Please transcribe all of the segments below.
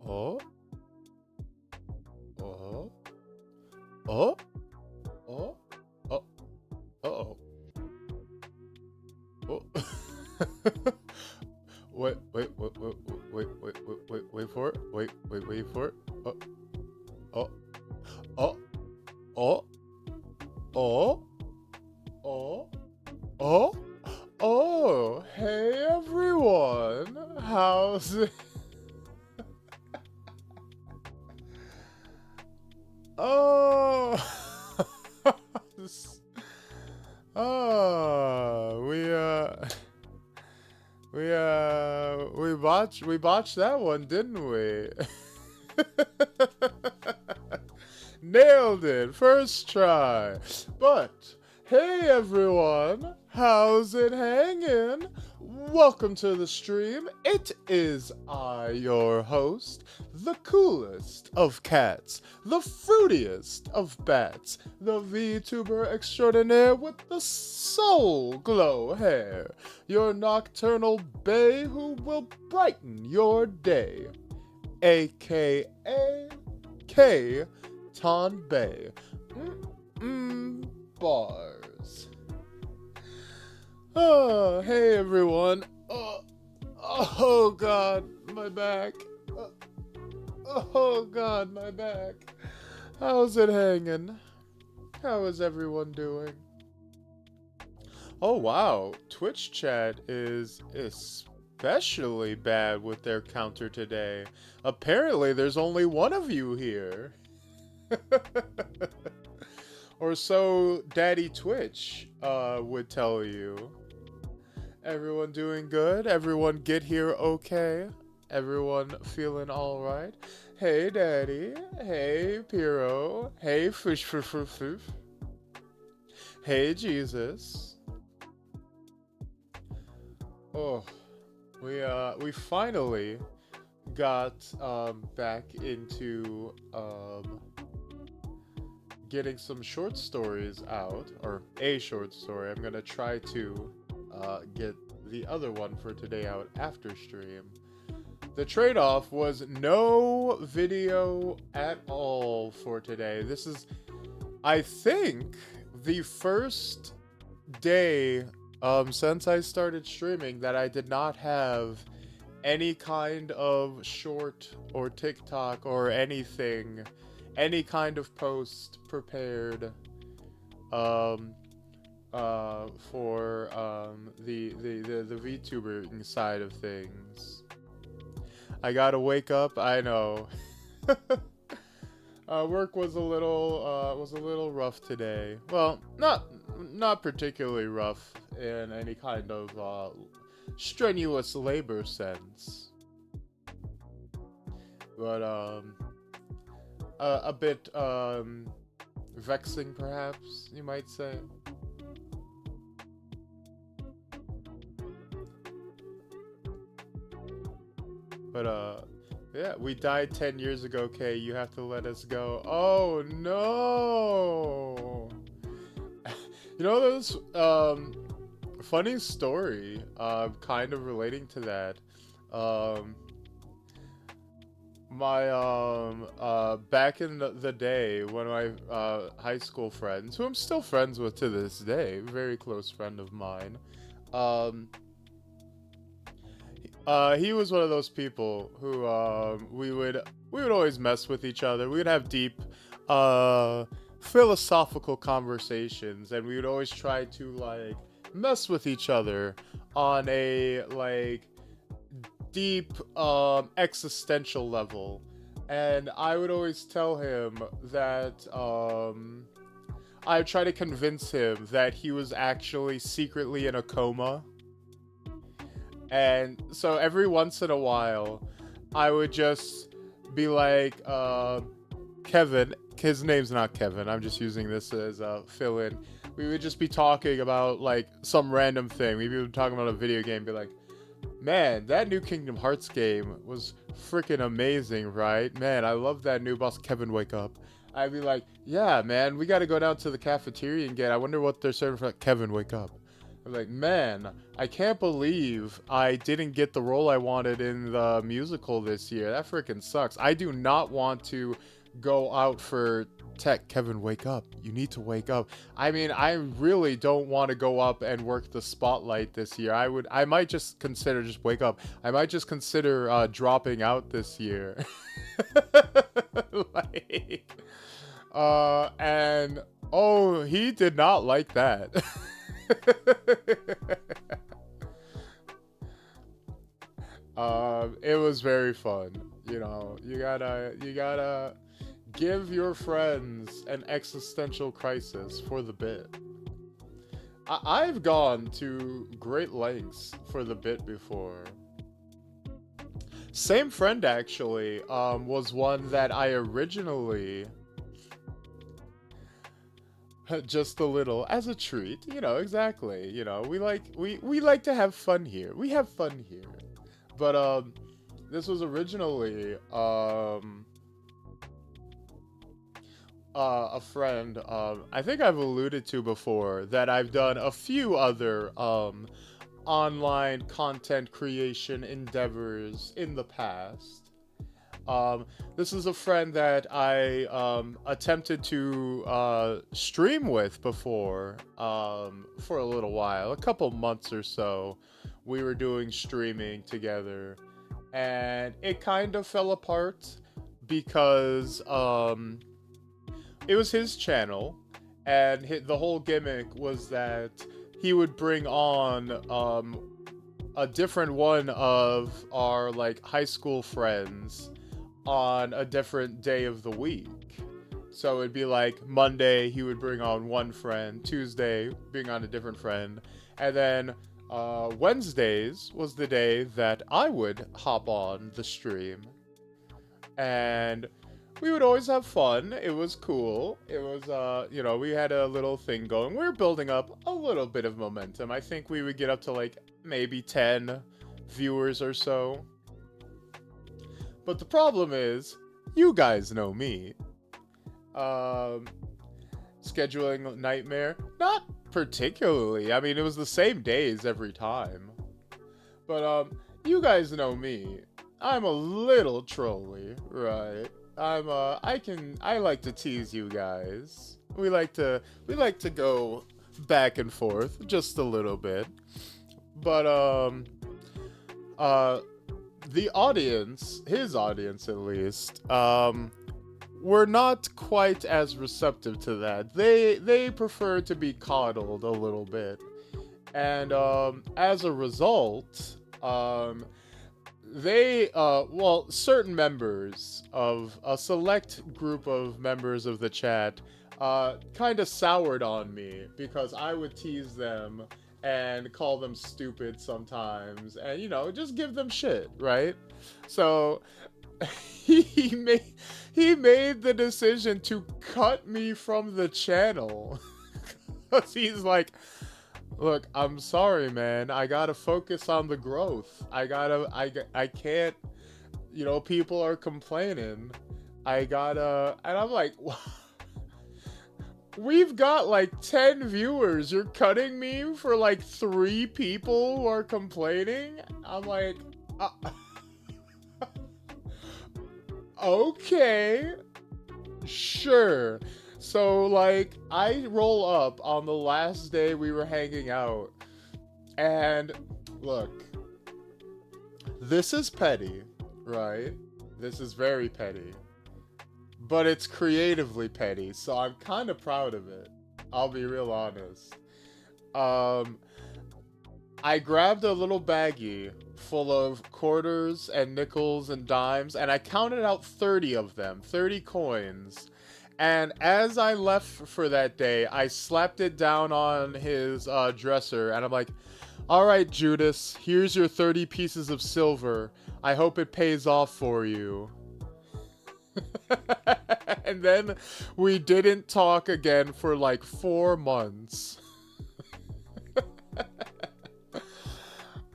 Oh, oh, oh, oh, oh, oh, oh. Wait for it. Wait for it. Oh, oh, oh, oh, oh, oh, oh, oh. Hey everyone, how's it? Oh, oh, we botched that one, didn't we? Nailed it, first try. But hey everyone, how's it hanging? Welcome to the stream. It is I, your host, the coolest of cats, the fruitiest of bats, the Vtuber extraordinaire with the soul glow hair, your nocturnal bae who will brighten your day, aka Tonbey. Bars. Oh, hey everyone. Oh god, my back. Oh god, my back. How's it hanging? How is everyone doing? Oh wow, Twitch chat is especially bad with their counter today. Apparently there's only one of you here. Or so Daddy Twitch would tell you. Everyone doing good? Everyone get here okay? Everyone feeling alright? Hey Daddy. Hey Piro. Hey Fish. Hey Jesus. Oh, we finally got back into getting some short stories out, or a short story. I'm gonna try to get the other one for today out after stream. The trade-off was no video at all for today. This is, I think, the first day since I started streaming that I did not have any kind of short or TikTok or anything, any kind of post prepared for the VTubering side of things. I gotta wake up, I know. Work was a little rough today. Well, not particularly rough in any kind of strenuous labor sense, but a bit vexing, perhaps you might say. But yeah, we died 10 years ago, Kay. You have to let us go. Oh no. You know, there's funny story kind of relating to that. My back in the day, one of my high school friends, who I'm still friends with to this day, very close friend of mine, he was one of those people who we would always mess with each other. We would have deep philosophical conversations, and we would always try to like mess with each other on a like deep existential level. And I would always tell him that I would try to convince him that he was actually secretly in a coma. And so every once in a while, I would just be like, Kevin, his name's not Kevin, I'm just using this as a fill-in. We would just be talking about like some random thing. We'd be talking about a video game, be like, man, that new Kingdom Hearts game was freaking amazing, right? Man, I love that new boss. Kevin, wake up. I'd be like, yeah, man, we gotta go down to the cafeteria and I wonder what they're serving for. Kevin, wake up. Like, man, I can't believe I didn't get the role I wanted in the musical this year. That freaking sucks. I do not want to go out for tech. Kevin, wake up. You need to wake up. I mean, I really don't want to go up and work the spotlight this year. I might just consider, just wake up. I might just consider dropping out this year. Like, and, oh, he did not like that. It was very fun. You know, you gotta give your friends an existential crisis for the bit. I've gone to great lengths for the bit before. Same friend actually was one that I originally just a little as a treat, you know, exactly. You know, we like to have fun here. We have fun here. But this was originally a friend I think I've alluded to before that I've done a few other online content creation endeavors in the past. This is a friend that I attempted to stream with before for a little while, a couple months or so. We were doing streaming together, and it kind of fell apart because it was his channel, and the whole gimmick was that he would bring on a different one of our like high school friends on a different day of the week. So it'd be like Monday he would bring on one friend, Tuesday bring on a different friend, and then Wednesdays was the day that I would hop on the stream. And we would always have fun. It was cool. It was, you know, we had a little thing going. We were building up a little bit of momentum. I think we would get up to like maybe 10 viewers or so. But the problem is, you guys know me. Scheduling nightmare? Not particularly. I mean, it was the same days every time. But, you guys know me. I'm a little trolly, right? I like to tease you guys. We like to go back and forth just a little bit. But, the audience, his audience at least, were not quite as receptive to that. They prefer to be coddled a little bit. And as a result, certain members of a select group of members of the chat kind of soured on me because I would tease them and call them stupid sometimes, and you know, just give them shit, right? So he made the decision to cut me from the channel because he's like, look, I'm sorry, man, I gotta focus on the growth. I can't, you know, people are complaining, and I'm like, we've got like 10 viewers. You're cutting me for like 3 people who are complaining? I'm like, okay, sure. So like, I roll up on the last day we were hanging out, and look, this is petty, right? This is very petty. But it's creatively petty, so I'm kind of proud of it. I'll be real honest. I grabbed a little baggie full of quarters and nickels and dimes, and I counted out 30 of them, 30 coins. And as I left for that day, I slapped it down on his dresser, and I'm like, all right, Judas, here's your 30 pieces of silver. I hope it pays off for you. And then we didn't talk again for like 4 months.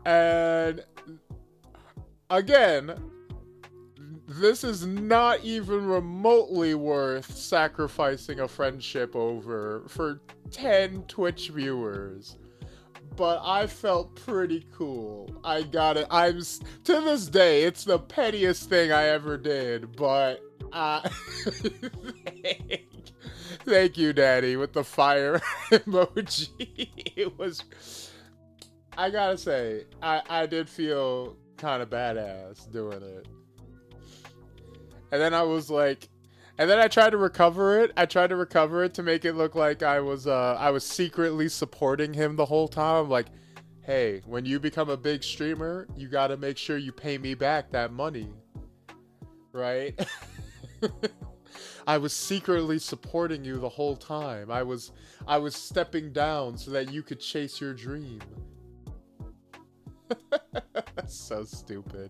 And again, this is not even remotely worth sacrificing a friendship over for 10 Twitch viewers. but I felt pretty cool. I got it. To this day, it's the pettiest thing I ever did, but thank, thank you, Daddy, with the fire emoji. It was, I gotta say, I did feel kind of badass doing it. And then I was like, and then I tried to recover it. I tried to recover it to make it look like I was secretly supporting him the whole time. I'm like, hey, when you become a big streamer, you gotta make sure you pay me back that money, right? I was secretly supporting you the whole time. I was stepping down so that you could chase your dream. So stupid.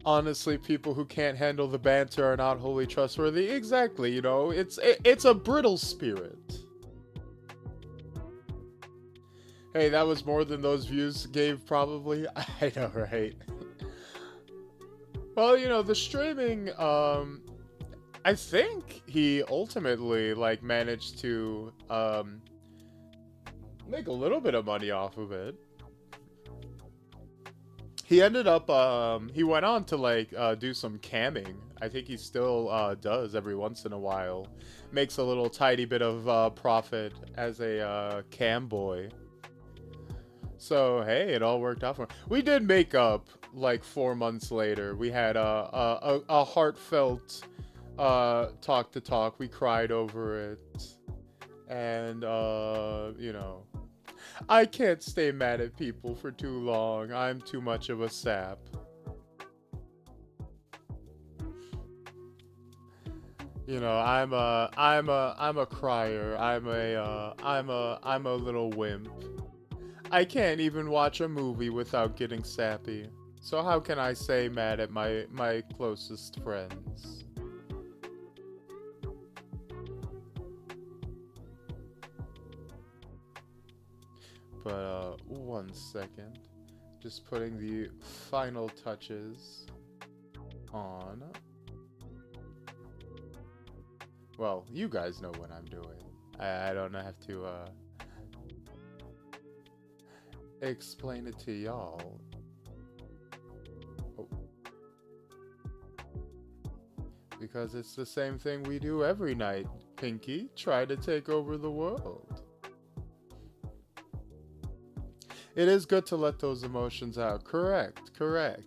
Honestly, people who can't handle the banter are not wholly trustworthy. Exactly, you know, it's a brittle spirit. Hey, that was more than those views gave, probably. I know, right? Well, you know, the streaming, I think he ultimately, like, managed to, make a little bit of money off of it. He ended up, he went on to, like, do some camming. I think he still, does every once in a while. Makes a little tiny bit of, profit as a, cam boy. So, hey, it all worked out for him. We did make up, like, 4 months later. We had a heartfelt, talk to talk. We cried over it. And, you know, I can't stay mad at people for too long. I'm too much of a sap. You know, I'm a crier. I'm a little wimp. I can't even watch a movie without getting sappy. So how can I say mad at my closest friends? But, one second. Just putting the final touches on. Well, you guys know what I'm doing. I don't have to, explain it to y'all. Oh. Because it's the same thing we do every night, Pinky. Try to take over the world. It is good to let those emotions out. Correct.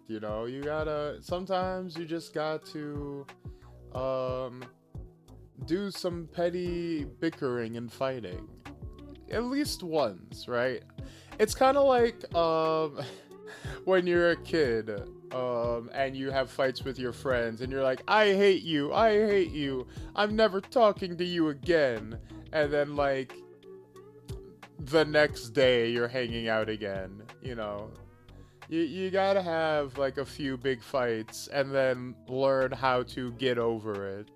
You know, you gotta, sometimes you just got to, do some petty bickering and fighting. At least once, right? It's kind of like, when you're a kid, and you have fights with your friends, and you're like, I hate you, I'm never talking to you again. And then, like, the next day you're hanging out again, you know. You gotta have, like, a few big fights, and then learn how to get over it.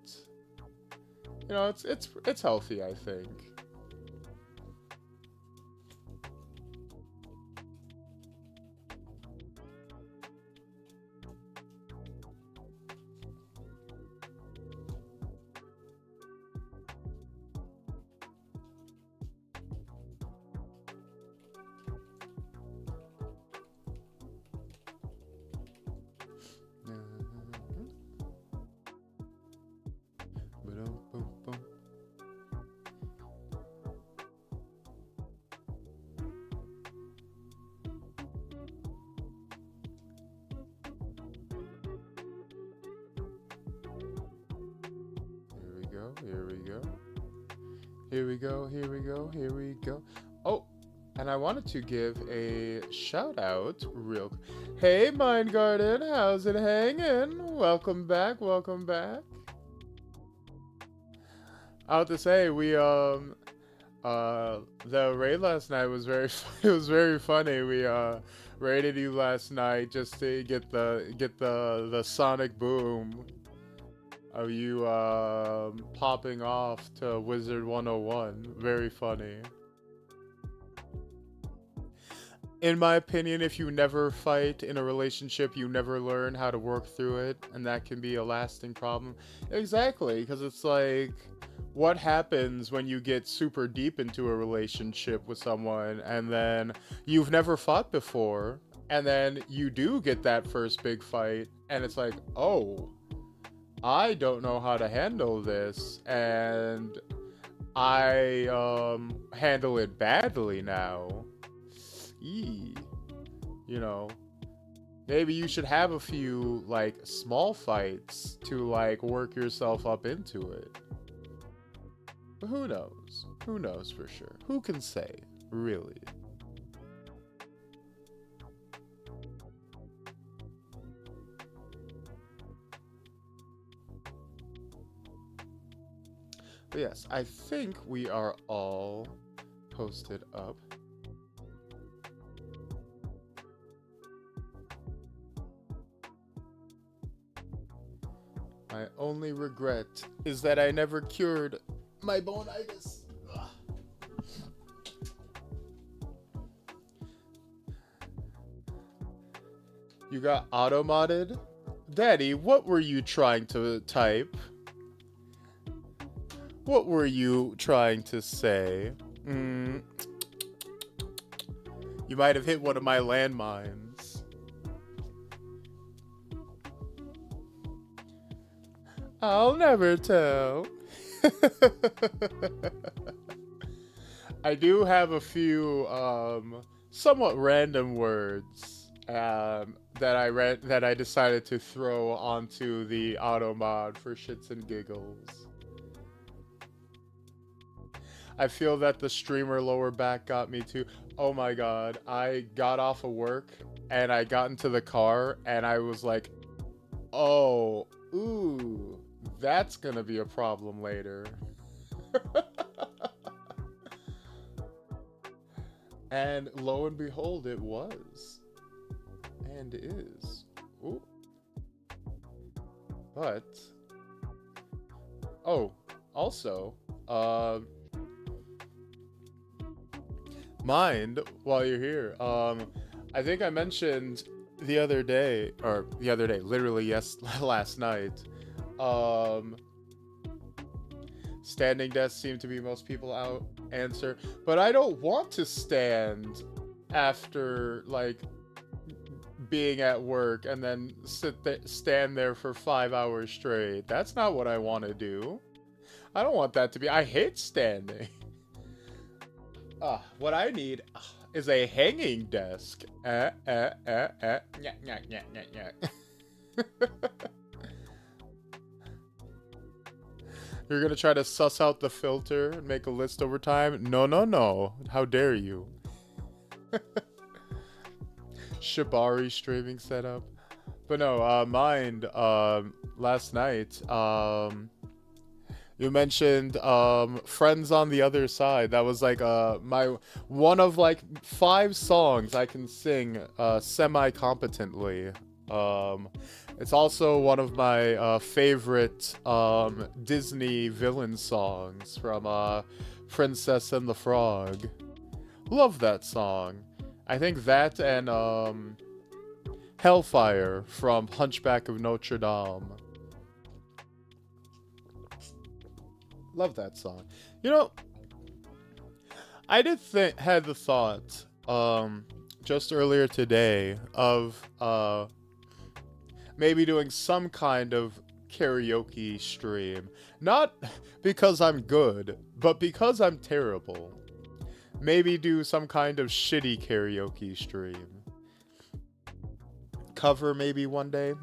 You know, it's healthy, I think. Here we go. Oh, and I wanted to give a shout out real. Hey, Mind Garden, how's it hanging? Welcome back. I have to say, we the raid last night was very it was very funny. We raided you last night just to get the sonic boom of you popping off to Wizard 101. Very funny. in my opinion, if you never fight in a relationship, you never learn how to work through it, and that can be a lasting problem. Exactly, because it's like, what happens when you get super deep into a relationship with someone and then you've never fought before, and then you do get that first big fight, and it's like, oh, I don't know how to handle this, and I handle it badly now. Eee. You know, maybe you should have a few like small fights to like work yourself up into it. But who knows? Who knows for sure? Who can say, really? But yes, I think we are all posted up. My only regret is that I never cured my bonitis. Ugh. You got auto-modded? Daddy, what were you trying to type? What were you trying to say? You might have hit one of my landmines. I'll never tell. I do have a few somewhat random words that I decided to throw onto the auto mod for shits and giggles. I feel that the streamer lower back got me too. Oh my god, I got off of work and I got into the car and I was like, oh, ooh, that's gonna be a problem later. And lo and behold, it was. And is. Ooh. But, oh, also, mind while you're here, I think I mentioned literally last night, standing desks seem to be most people out answer, but I don't want to stand after like being at work and then stand there for 5 hours straight. That's not what I want to do. I don't want that to be. I hate standing. What I need is a hanging desk. You're gonna try to suss out the filter and make a list over time? No, no, no. How dare you? Shibari streaming setup. But no, mind, last night, you mentioned Friends on the Other Side. That was like my one of like 5 songs I can sing semi-competently. It's also one of my favorite Disney villain songs from Princess and the Frog. Love that song. I think that and Hellfire from Hunchback of Notre Dame. Love that song. You know, I had the thought just earlier today of maybe doing some kind of karaoke stream. Not because I'm good, but because I'm terrible. Maybe do some kind of shitty karaoke stream. Cover maybe one day?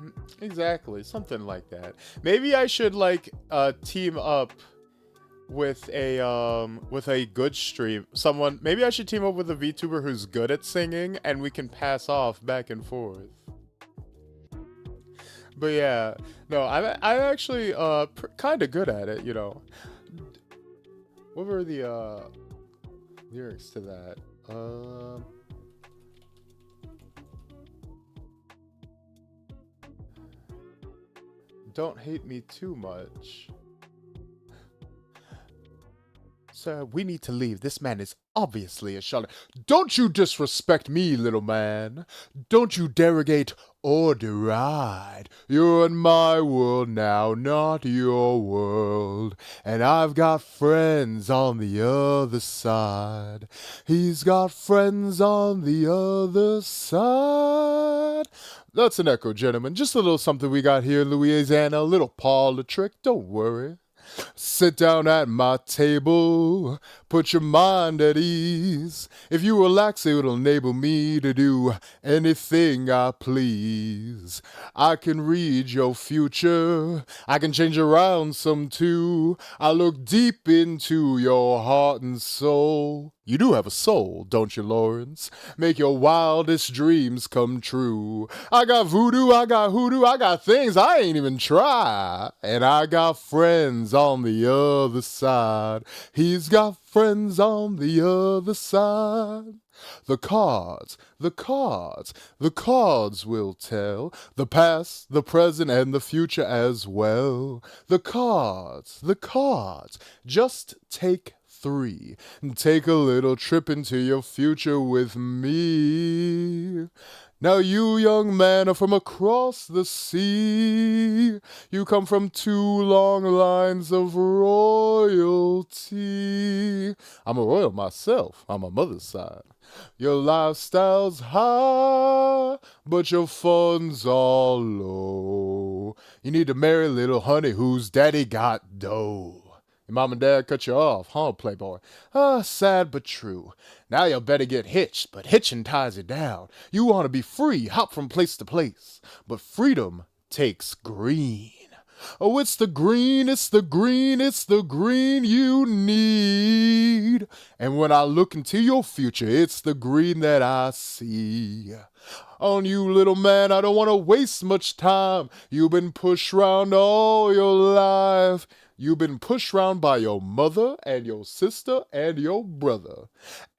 Exactly, something like that. Maybe I should like team up with a good stream. Maybe I should team up with a VTuber who's good at singing and we can pass off back and forth. But yeah, no, I'm actually kind of good at it, you know. What were the lyrics to that? Don't hate me too much. Sir, we need to leave. This man is obviously a charlatan. Don't you disrespect me, little man. Don't you derogate or deride. You're in my world now, not your world. And I've got friends on the other side. He's got friends on the other side. That's an echo, gentlemen. Just a little something we got here in Louisiana. A little parlor trick. Don't worry. Sit down at my table, put your mind at ease. If you relax, it'll enable me to do anything I please. I can read your future, I can change around some too. I look deep into your heart and soul. You do have a soul, don't you, Lawrence? Make your wildest dreams come true. I got voodoo, I got hoodoo, I got things I ain't even try. And I got friends on the other side. He's got friends on the other side. The cards, the cards, the cards will tell the past, the present, and the future as well. The cards, just take 3 and take a little trip into your future with me. Now you, young man, are from across the sea. You come from 2 long lines of royalty. I'm a royal myself on my mother's side. Your lifestyle's high, but your funds are low. You need to marry little honey whose daddy got dough. Your mom and dad cut you off, huh, playboy? Sad but true. Now you better get hitched, but hitching ties you down. You want to be free, hop from place to place, but freedom takes green. Oh, it's the green, it's the green, it's the green you need. And when I look into your future, it's the green that I see. On you, little man, I don't want to waste much time. You've been pushed round all your life. You've been pushed round by your mother and your sister and your brother.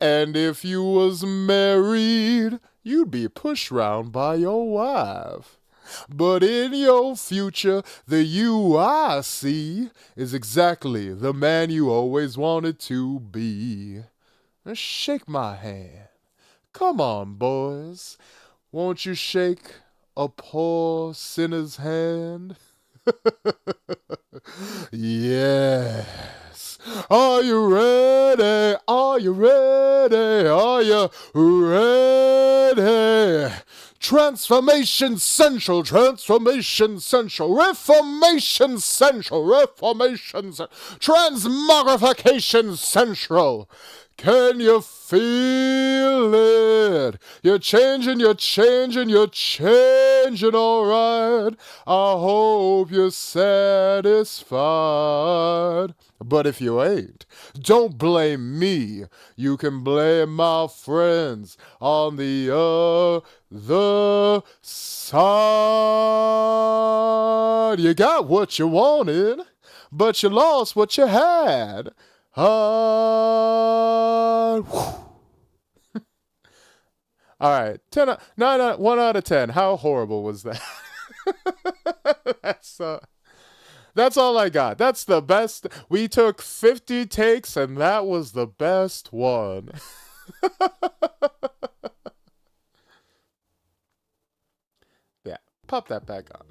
And if you was married, you'd be pushed round by your wife. But in your future, the you I see is exactly the man you always wanted to be. Now shake my hand. Come on, boys. Won't you shake a poor sinner's hand? Yes. Are you ready? Are you ready? Are you ready? Transformation Central, Transformation Central, Reformation Central, Reformation Central, Transmogrification Central. Can you feel it? You're changing, you're changing, you're changing, all right. I hope you're satisfied. But if you ain't, don't blame me. You can blame my friends on the other side. You got what you wanted, but you lost what you had. All right, 1 out of 10. How horrible was that? That's all I got. That's the best. We took 50 takes, and that was the best one. Yeah, pop that back on.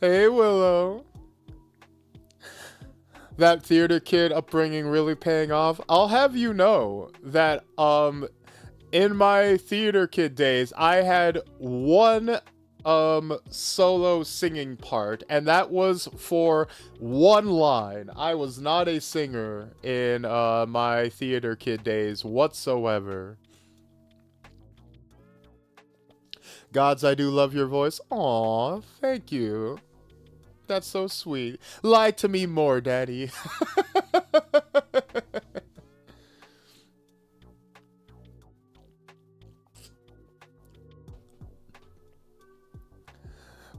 Hey, Willow. That theater kid upbringing really paying off. I'll have you know that in my theater kid days, I had one solo singing part, and that was for 1 line. I was not a singer in my theater kid days whatsoever. Gods, I do love your voice. Aw, thank you. That's so sweet. Lie to me more, Daddy.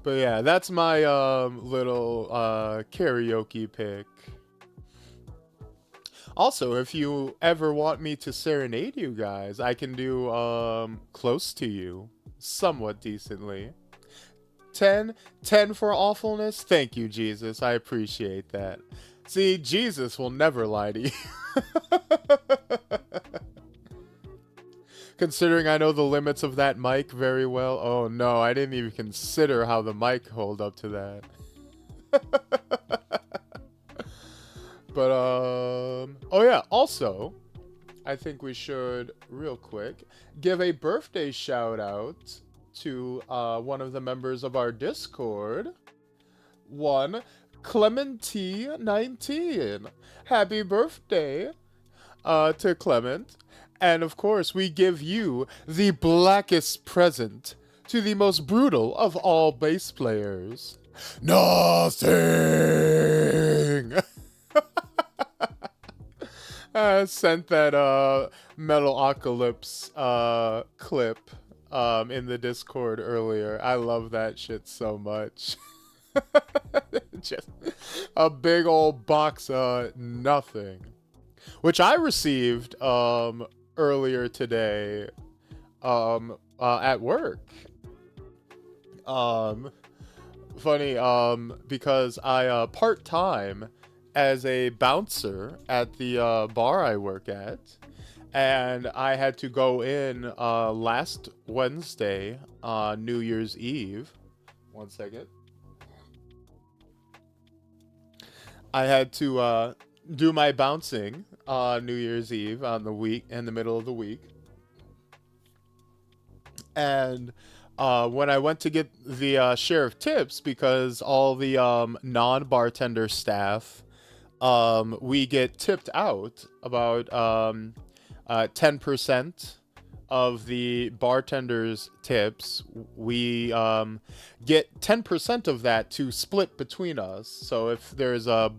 But yeah, that's my little karaoke pick. Also, if you ever want me to serenade you guys, I can do Close to You somewhat decently. 10 for awfulness. Thank you, Jesus. I appreciate that. See, Jesus will never lie to you. Considering I know the limits of that mic very well. Oh no, I didn't even consider how the mic hold up to that. But, oh yeah, also, I think we should, real quick, give a birthday shout out to one of the members of our Discord. One, Clementy19. Happy birthday to Clement. And of course, we give you the blackest present to the most brutal of all bass players. Nothing! I sent that Metalocalypse clip in the Discord earlier. I love that shit so much. Just a big old box of nothing. Which I received earlier today at work. Funny, because I part-time as a bouncer at the bar I work at, and I had to go in last Wednesday, New Year's Eve. One second. I had to do my bouncing on New Year's Eve on the week, in the middle of the week. And when I went to get the share of tips, because all the non-bartender staff, we get tipped out about 10% of the bartender's tips. We get 10% of that to split between us. So if there's a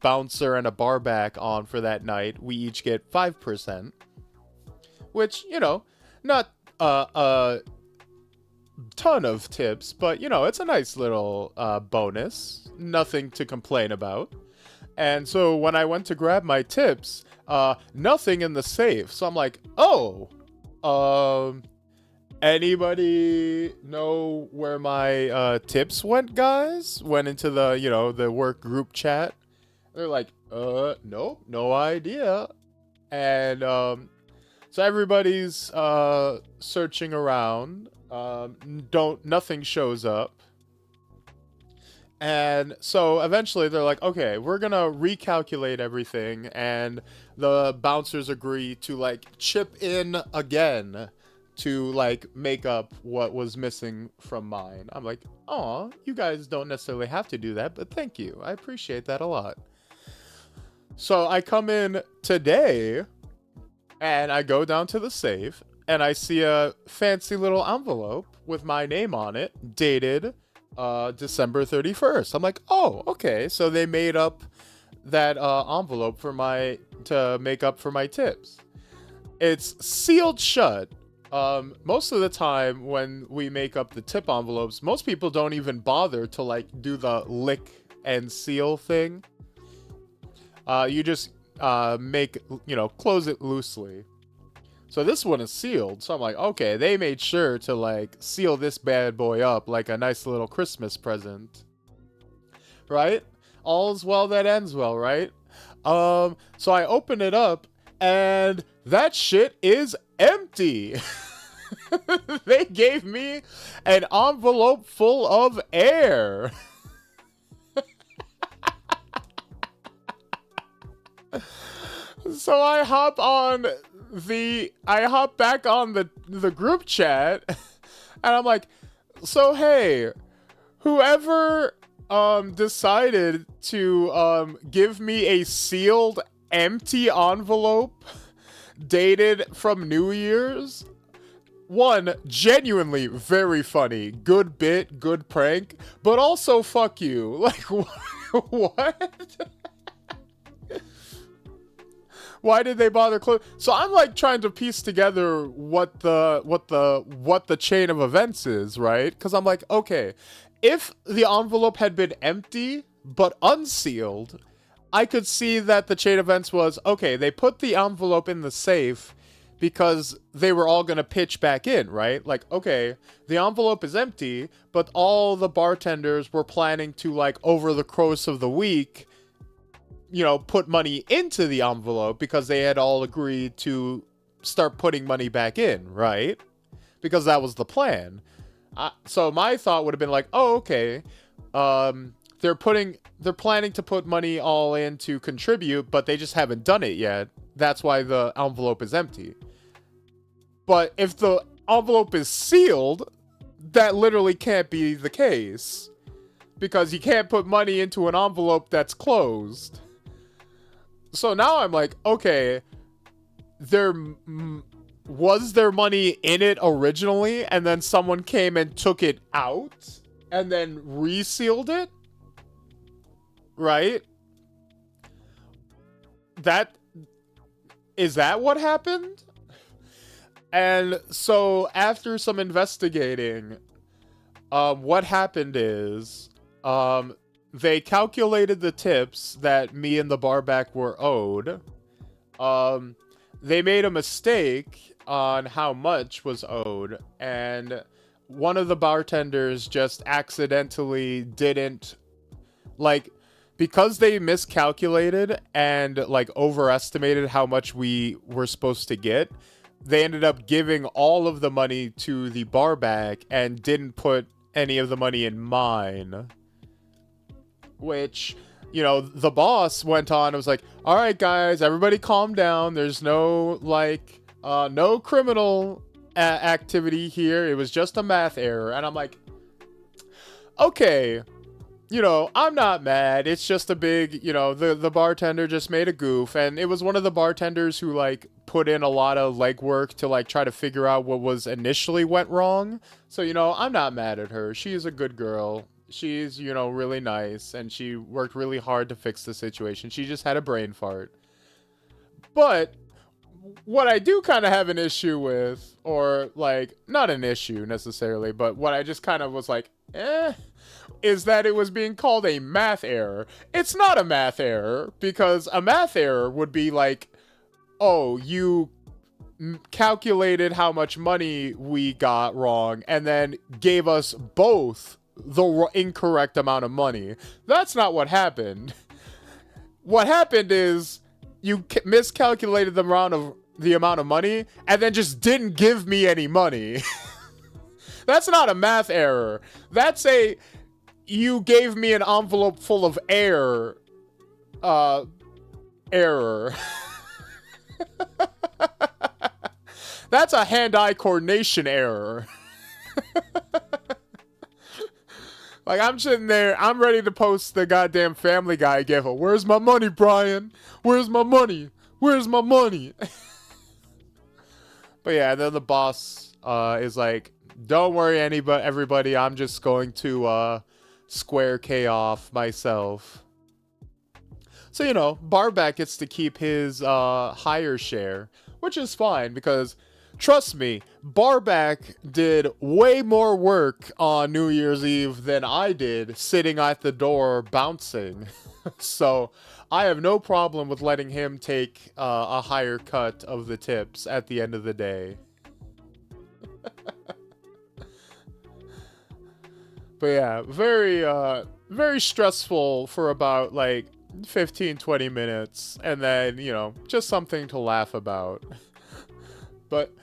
bouncer and a barback on for that night, we each get 5%, which, you know, not a ton of tips, but, you know, it's a nice little bonus. Nothing to complain about. And so when I went to grab my tips, nothing in the safe. So I'm like, oh, anybody know where my tips went, guys? Went into the, you know, the work group chat. They're like, nope, no idea. And so everybody's searching around. Nothing shows up. And so eventually they're like, okay, we're gonna recalculate everything, and the bouncers agree to like chip in again to like make up what was missing from mine. I'm like, aw, you guys don't necessarily have to do that, but thank you. I appreciate that a lot. So I come in today and I go down to the safe and I see a fancy little envelope with my name on it, dated December 31st. I'm like, oh, okay. So they made up that envelope for to make up for my tips. It's sealed shut. Most of the time when we make up the tip envelopes, most people don't even bother to like do the lick and seal thing. You just close it loosely. So this one is sealed. So I'm like, okay, they made sure to like seal this bad boy up like a nice little Christmas present. Right? All's well that ends well, right? So I open it up and that shit is empty. They gave me an envelope full of air. So I hop back on the group chat and I'm like, so hey, whoever decided to give me a sealed empty envelope dated from New Year's, one, genuinely very funny, good bit, good prank, but also fuck you. Like, what? Why did they bother close? So I'm like trying to piece together what the chain of events is, right? Because I'm like, okay, if the envelope had been empty but unsealed, I could see that the chain of events was, okay, they put the envelope in the safe because they were all gonna pitch back in, right? Like, okay, the envelope is empty, but all the bartenders were planning to, like, over the course of the week, you know, put money into the envelope because they had all agreed to start putting money back in, right? Because that was the plan. So my thought would have been like, oh, okay, they're planning to put money all in to contribute, but they just haven't done it yet. That's why the envelope is empty. But if the envelope is sealed, that literally can't be the case, because you can't put money into an envelope that's closed. So now I'm like, okay, was there money in it originally, and then someone came and took it out and then resealed it? Right? Is that what happened? And so after some investigating, what happened is, they calculated the tips that me and the barback were owed. They made a mistake on how much was owed, and one of the bartenders just accidentally didn't, like, because they miscalculated and, like, overestimated how much we were supposed to get, they ended up giving all of the money to the barback and didn't put any of the money in mine. Which, you know, the boss went on and was like, all right, guys, everybody calm down. There's no, like, no criminal activity here. It was just a math error. And I'm like, okay, you know, I'm not mad. It's just a big, you know, the bartender just made a goof. And it was one of the bartenders who, like, put in a lot of legwork to, like, try to figure out what was initially went wrong. So, you know, I'm not mad at her. She is a good girl. She's, you know, really nice, and she worked really hard to fix the situation. She just had a brain fart. But what I do kind of have an issue with, or, like, not an issue necessarily, but what I just kind of was like, is that it was being called a math error. It's not a math error, because a math error would be like, oh, you calculated how much money we got wrong, and then gave us both the incorrect amount of money. That's not what happened. What happened is you miscalculated the amount of money and then just didn't give me any money. That's not a math error. That's you gave me an envelope full of air error. That's a hand-eye coordination error. Like, I'm sitting there, I'm ready to post the goddamn Family Guy gif of, where's my money, Brian? Where's my money? Where's my money? But yeah, then the boss is like, don't worry, everybody, I'm just going to square K off myself. So, you know, Barback gets to keep his higher share, which is fine, because trust me, Barback did way more work on New Year's Eve than I did sitting at the door bouncing. So I have no problem with letting him take a higher cut of the tips at the end of the day. But yeah, very stressful for about, like, 15-20 minutes, and then, you know, just something to laugh about. But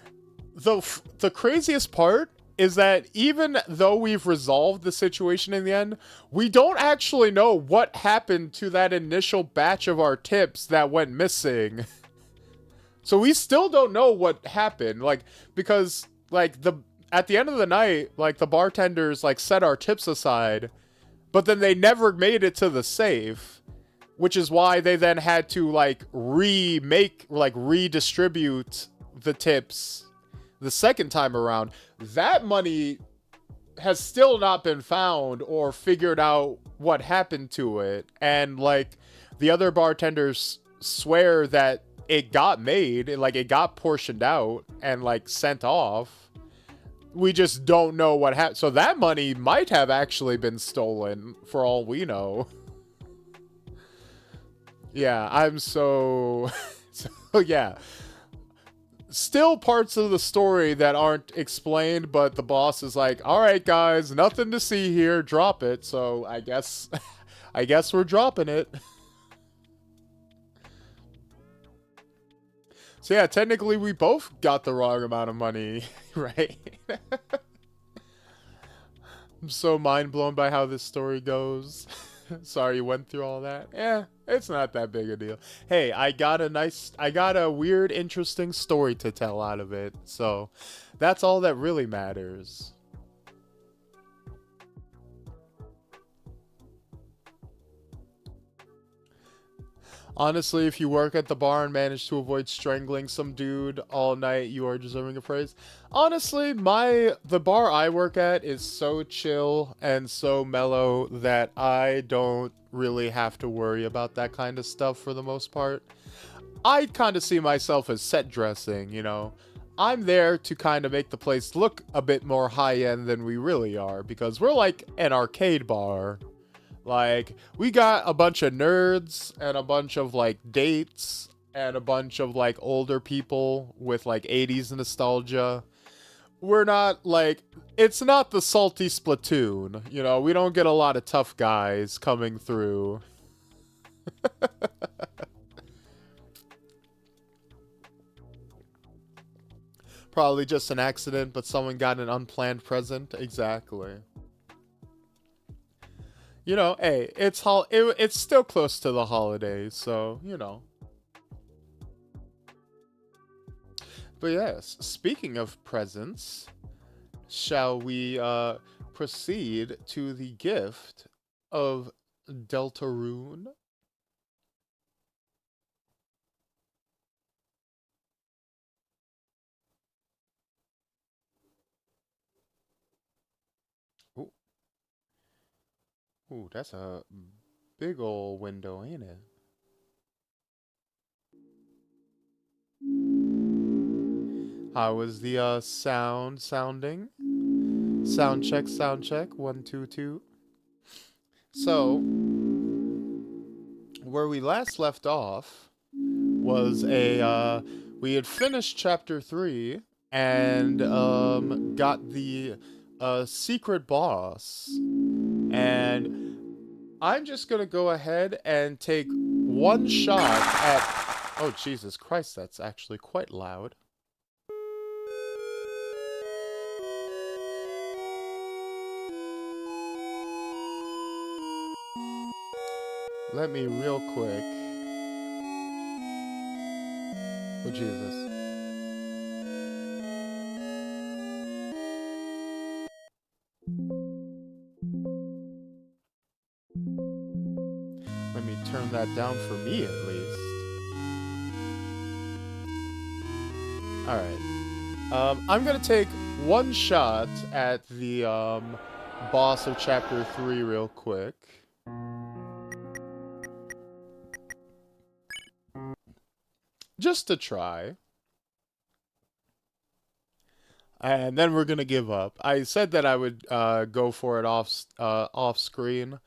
the craziest part is that even though we've resolved the situation in the end, we don't actually know what happened to that initial batch of our tips that went missing. So we still don't know what happened, like, because, like, at the end of the night, like, the bartenders, like, set our tips aside, but then they never made it to the safe, which is why they then had to, like, redistribute the tips the second time around. That money has still not been found or figured out what happened to it. And, like, the other bartenders swear that it got made, like, it got portioned out and, like, sent off. We just don't know what happened. So that money might have actually been stolen for all we know. Yeah, I'm so yeah. Still parts of the story that aren't explained, but the boss is like, all right, guys, nothing to see here, drop it. So I guess we're dropping it. So yeah, technically we both got the wrong amount of money, right? I'm so mind blown by how this story goes. Sorry you went through all that. Yeah, it's not that big a deal. Hey, I got a weird, interesting story to tell out of it. So that's all that really matters. Honestly, if you work at the bar and manage to avoid strangling some dude all night, you are deserving of praise. Honestly, the bar I work at is so chill and so mellow that I don't really have to worry about that kind of stuff for the most part. I kind of see myself as set dressing, you know. I'm there to kind of make the place look a bit more high-end than we really are, because we're like an arcade bar. Like, we got a bunch of nerds and a bunch of, like, dates and a bunch of, like, older people with, like, 80s nostalgia. We're not, like, it's not the salty Splatoon, you know? We don't get a lot of tough guys coming through. Probably just an accident, but someone got an unplanned present. Exactly. You know, hey, it's still close to the holidays, so, you know. But yes, speaking of presents, shall we proceed to the gift of Deltarune? Ooh, ooh, that's a big old window, ain't it? How was the sounding? Sound check, sound check. 1, 2, 2. So, where we last left off was we had finished chapter 3 and got the secret boss. And I'm just gonna go ahead and take one shot at... Oh, Jesus Christ, that's actually quite loud. Let me real quick... Oh, Jesus. Let me turn that down for me, at least. Alright. I'm gonna take one shot at the, boss of Chapter 3 real quick. Just to try. And then we're gonna give up. I said that I would go for it off screen,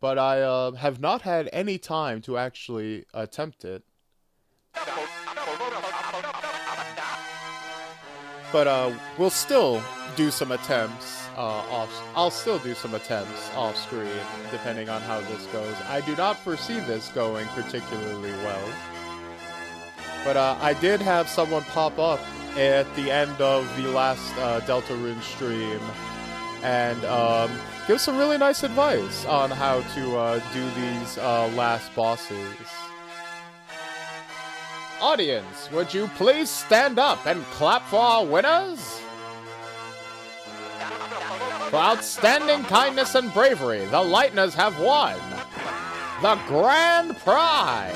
but I have not had any time to actually attempt it. But we'll still do some attempts I'll still do some attempts off screen, depending on how this goes. I do not foresee this going particularly well. But I did have someone pop up at the end of the last Deltarune stream and give some really nice advice on how to do these last bosses. Audience, would you please stand up and clap for our winners? For outstanding kindness and bravery, the Lightners have won the grand prize.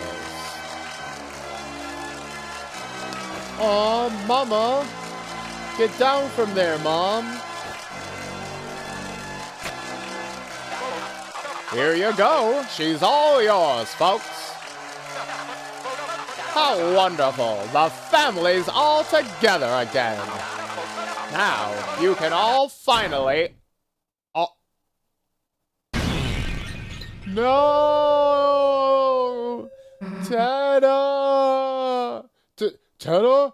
Aw, Mama. Get down from there, Mom. Here you go. She's all yours, folks. How wonderful. The family's all together again. Now, you can all finally... Oh. No! Tada! Tada?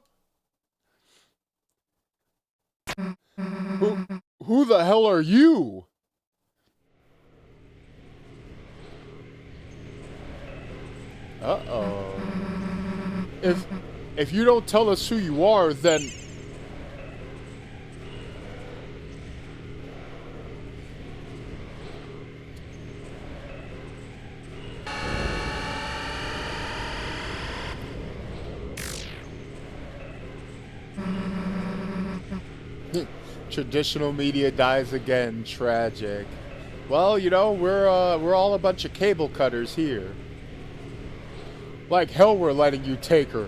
Who the hell are you? Uh-oh. If you don't tell us who you are, then... Traditional media dies again. Tragic. Well, you know, we're all a bunch of cable cutters here. Like hell we're letting you take her.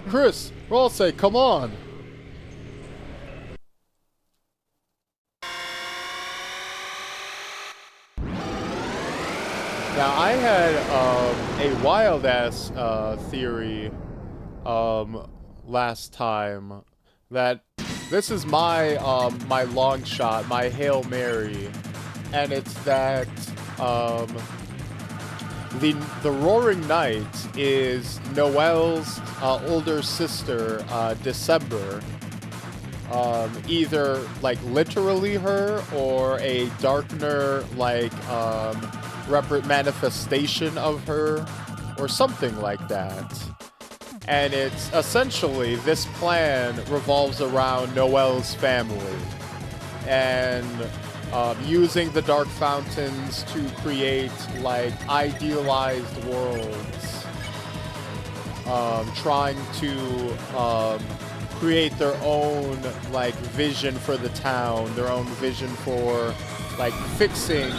Chris, Ralsei, come on! Now, I had a wild-ass theory last time that this is my my long shot, my Hail Mary, and it's that the Roaring Night is Noelle's older sister, December. Either like literally her or a darkener like manifestation of her or something like that. And it's essentially this plan revolves around Noelle's family and using the Dark Fountains to create like idealized worlds, trying to create their own like vision for the town, their own vision for like fixing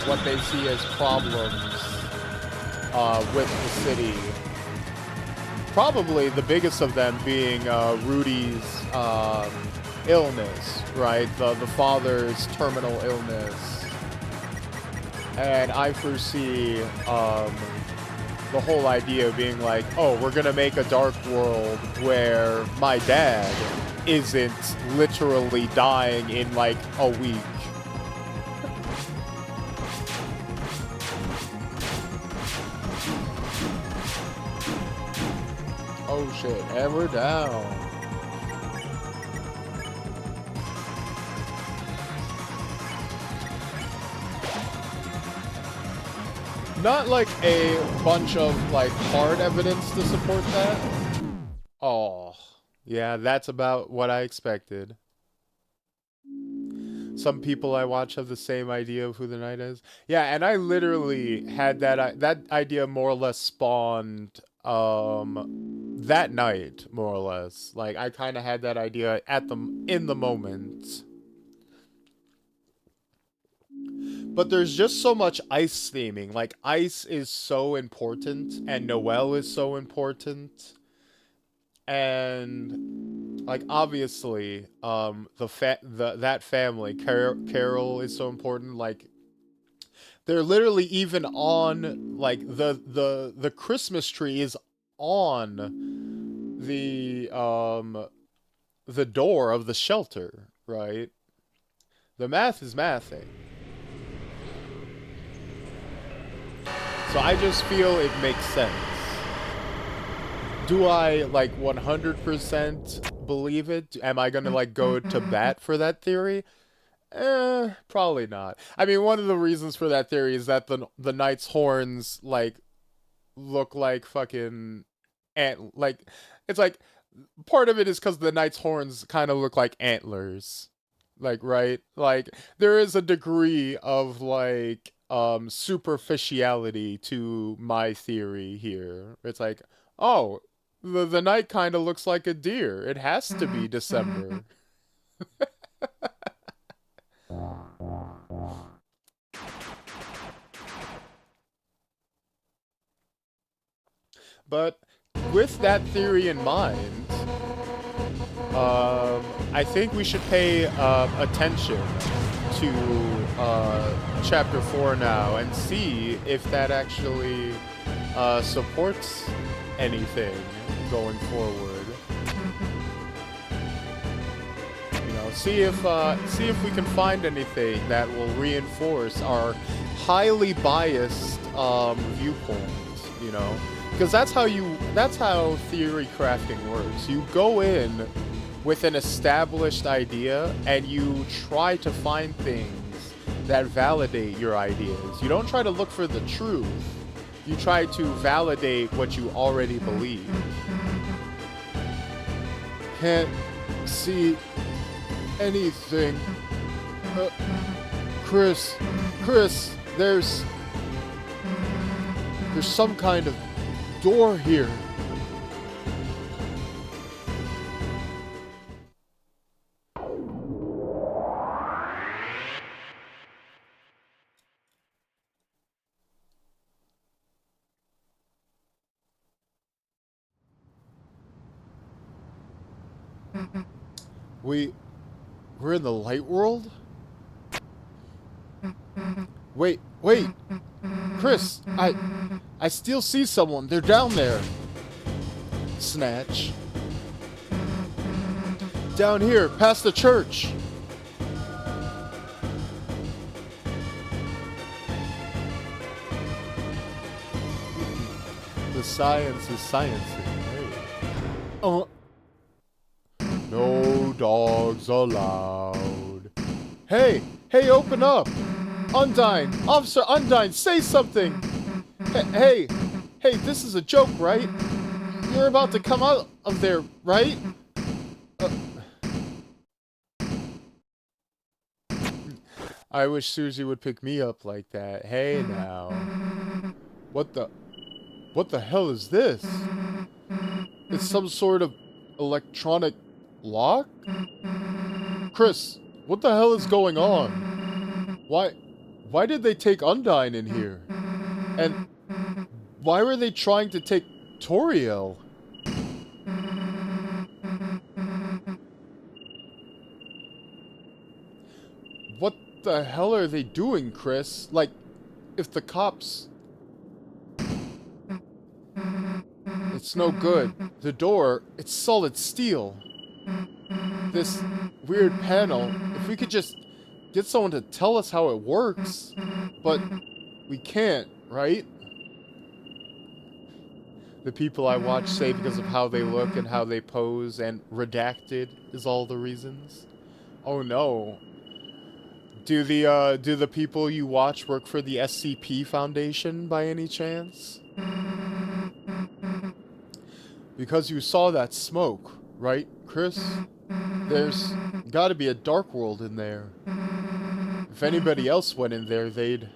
what they see as problems with the city. Probably the biggest of them being Rudy's illness, right? The father's terminal illness. And I foresee the whole idea being like, oh, we're gonna make a dark world where my dad isn't literally dying in like a week. Oh shit, and we're down. Not like a bunch of like hard evidence to support that. Oh, yeah, that's about what I expected. Some people I watch have the same idea of who the Knight is. Yeah, and I literally had that idea more or less spawned that night, more or less. Like I kind of had that idea in the moment. But there's just so much ice theming. Like ice is so important and Noelle is so important. And like obviously that family, Carol is so important. Like they're literally even on like the Christmas tree is on the door of the shelter, right? The math is mathing. So I just feel it makes sense. Do I like 100% believe it? Am I gonna like go to bat for that theory? Probably not. I mean, one of the reasons for that theory is that the knight's horns like look like fucking like it's like part of it is because the knight's horns kind of look like antlers, like right? Like there is a degree of like superficiality to my theory here. It's like, oh, the knight kind of looks like a deer. It has to be December. But with that theory in mind, I think we should pay attention to Chapter 4 now and see if that actually supports anything going forward. You know, see if we can find anything that will reinforce our highly biased viewpoint. You know, because that's how theory crafting works. You go in with an established idea and you try to find things that validate your ideas. You don't try to look for the truth. You try to validate what you already believe. Can't see anything. Chris, there's some kind of door here. We're in the light world? Wait. Chris, I still see someone. They're down there. Snatch. Down here, past the church. The science is sciencing. Hey. No dogs allowed. Hey, open up! Undyne! Officer Undyne, say something! Hey, this is a joke, right? You're about to come out of there, right? I wish Susie would pick me up like that. Hey now. What the hell is this? It's some sort of electronic lock? Chris, what the hell is going on? Why did they take Undyne in here? And why were they trying to take Toriel? What the hell are they doing, Chris? Like, if the cops... It's no good. The door, it's solid steel. This weird panel, if we could just get someone to tell us how it works. But we can't, right? The people I watch say because of how they look and how they pose, and redacted is all the reasons. Oh no. Do the people you watch work for the SCP Foundation by any chance? Because you saw that smoke, right, Chris? There's gotta be a dark world in there. If anybody else went in there, they'd...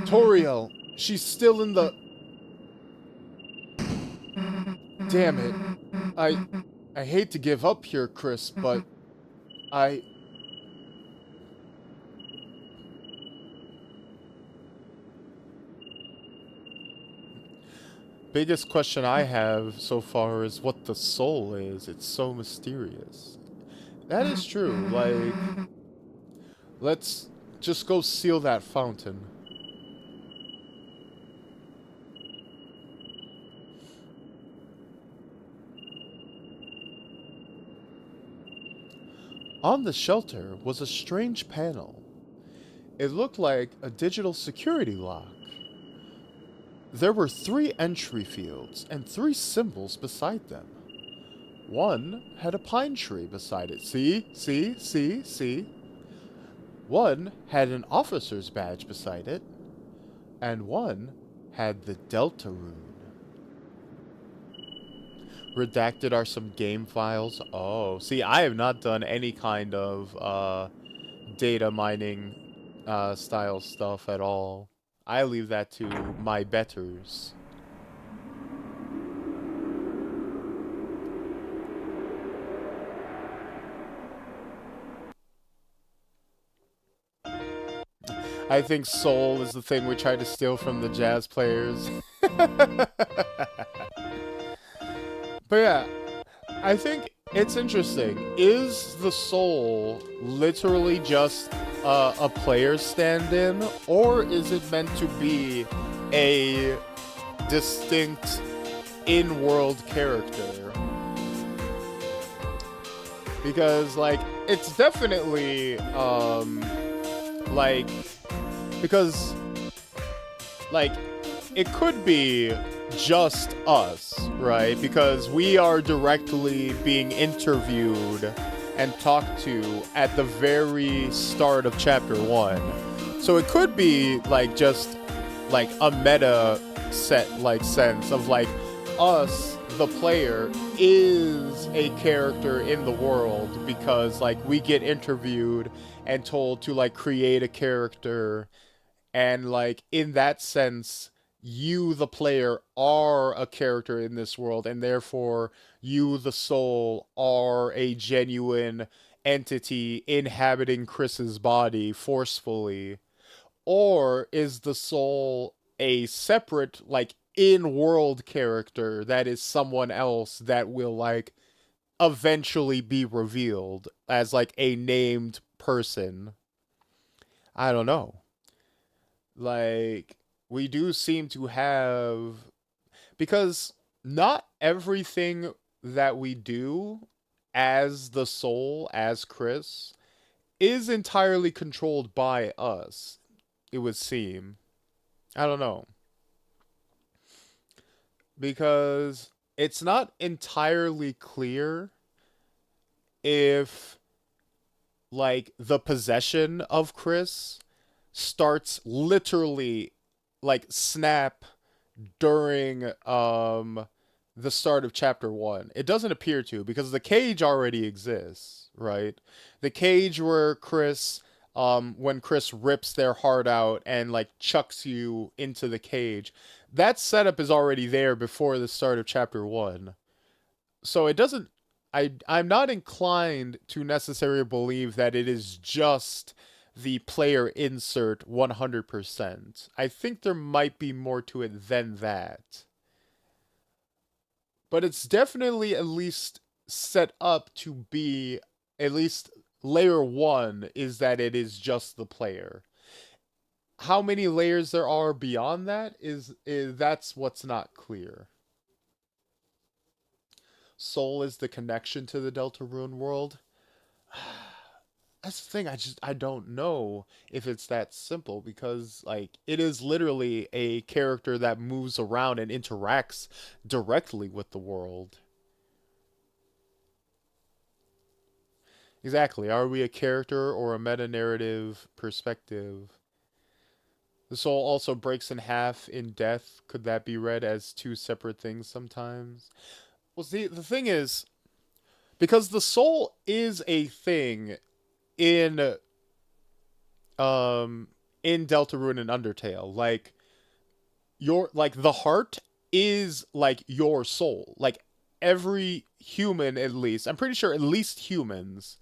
Toriel, she's still in the... Damn it. I hate to give up here, Chris, but biggest question I have so far is what the soul is. It's so mysterious. That is true. Like, let's just go seal that fountain. On the shelter was a strange panel. It looked like a digital security lock. There were 3 entry fields and 3 symbols beside them. One had a pine tree beside it. See? One had an officer's badge beside it. And one had the Deltarune. Redacted are some game files. Oh, see, I have not done any kind of data mining style stuff at all. I leave that to my betters. I think soul is the thing we try to steal from the jazz players. But yeah, I think it's interesting. Is the soul literally just a player stand-in, or is it meant to be a distinct in-world character? Because, like, it's definitely, because, like, it could be just us, right? Because we are directly being interviewed and talked to at the very start of Chapter 1. So it could be like just like a meta set like sense of like us, the player, is a character in the world because like we get interviewed and told to like create a character, and like in that sense you the player are a character in this world, and therefore you the soul are a genuine entity inhabiting Chris's body forcefully. Or is the soul a separate, like, in world character that is someone else that will, like, eventually be revealed as, like, a named person? I don't know. Like, we do seem to have. Because not everything that we do as the soul, as Chris, is entirely controlled by us, it would seem. I don't know. Because it's not entirely clear if, like, the possession of Chris starts literally, like, snap during the start of chapter 1. It doesn't appear to, because the cage already exists, right? The cage where Chris, when Chris rips their heart out and like chucks you into the cage, that setup is already there before the start of chapter 1. So it doesn't. I'm not inclined to necessarily believe that it is just the player insert 100%. I think there might be more to it than that. But it's definitely at least set up to be, at least layer 1 is that it is just the player. How many layers there are beyond that is that's what's not clear. Soul is the connection to the Deltarune world. That's the thing. I don't know if it's that simple, because like it is literally a character that moves around and interacts directly with the world. Exactly. Are we a character or a meta narrative perspective? The soul also breaks in half in death. Could that be read as two separate things sometimes? Well, see, the thing is, because the soul is a thing in um in Deltarune and Undertale, like your like the heart is like your soul. Like every human, at least, I'm pretty sure at least humans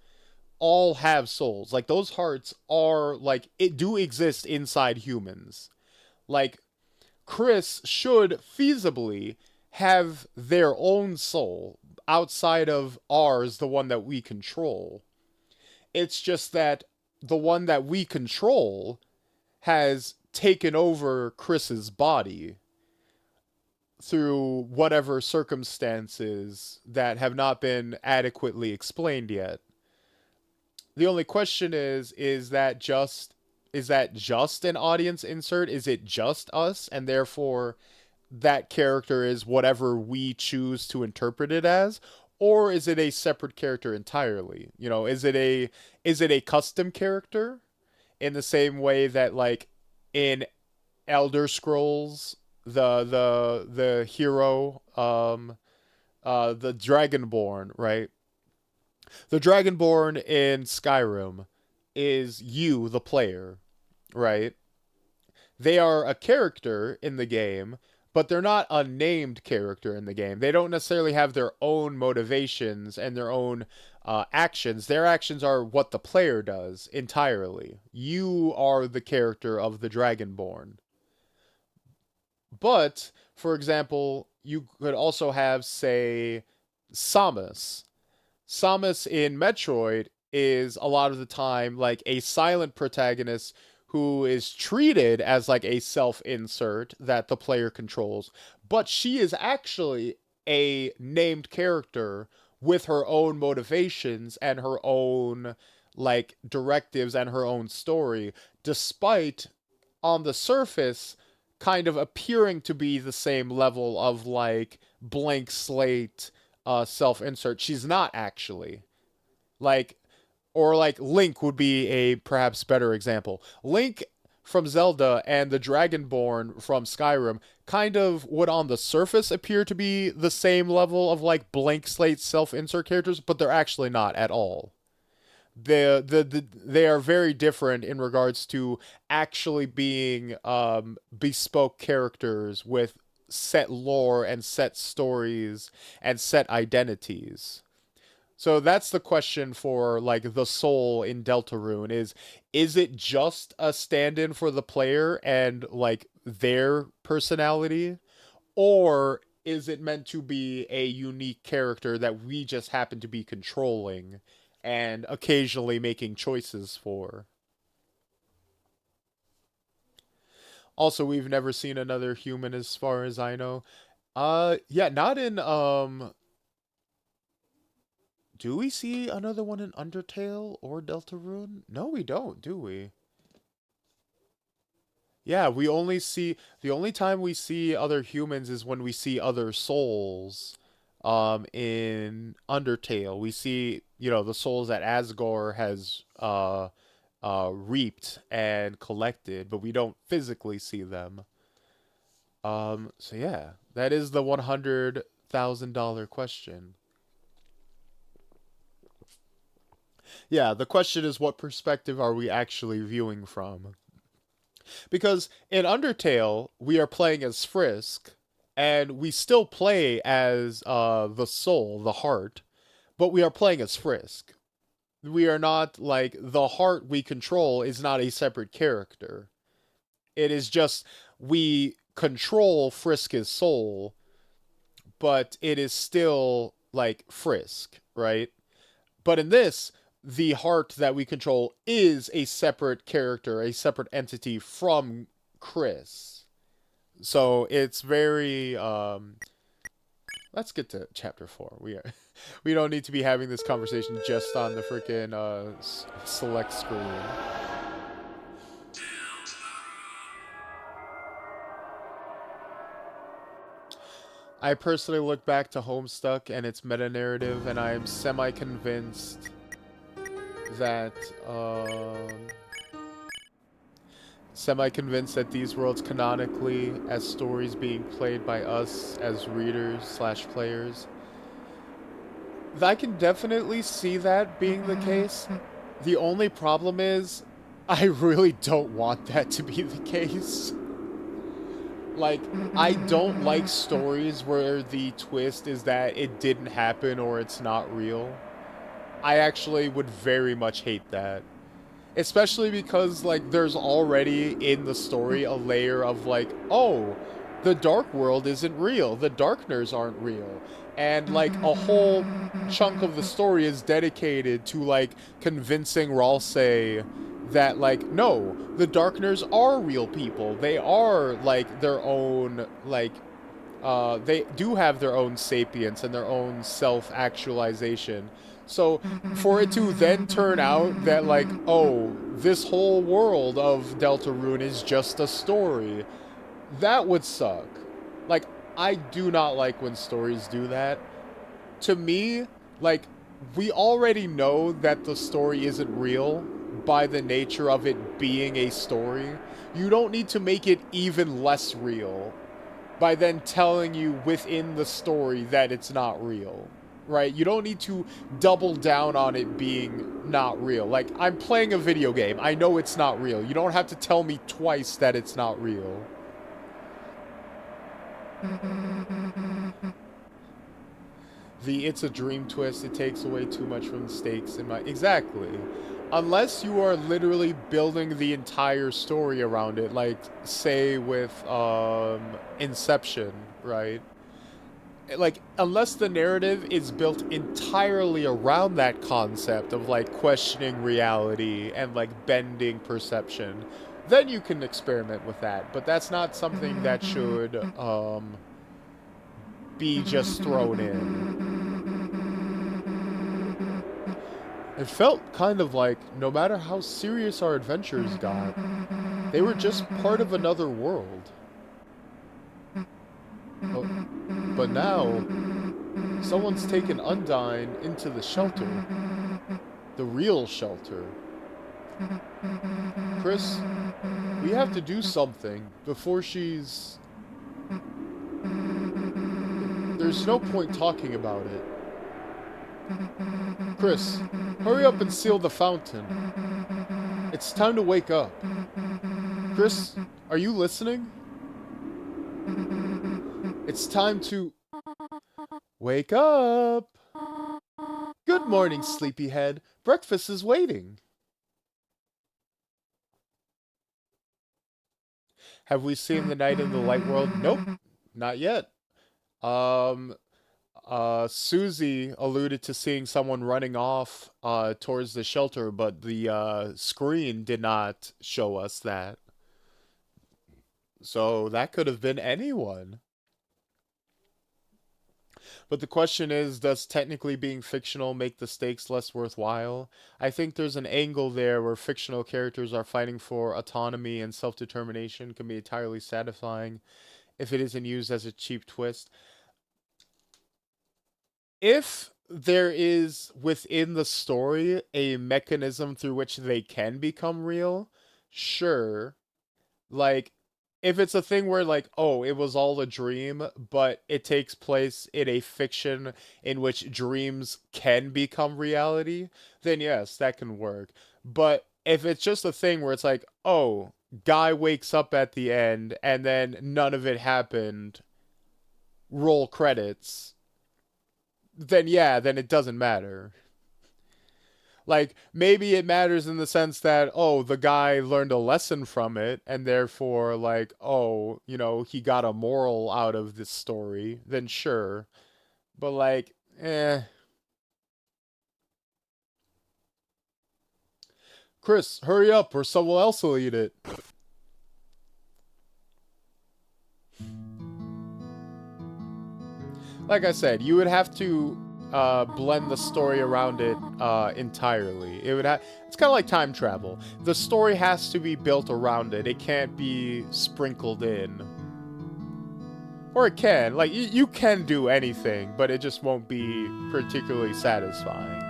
all have souls. Like those hearts are like it do exist inside humans. Like Chris should feasibly have their own soul outside of ours, the one that we control. It's just that the one that we control has taken over Chris's body through whatever circumstances that have not been adequately explained yet. The only question is that just an audience insert? Is it just us, and therefore that character is whatever we choose to interpret it as? Or is it a separate character entirely? You know, is it a custom character in the same way that like in Elder Scrolls the hero the Dragonborn, right? The Dragonborn in Skyrim is you, the player, right? They are a character in the game, but they're not a named character in the game. They don't necessarily have their own motivations and their own actions. Their actions are what the player does entirely. You are the character of the Dragonborn. But, for example, you could also have, say, Samus. Samus in Metroid is a lot of the time like a silent protagonist who is treated as like a self-insert that the player controls, but she is actually a named character with her own motivations and her own like directives and her own story, despite on the surface kind of appearing to be the same level of like blank slate self-insert. She's not actually. Like, or like Link would be a perhaps better example. Link from Zelda and the Dragonborn from Skyrim kind of would on the surface appear to be the same level of like blank slate self-insert characters, but they're actually not at all. They are very different in regards to actually being bespoke characters with set lore and set stories and set identities. So that's the question for like the soul in Deltarune is it just a stand-in for the player and like their personality, or is it meant to be a unique character that we just happen to be controlling and occasionally making choices for? Also, we've never seen another human as far as I know. Yeah, not in do we see another one in Undertale or Deltarune? No, we don't, do we? Yeah, we only see the only time we see other humans is when we see other souls. In Undertale, we see, the souls that Asgore has reaped and collected, but we don't physically see them. So yeah, that is the $100,000 question. Yeah, the question is what perspective are we actually viewing from? Because in Undertale, we are playing as Frisk, and we still play as the soul, the heart, but we are playing as Frisk. We are not like the heart we control is not a separate character. It is just we control Frisk's soul, but it is still like Frisk, right? But in this, the heart that we control is a separate character, a separate entity from Chris. So it's very let's get to chapter 4. We don't need to be having this conversation just on the freaking select screen. I personally look back to Homestuck and its meta narrative, and I am semi convinced that these worlds canonically as stories being played by us as readers slash players. I can definitely see that being the case. The only problem is I really don't want that to be the case. Like, I don't like stories where the twist is that it didn't happen or it's not real. I actually would very much hate that. Especially because, like, there's already in the story a layer of, like, oh, the Dark World isn't real. The Darkners aren't real. And, like, a whole chunk of the story is dedicated to, like, convincing Ralsei that, like, no, the Darkners are real people. They are, like, their own, like, they do have their own sapience and their own self-actualization. So, for it to then turn out that, like, oh, this whole world of Deltarune is just a story, that would suck. Like, I do not like when stories do that. To me, like, we already know that the story isn't real by the nature of it being a story. You don't need to make it even less real by then telling you within the story that it's not real. Right? You don't need to double down on it being not real. Like, I'm playing a video game. I know it's not real. You don't have to tell me twice that it's not real. The it's a dream twist, it takes away too much from the stakes in my... Exactly. Unless you are literally building the entire story around it, like, say, with, Inception, right? Like, unless the narrative is built entirely around that concept of, like, questioning reality and, like, bending perception, then you can experiment with that. But that's not something that should, be just thrown in. It felt kind of like, no matter how serious our adventures got, they were just part of another world. But now, someone's taken Undyne into the shelter. The real shelter. Chris, we have to do something before she's... There's no point talking about it. Chris, hurry up and seal the fountain. It's time to wake up. Chris, are you listening? It's time to... Wake up! Good morning, sleepyhead. Breakfast is waiting. Have we seen the night in the light world? Nope, not yet. Susie alluded to seeing someone running off towards the shelter, but the screen did not show us that. So that could have been anyone. But the question is, does technically being fictional make the stakes less worthwhile? I think there's an angle there where fictional characters are fighting for autonomy and self-determination can be entirely satisfying if it isn't used as a cheap twist. If there is within the story a mechanism through which they can become real, sure. Like, if it's a thing where, like, oh, it was all a dream, but it takes place in a fiction in which dreams can become reality, then yes, that can work. But if it's just a thing where it's like, oh, guy wakes up at the end and then none of it happened, roll credits, then yeah, then it doesn't matter. Like, maybe it matters in the sense that, oh, the guy learned a lesson from it, and therefore, like, oh, you know, he got a moral out of this story, then sure. But, like, Chris, hurry up, or someone else will eat it. Like I said, you would have to blend the story around it entirely. It's kind of like time travel. The story has to be built around it. It can't be sprinkled in. Or it can. Like, you can do anything, but it just won't be particularly satisfying.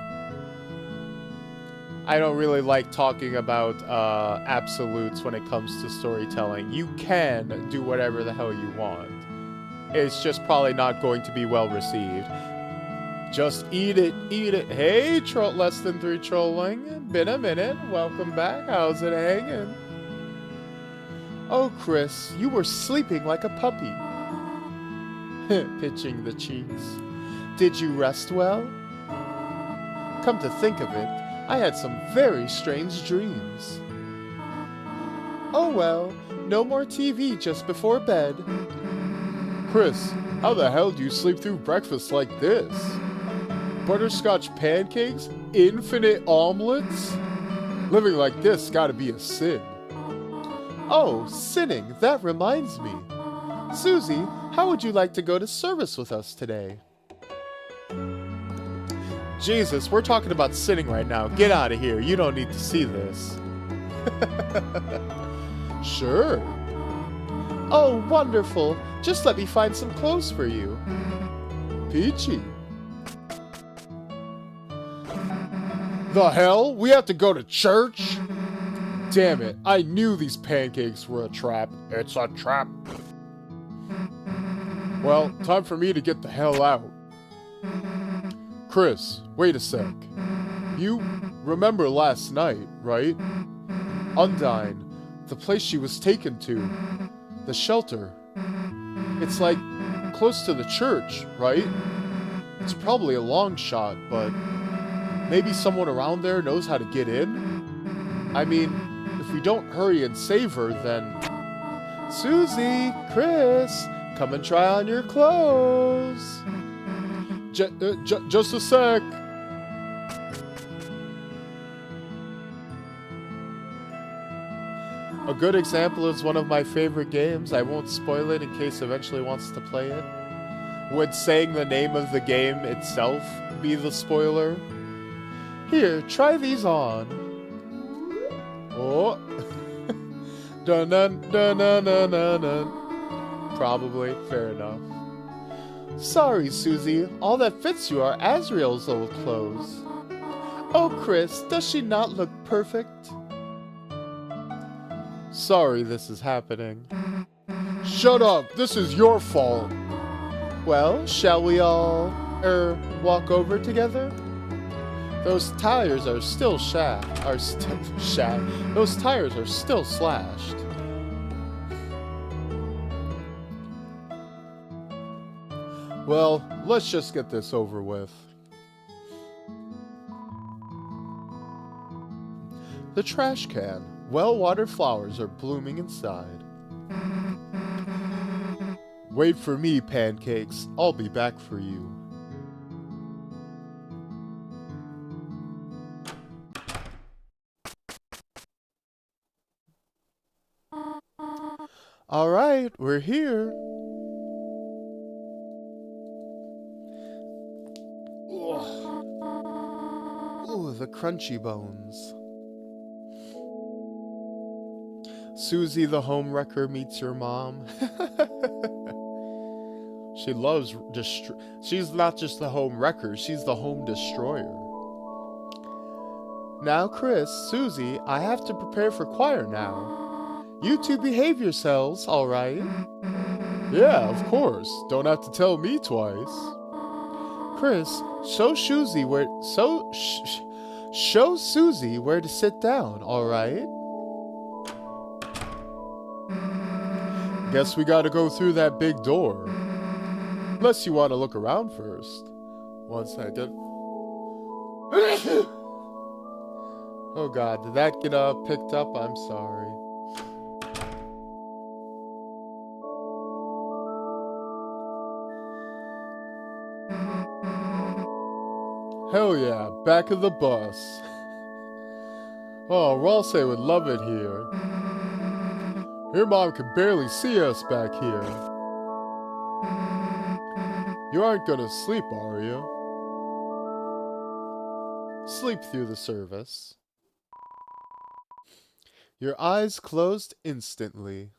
I don't really like talking about absolutes when it comes to storytelling. You can do whatever the hell you want. It's just probably not going to be well received. Just eat it, eat it. Hey, less than 3 trolling. Been a minute. Welcome back. How's it hanging? Oh, Chris, you were sleeping like a puppy. Pitching the cheeks. Did you rest well? Come to think of it, I had some very strange dreams. Oh well, no more TV just before bed. Chris, how the hell do you sleep through breakfast like this? Butterscotch pancakes? Infinite omelets? Living like this gotta be a sin. Oh, sinning, that reminds me. Susie, how would you like to go to service with us today? Jesus, we're talking about sinning right now. Get out of here. You don't need to see this. Sure. Oh, wonderful. Just let me find some clothes for you. Peachy. The hell? We have to go to church? Damn it. I knew these pancakes were a trap. It's a trap. Well, time for me to get the hell out. Chris, wait a sec. You remember last night, right? Undine, the place she was taken to. The shelter. It's like close to the church, right? It's probably a long shot, but maybe someone around there knows how to get in? I mean, if we don't hurry and save her, then... Susie, Chris, come and try on your clothes. Just a sec. A good example is one of my favorite games. I won't spoil it in case eventually wants to play it. Would saying the name of the game itself be the spoiler? Here, try these on. Oh. Dun dun dun dun dun dun dun. Probably. Fair enough. Sorry, Susie. All that fits you are Azriel's old clothes. Oh, Chris, does she not look perfect? Sorry this is happening. Shut up! This is your fault! Well, shall we all, walk over together? Those tires are still Those tires are still slashed. Well, let's just get this over with. The trash can. Well-watered flowers are blooming inside. Wait for me, pancakes. I'll be back for you. All right, we're here. Ooh, the crunchy bones. Susie the homewrecker meets her mom. She loves she's not just the home wrecker, she's the home destroyer. Now, Chris, Susie, I have to prepare for choir now. You two behave yourselves, all right? Yeah, of course. Don't have to tell me twice. Chris, show Susie where to sit down, all right? Guess we gotta go through that big door. Unless you want to look around first. 1 second. Oh god, did that get picked up? I'm sorry. Hell yeah, back of the bus. Oh, Ralsei would love it here. Your mom can barely see us back here. You aren't gonna sleep, are you? Sleep through the service. Your eyes closed instantly.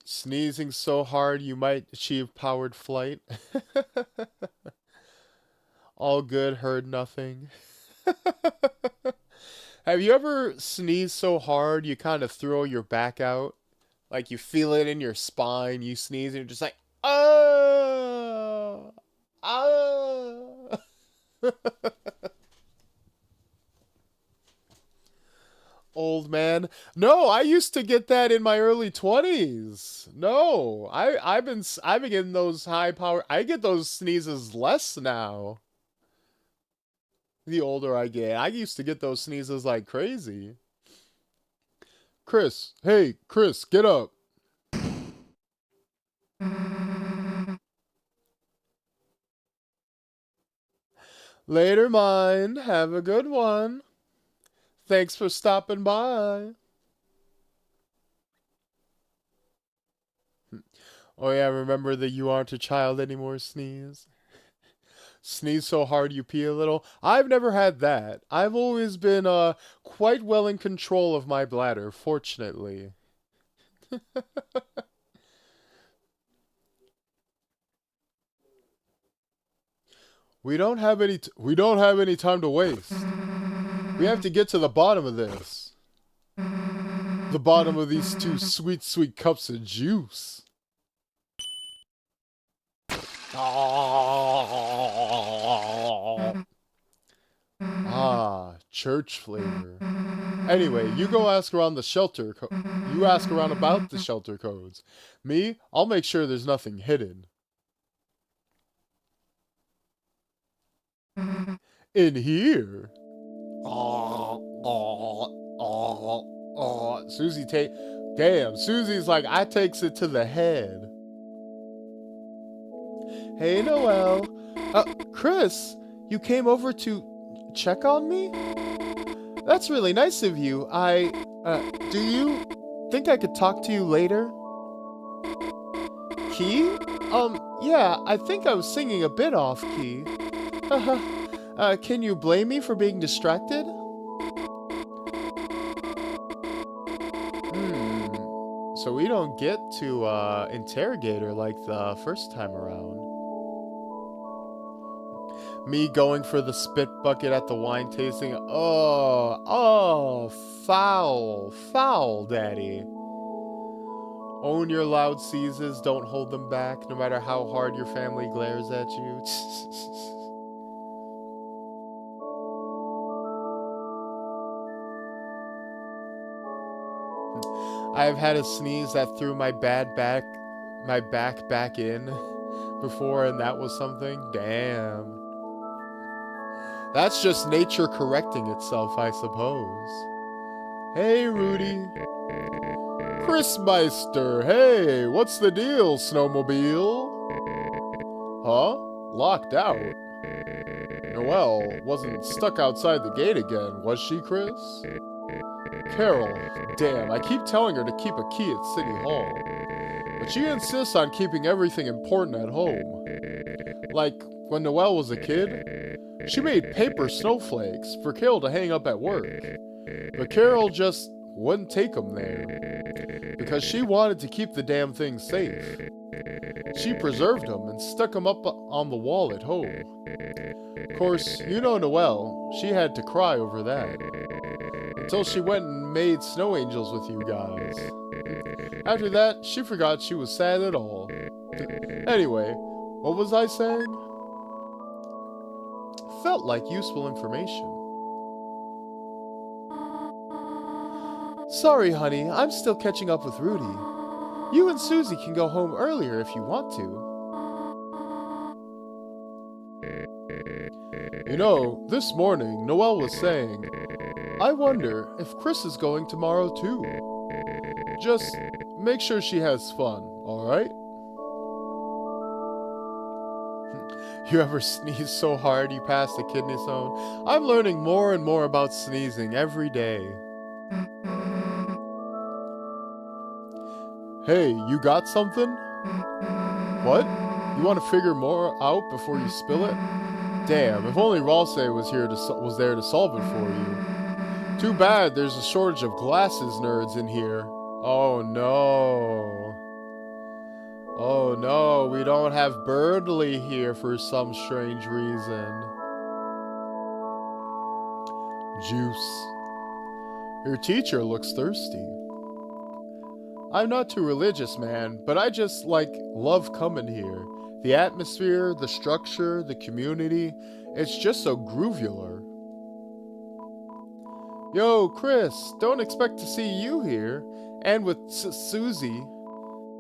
Sneezing so hard you might achieve powered flight. All good, heard nothing. Have you ever sneezed so hard you kind of throw your back out? Like you feel it in your spine, you sneeze and you're just like, oh, oh. Old man. No, I used to get that in my early 20s. No, I've been getting those high power. I get those sneezes less now. The older I get, I used to get those sneezes like crazy. Chris, hey, Chris, get up. Later, mine. Have a good one. Thanks for stopping by. Oh yeah, remember that you aren't a child anymore, sneeze? Sneeze so hard you pee a little? I've never had that. I've always been quite well in control of my bladder, fortunately. We don't have any time to waste. We have to get to the bottom of this. The bottom of these two sweet, sweet cups of juice. Ah, church flavor. Anyway, you go ask around the shelter. You ask around about the shelter codes. Me, I'll make sure there's nothing hidden. In here. Susie damn, Susie's like, I takes it to the head. Hey, Noelle. Chris, you came over to check on me? That's really nice of you. Do you think I could talk to you later? Key? Yeah, I think I was singing a bit off key. Can you blame me for being distracted? So we don't get to interrogate her like the first time around. Me going for the spit bucket at the wine tasting. Oh, foul, foul, daddy. Own your loud seizes, don't hold them back, no matter how hard your family glares at you. I have had a sneeze that threw my back back in before, and that was something. Damn. That's just nature correcting itself, I suppose. Hey, Rudy. Chris Meister, hey, what's the deal, snowmobile? Huh? Locked out? Noelle wasn't stuck outside the gate again, was she, Chris? Carol, damn, I keep telling her to keep a key at City Hall. But she insists on keeping everything important at home. Like, when Noelle was a kid, she made paper snowflakes for Carol to hang up at work. But Carol just wouldn't take them there, because she wanted to keep the damn things safe. She preserved them and stuck them up on the wall at home. Of course, you know Noelle, she had to cry over that. Until she went and made snow angels with you guys. After that, she forgot she was sad at all. Anyway, what was I saying? Felt like useful information. Sorry, honey, I'm still catching up with Rudy. You and Susie can go home earlier if you want to. You know, this morning, Noelle was saying, I wonder if Chris is going tomorrow too. Just make sure she has fun, alright? You ever sneeze so hard you pass the kidney stone? I'm learning more and more about sneezing every day. Hey, you got something? What? You want to figure more out before you spill it? Damn, if only Ralse was there to solve it for you. Too bad there's a shortage of glasses nerds in here. Oh no. Oh no, we don't have Birdley here for some strange reason. Juice. Your teacher looks thirsty. I'm not too religious, man, but I just, love coming here. The atmosphere, the structure, the community, it's just so groovular. Yo, Chris, don't expect to see you here. And with Susie.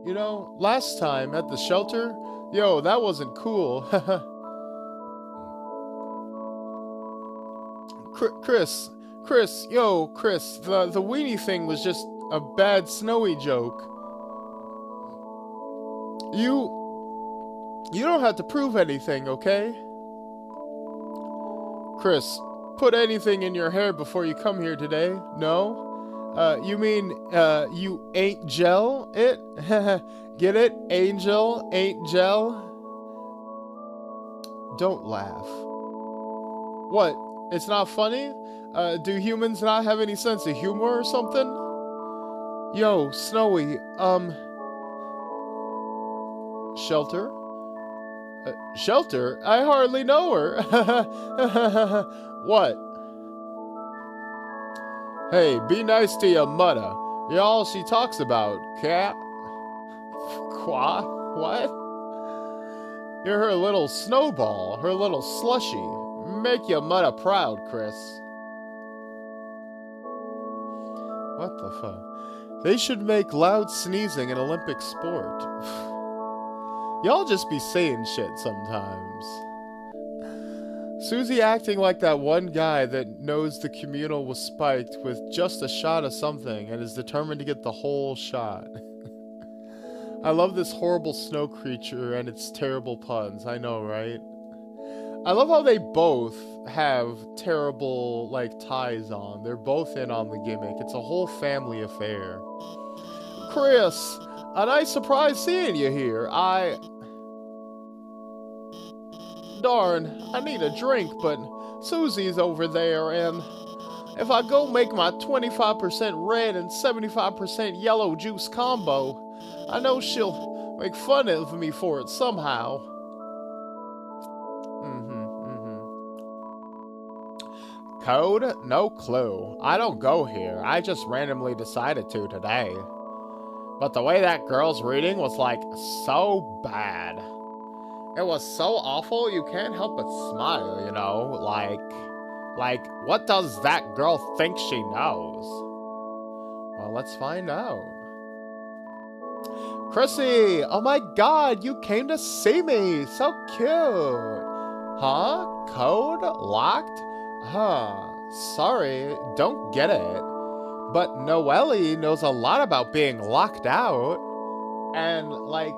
You know, last time at the shelter, yo, that wasn't cool. Chris, the weenie thing was just a bad snowy joke. You don't have to prove anything, okay? Chris, put anything in your hair before you come here today? No? You mean, you ain't gel it? Get it? Angel ain't gel? Don't laugh. What? It's not funny? Do humans not have any sense of humor or something? Yo, Snowy, Shelter? Shelter? I hardly know her. What? Hey, be nice to your mother. You're all she talks about, cat. What? You're her little snowball, her little slushy. Make your mother proud, Chris. What the fuck? They should make loud sneezing an Olympic sport. Y'all just be saying shit sometimes. Susie acting like that one guy that knows the communal was spiked with just a shot of something and is determined to get the whole shot. I love this horrible snow creature and its terrible puns, I know, right? I love how they both have terrible, ties on. They're both in on the gimmick. It's a whole family affair. Chris, a nice surprise seeing you here. Darn, I need a drink, but Susie's over there, and if I go make my 25% red and 75% yellow juice combo, I know she'll make fun of me for it somehow. code? No clue. I don't go here. I just randomly decided to today. But the way that girl's reading was like so bad. It was so awful you can't help but smile, you know? Like, what does that girl think she knows? Well, let's find out. Chrissy! Oh my god, you came to see me! So cute! Huh? Code? Locked? Huh. Sorry, don't get it. But Noelle knows a lot about being locked out. And, like,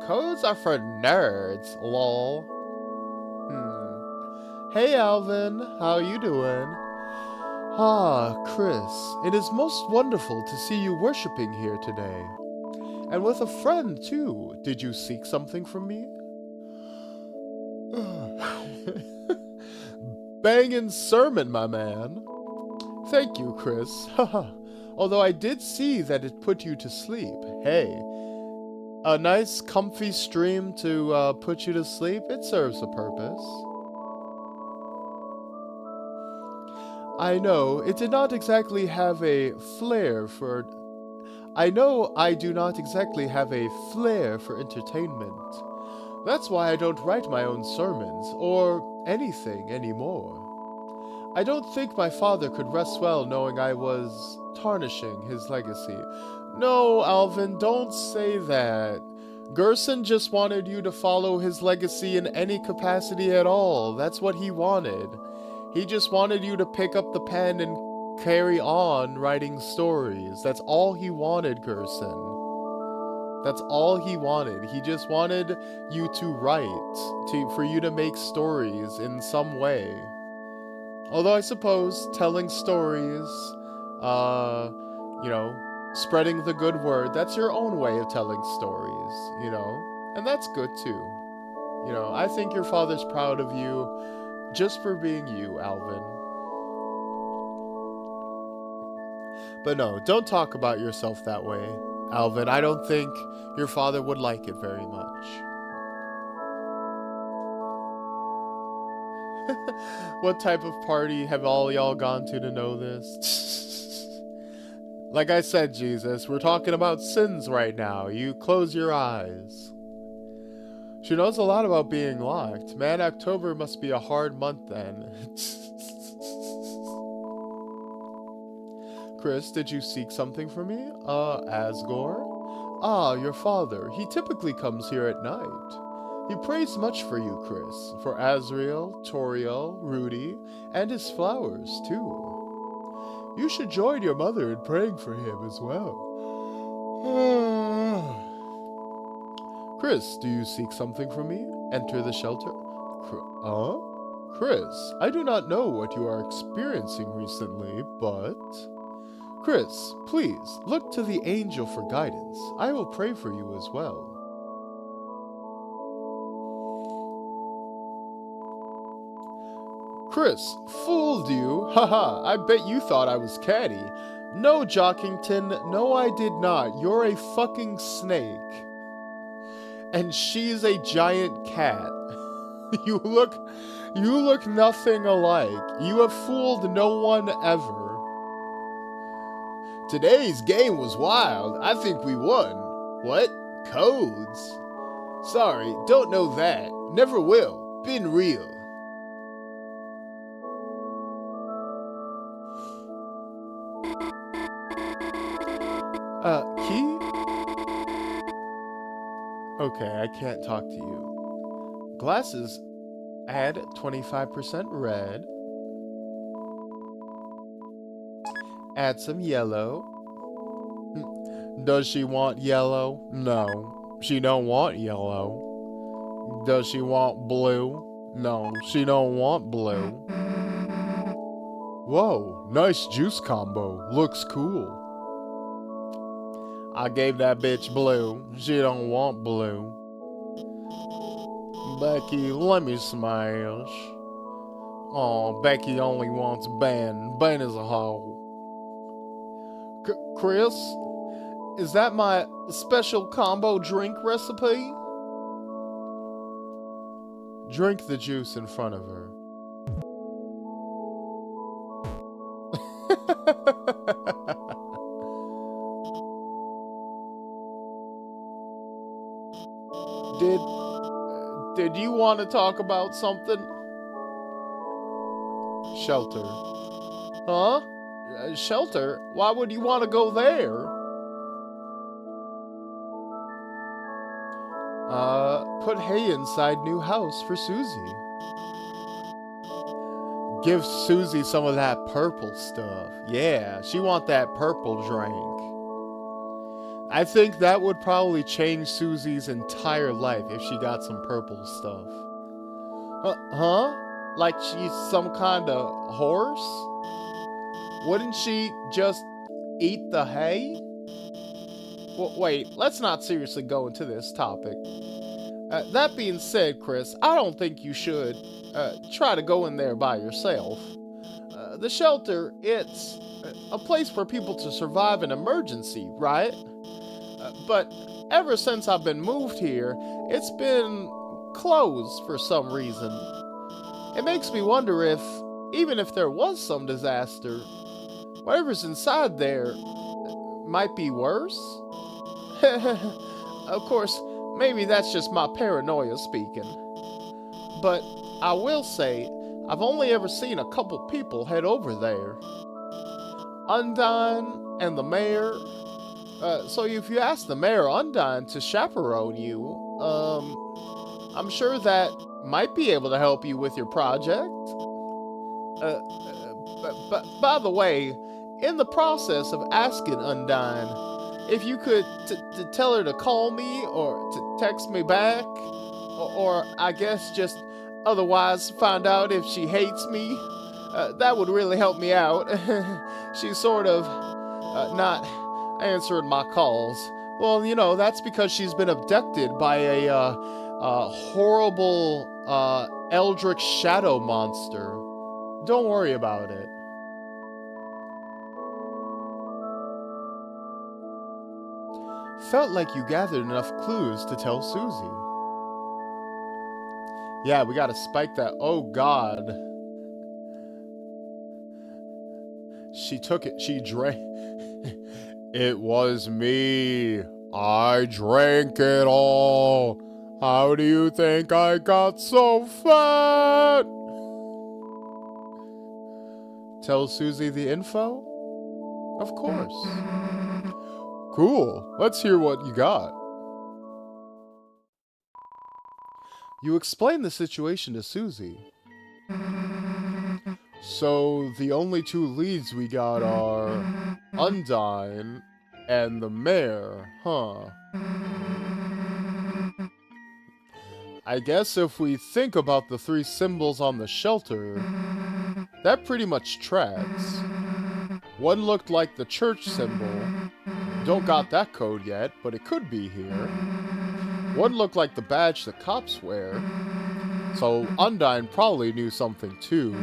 codes are for nerds, lol. Hey, Alvin. How you doing? Ah, Chris. It is most wonderful to see you worshipping here today. And with a friend, too. Did you seek something from me? Bangin' sermon, my man. Thank you, Chris. Haha. Although I did see that it put you to sleep. Hey, a nice comfy stream to put you to sleep, it serves a purpose. I know it did not exactly have a flair for... I know I do not exactly have a flair for entertainment. That's why I don't write my own sermons, or anything anymore. I don't think my father could rest well knowing I was tarnishing his legacy. No, Alvin, don't say that. Gerson just wanted you to follow his legacy in any capacity at all. That's what he wanted. He just wanted you to pick up the pen and carry on writing stories. That's all he wanted, Gerson. That's all he wanted. He just wanted you to write, for you to make stories in some way. Although I suppose telling stories, you know, spreading the good word, that's your own way of telling stories, you know? And that's good too. You know, I think your father's proud of you just for being you, Alvin. But no, don't talk about yourself that way, Alvin. I don't think your father would like it very much. What type of party have all y'all gone to know this? Like I said, Jesus, we're talking about sins right now. You close your eyes. She knows a lot about being locked. Man, October must be a hard month then. Chris, did you seek something from me? Asgore? Ah, your father. He typically comes here at night. He prays much for you, Chris. For Azriel, Toriel, Rudy, and his flowers, too. You should join your mother in praying for him as well. Chris, do you seek something from me? Enter the shelter. Chris, I do not know what you are experiencing recently, but... Chris, please, look to the angel for guidance. I will pray for you as well. Chris, fooled you? Haha, I bet you thought I was catty. No, Jockington, no I did not. You're a fucking snake. And she's a giant cat. You look nothing alike. You have fooled no one ever. Today's game was wild. I think we won. What? Codes? Sorry, don't know that. Never will. Been real. Key? Okay, I can't talk to you. Glasses, add 25% red. Add some yellow. Does she want yellow? No, she don't want yellow. Does she want blue? No, she don't want blue. Whoa, nice juice combo. Looks cool. I gave that bitch blue. She don't want blue. Becky, let me smash. Oh, Becky only wants Ben. Ben is a hoe. Chris? Is that my special combo drink recipe? Drink the juice in front of her. Did did you want to talk about something? Shelter. Huh? Shelter? Why would you want to go there? Put hay inside new house for Susie. Give Susie some of that purple stuff. Yeah, she want that purple drink. I think that would probably change Susie's entire life if she got some purple stuff. Huh? Like she's some kind of horse? Wouldn't she just eat the hay? Wait, let's not seriously go into this topic. That being said, Chris, I don't think you should try to go in there by yourself. The shelter, it's a place for people to survive an emergency, right? But ever since I've been moved here, it's been closed for some reason. It makes me wonder if, even if there was some disaster, whatever's inside there might be worse. Of course, maybe that's just my paranoia speaking. But I will say, I've only ever seen a couple people head over there. Undine and the mayor. So if you ask the mayor Undine to chaperone you, I'm sure that might be able to help you with your project. But by the way, in the process of asking Undine, if you could tell her to call me or to text me back, or I guess just otherwise find out if she hates me, that would really help me out. She's sort of not answering my calls. Well, you know, that's because she's been abducted by a horrible eldritch shadow monster. Don't worry about it. Felt like you gathered enough clues to tell Susie. Yeah, we gotta spike that. Oh god. She took it. She drank. It was me. I drank it all. How do you think I got so fat? Tell Susie the info? Of course. Cool. Let's hear what you got. You explained the situation to Susie. So the only two leads we got are Undine and the mayor, huh? I guess if we think about the three symbols on the shelter, that pretty much tracks. One looked like the church symbol. Don't got that code yet, but it could be here. One looked like the badge the cops wear, so Undine probably knew something too.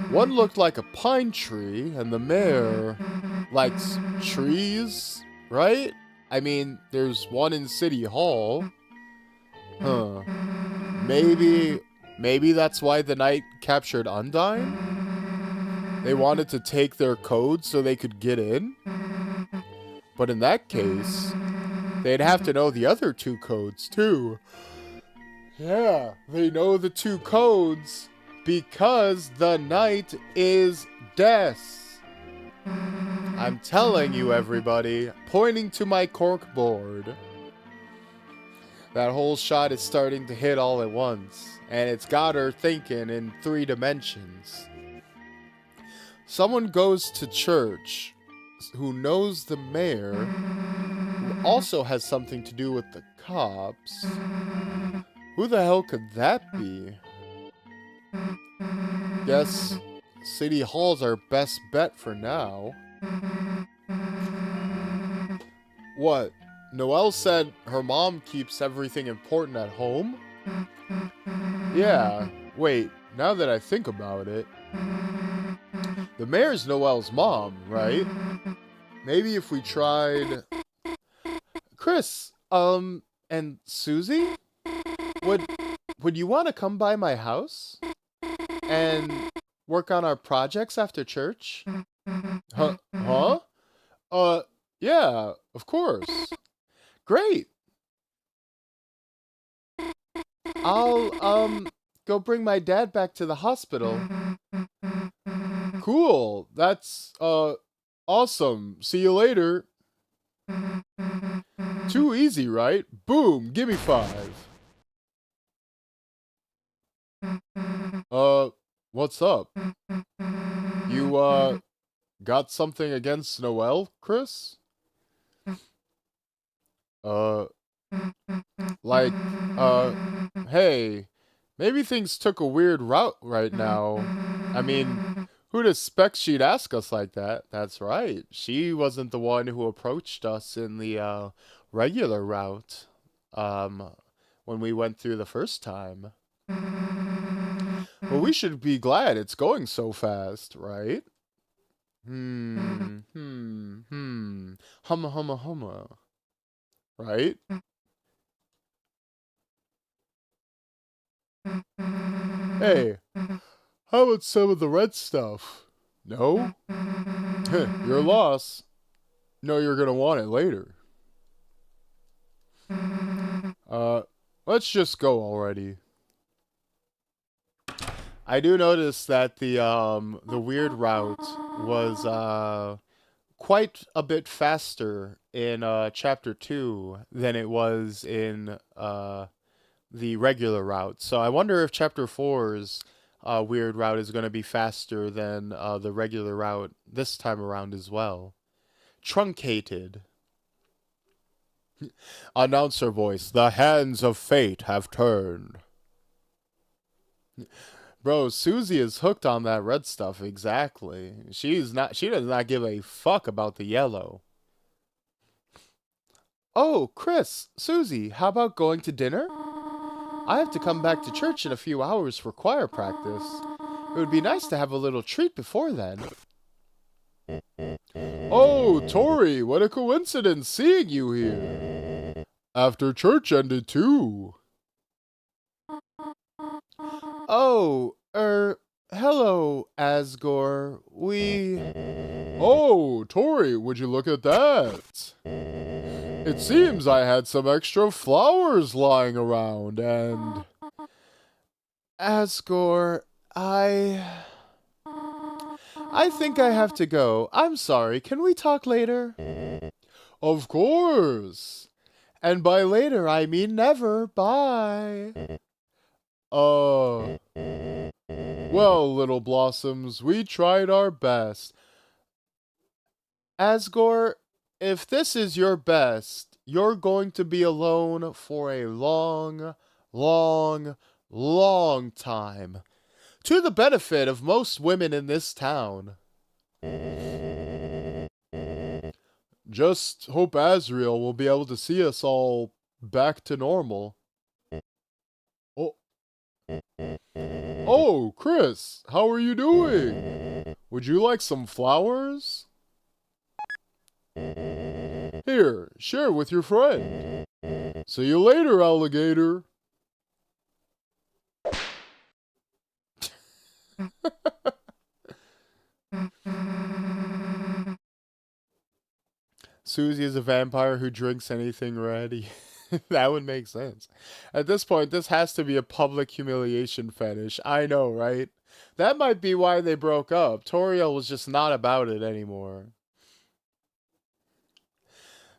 One looked like a pine tree, and the mayor likes trees, right? I mean, there's one in City Hall. Huh. Maybe that's why the knight captured Undine? They wanted to take their code so they could get in? But in that case, they'd have to know the other two codes too. Yeah, they know the two codes because the knight is death. I'm telling you, everybody, pointing to my cork board. That whole shot is starting to hit all at once, and it's got her thinking in 3 dimensions. Someone goes to church who knows the mayor, who also has something to do with the cops. Who the hell could that be? Guess City Hall's our best bet for now. What? Noelle said her mom keeps everything important at home? Yeah, wait, now that I think about it, the mayor's Noelle's mom, right? Maybe if we tried... Chris, and Susie? Would you want to come by my house? And work on our projects after church? Huh? Huh? Uh, yeah, of course. Great. I'll go bring my dad back to the hospital. Cool. That's awesome. See you later. Too easy, right? Boom, gimme 5. Uh, what's up? You got something against Noel, Chris? Uh, like, uh, hey, maybe things took a weird route right now. I mean, who'd expect she'd ask us like that? That's right. She wasn't the one who approached us in the, regular route, um, when we went through the first time. Well, we should be glad it's going so fast, right? Humma, humma, humma. Right? Hey, how about some of the red stuff? No? Your loss. No, you're gonna want it later. Uh, let's just go already. I do notice that the weird route was quite a bit faster in chapter 2 than it was in the regular route. So I wonder if chapter four's weird route is going to be faster than the regular route this time around as well. Truncated. Announcer voice, the hands of fate have turned. Bro, Susie is hooked on that red stuff, exactly. She does not give a fuck about the yellow. Oh, Chris, Susie, how about going to dinner? I have to come back to church in a few hours for choir practice. It would be nice to have a little treat before then. Oh, Tori, what a coincidence seeing you here. After church ended too. Oh, hello, Asgore. Oh, Tori, would you look at that? It seems I had some extra flowers lying around, and... Asgore, I think I have to go. I'm sorry. Can we talk later? Of course. And by later, I mean never. Bye. Well, little blossoms, we tried our best. Asgore, if this is your best, you're going to be alone for a long, long, long time. To the benefit of most women in this town. Just hope Azrael will be able to see us all back to normal. Oh. Oh, Chris, how are you doing? Would you like some flowers? Here, share with your friend. See you later, alligator. Susie is a vampire who drinks anything red. That would make sense. At this point, this has to be a public humiliation fetish. I know, right? That might be why they broke up. Toriel was just not about it anymore.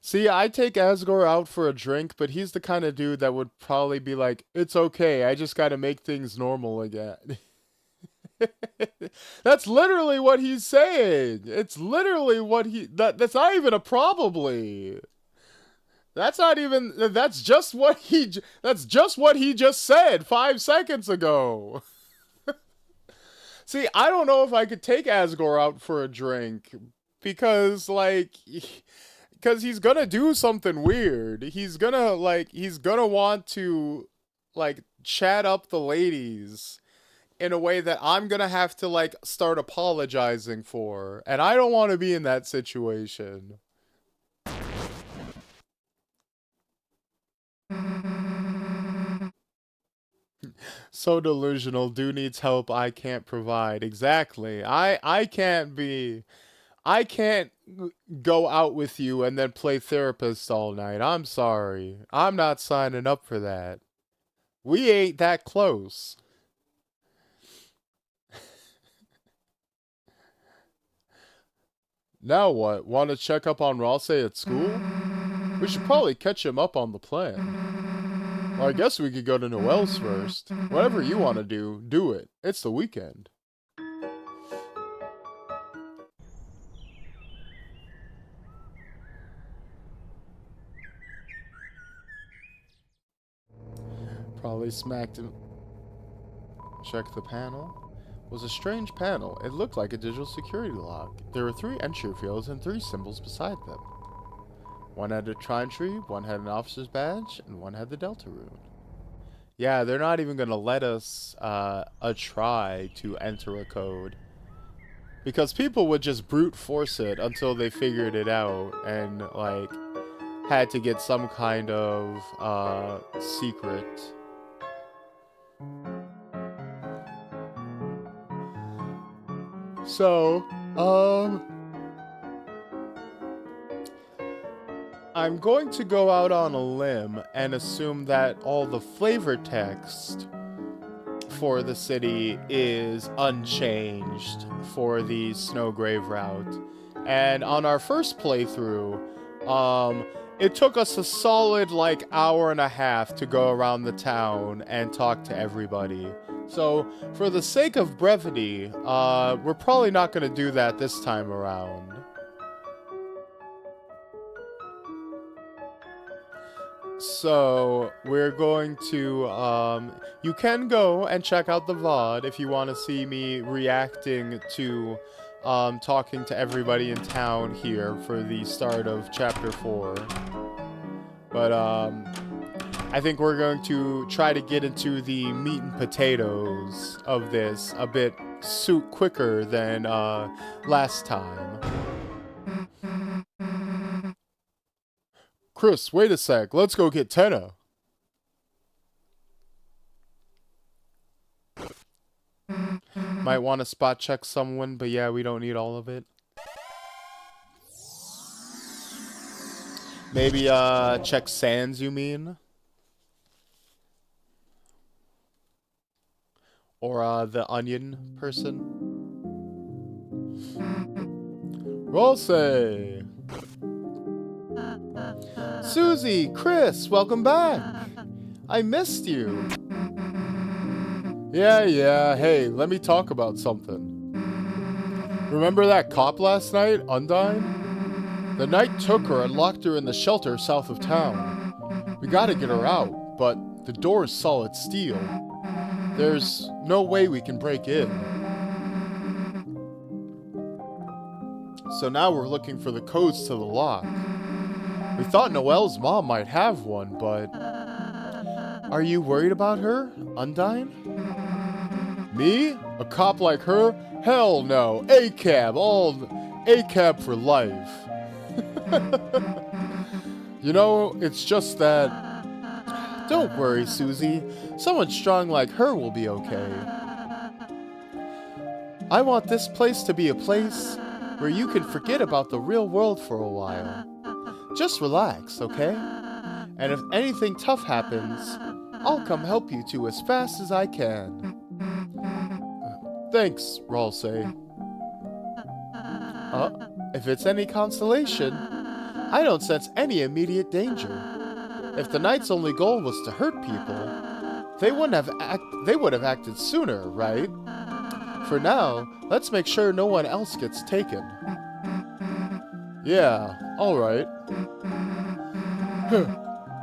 See, I take Asgore out for a drink, but he's the kind of dude that would probably be like, it's okay, I just gotta make things normal again. That's literally what he's saying. It's literally what that's not even a probably. That's not even that's just what he just said 5 seconds ago. See, I don't know if I could take Asgore out for a drink because he's gonna do something weird. He's gonna want to chat up the ladies in a way that I'm gonna have to start apologizing for, and I don't want to be in that situation. So delusional. Dude needs help I can't provide. Exactly. I can't be I can't go out with you and then play therapist all night. I'm sorry. I'm not signing up for that. We ain't that close. Now what? Want to check up on Ralsei at school? We should probably catch him up on the plan. Well, I guess we could go to Noelle's first. Whatever you want to do, do it. It's the weekend. Probably smacked him. Check the panel. It was a strange panel. It looked like a digital security lock. There were 3 entry fields and 3 symbols beside them. One had a trine tree, one had an officer's badge, and one had the Deltarune. Yeah, they're not even going to let us try to enter a code. Because people would just brute force it until they figured it out and, like, had to get some kind of secret. So, I'm going to go out on a limb and assume that all the flavor text for the city is unchanged for the Snowgrave route. And on our first playthrough, it took us a solid, like, hour and a half to go around the town and talk to everybody. So, for the sake of brevity, we're probably not going to do that this time around. So, we're going to, you can go and check out the VOD if you want to see me reacting to, talking to everybody in town here for the start of Chapter 4. But, I think we're going to try to get into the meat and potatoes of this a bit quicker than, last time. Chris, wait a sec. Let's go get Tenna. Might want to spot check someone, but yeah, we don't need all of it. Maybe, check Sans, you mean? Or, the onion person? Ralsei! Susie, Chris, welcome back. I missed you. Yeah, hey, let me talk about something. Remember that cop last night, Undyne? The knight took her and locked her in the shelter south of town. We gotta get her out, but the door is solid steel. There's no way we can break in. So now we're looking for the codes to the lock. We thought Noelle's mom might have one, but... Are you worried about her, Undyne? Me? A cop like her? Hell no. ACAB. ACAB for life. You know, it's just that... Don't worry, Susie. Someone strong like her will be okay. I want this place to be a place where you can forget about the real world for a while. Just relax, okay? And if anything tough happens, I'll come help you two as fast as I can. Thanks, Ralsei. If it's any consolation, I don't sense any immediate danger. If the knight's only goal was to hurt people, they would have acted sooner, right? For now, let's make sure no one else gets taken. Yeah, alright.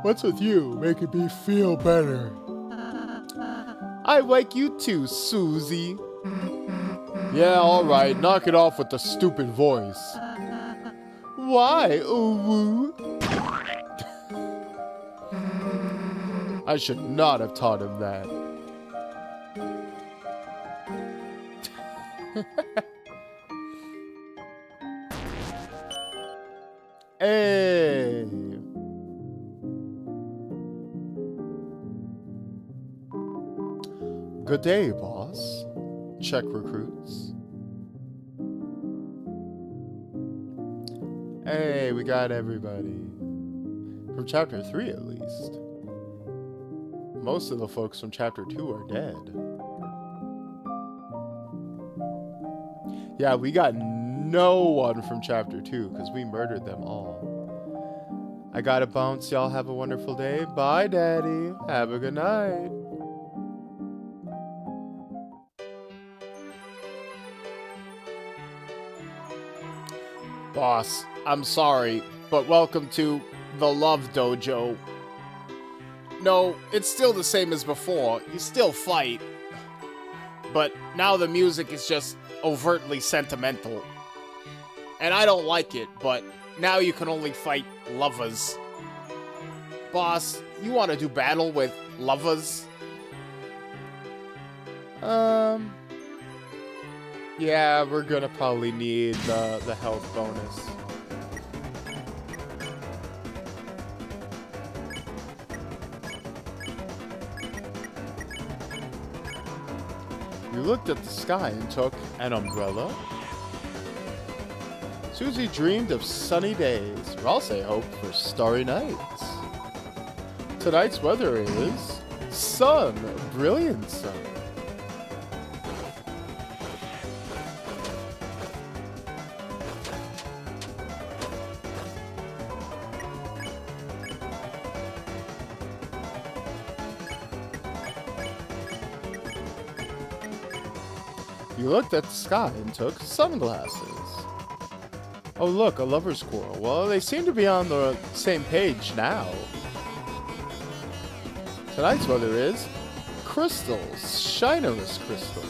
What's with you, making me feel better? I like you too, Susie. Yeah, alright, knock it off with the stupid voice. Why, Uwu? I should not have taught him that. Hey! Good day, boss. Check recruits. Hey, we got everybody. From chapter 3 at least. Most of the folks from chapter 2 are dead. Yeah, we got no one from chapter 2 because we murdered them all. I gotta bounce. Y'all have a wonderful day. Bye, Daddy. Have a good night. Boss, I'm sorry, but welcome to the Love Dojo. No, it's still the same as before. You still fight. But now the music is just overtly sentimental. And I don't like it, but now you can only fight lovers. Boss, you want to do battle with lovers? Yeah, we're gonna probably need the health bonus. You looked at the sky and took an umbrella? Susie dreamed of sunny days, or I'll say hope for starry nights. Tonight's weather is sun, brilliant sun. You looked at the sky and took sunglasses. Oh look, a lover's quarrel. Well, they seem to be on the same page now. Tonight's weather is crystals, shinerless crystals.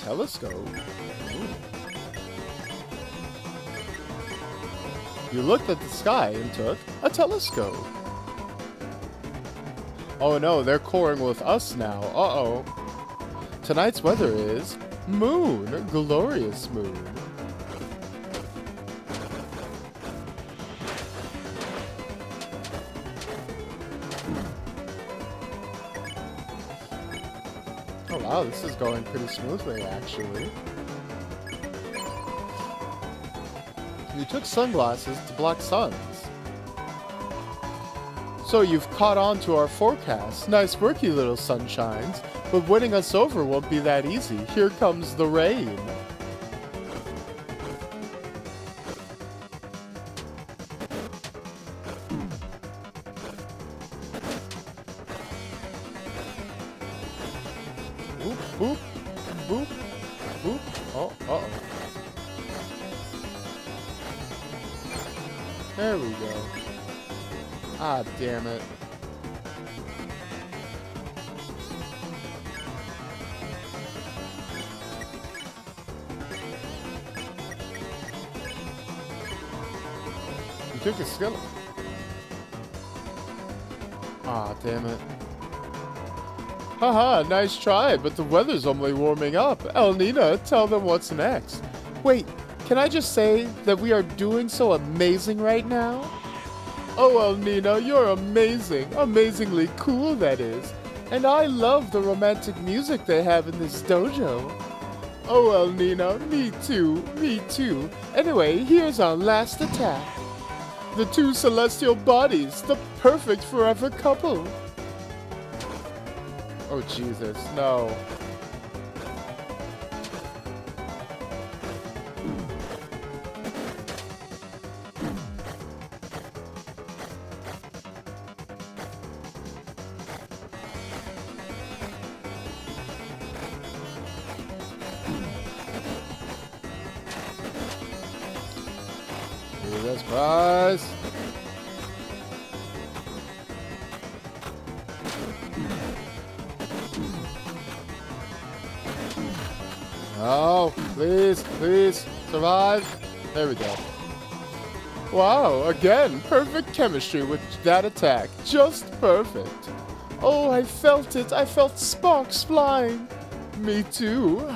Telescope. Ooh. You looked at the sky and took a telescope. Oh no, they're quarreling with us now. Uh-oh. Tonight's weather is moon, glorious moon. Oh wow, this is going pretty smoothly actually. You took sunglasses to block suns. So you've caught on to our forecast. Nice work, you little sunshines. But winning us over won't be that easy. Here comes the rain. Boop, boop, boop, boop. Oh, uh-oh. There we go. Ah, damn it. You took a skeleton. Ah, damn it. Haha, nice try, but the weather's only warming up. Elnina, tell them what's next. Wait, can I just say that we are doing so amazing right now? Oh, Elnina, you're amazing. Amazingly cool, that is. And I love the romantic music they have in this dojo. Oh, Elnina, me too, me too. Anyway, here's our last attack. The two celestial bodies, the perfect forever couple. Oh, Jesus, no. Jesus Christ. Oh, please, please, survive. There we go. Wow, again, perfect chemistry with that attack. Just perfect. Oh, I felt it. I felt sparks flying. Me too.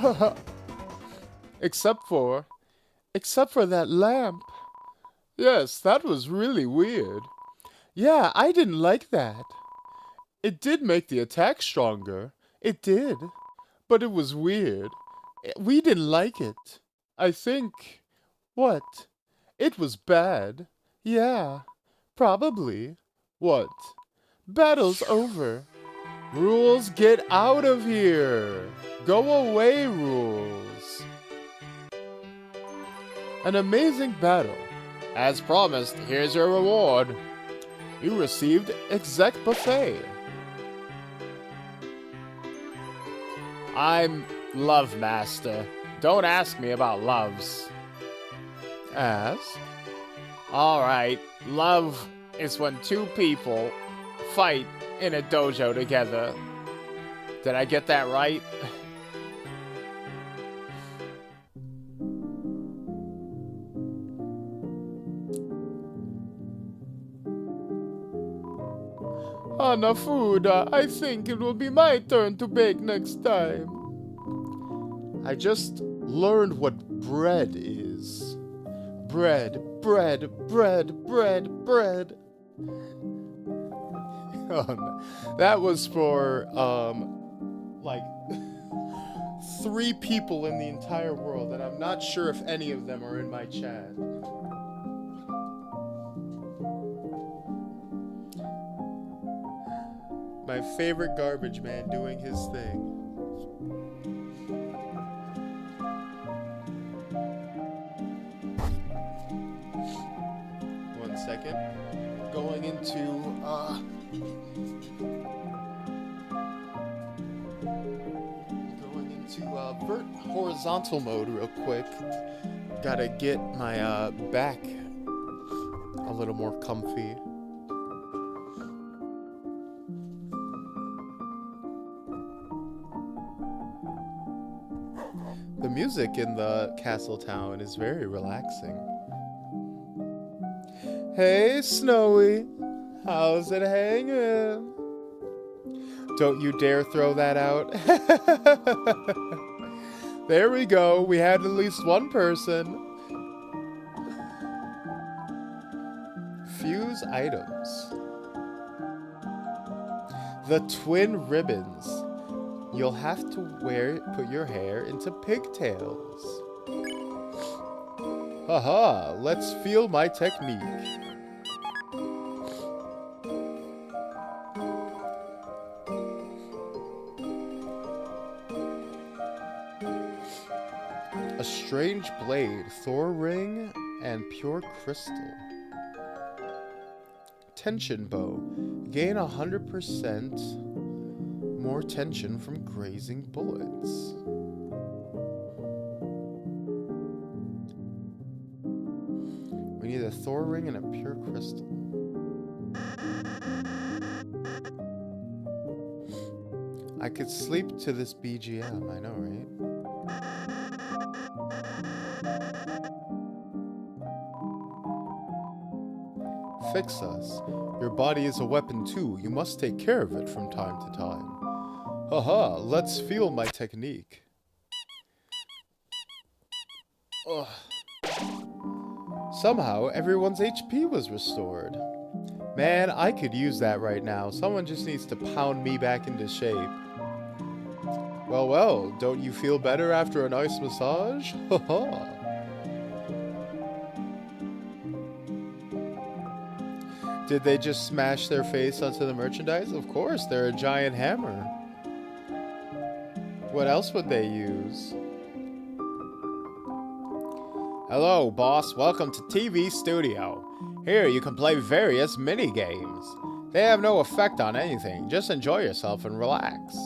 Except for that lamp. Yes, that was really weird. Yeah, I didn't like that. It did make the attack stronger. It did. But it was weird. We didn't like it. I think... What? It was bad. Yeah, probably. What? Battle's over. Rules, get out of here. Go away, rules. An amazing battle. As promised, here's your reward. You received Exec Buffet. I'm Love Master. Don't ask me about loves. Ask? Alright, love is when two people fight in a dojo together. Did I get that right? Hanafuda, I think it will be my turn to bake next time. I just learned what bread is. Bread, bread, bread, bread, bread. Oh, no. That was for, like, 3 people in the entire world, and I'm not sure if any of them are in my chat. My favorite garbage man doing his thing. One second. Going into, vert horizontal mode real quick. Gotta get my, back a little more comfy. The music in the castle town is very relaxing. Hey, Snowy, how's it hanging? Don't you dare throw that out. There we go, we had at least one person. Fuse items. The twin ribbons. You'll have to put your hair into pigtails. Haha, let's feel my technique. A strange blade, Thor ring, and pure crystal. Tension bow. Gain 100% more tension from grazing bullets. We need a Thor ring and a pure crystal. I could sleep to this BGM, I know, right? Fix us. Your body is a weapon too. You must take care of it from time to time. Haha, let's feel my technique. Ugh. Somehow, everyone's HP was restored. Man, I could use that right now. Someone just needs to pound me back into shape. Well, well, don't you feel better after a nice massage? Haha. Did they just smash their face onto the merchandise? Of course, they're a giant hammer. What else would they use? Hello, boss. Welcome to TV Studio. Here you can play various mini-games. They have no effect on anything. Just enjoy yourself and relax.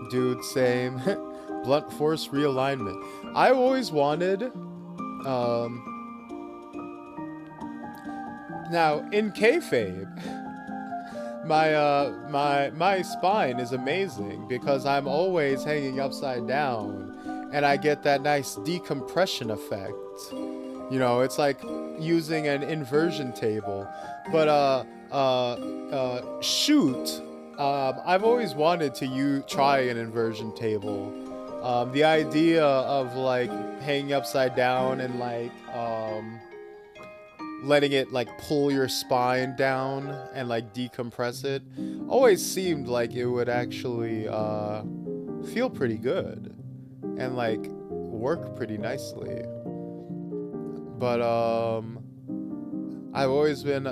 Dude, same. Blunt force realignment. I always wanted, now, in kayfabe, my spine is amazing because I'm always hanging upside down and I get that nice decompression effect. You know, it's like using an inversion table. But, shoot, I've always wanted to try an inversion table. The idea of like hanging upside down and like letting it like pull your spine down and like decompress it always seemed like it would actually feel pretty good and like work pretty nicely. But I've always been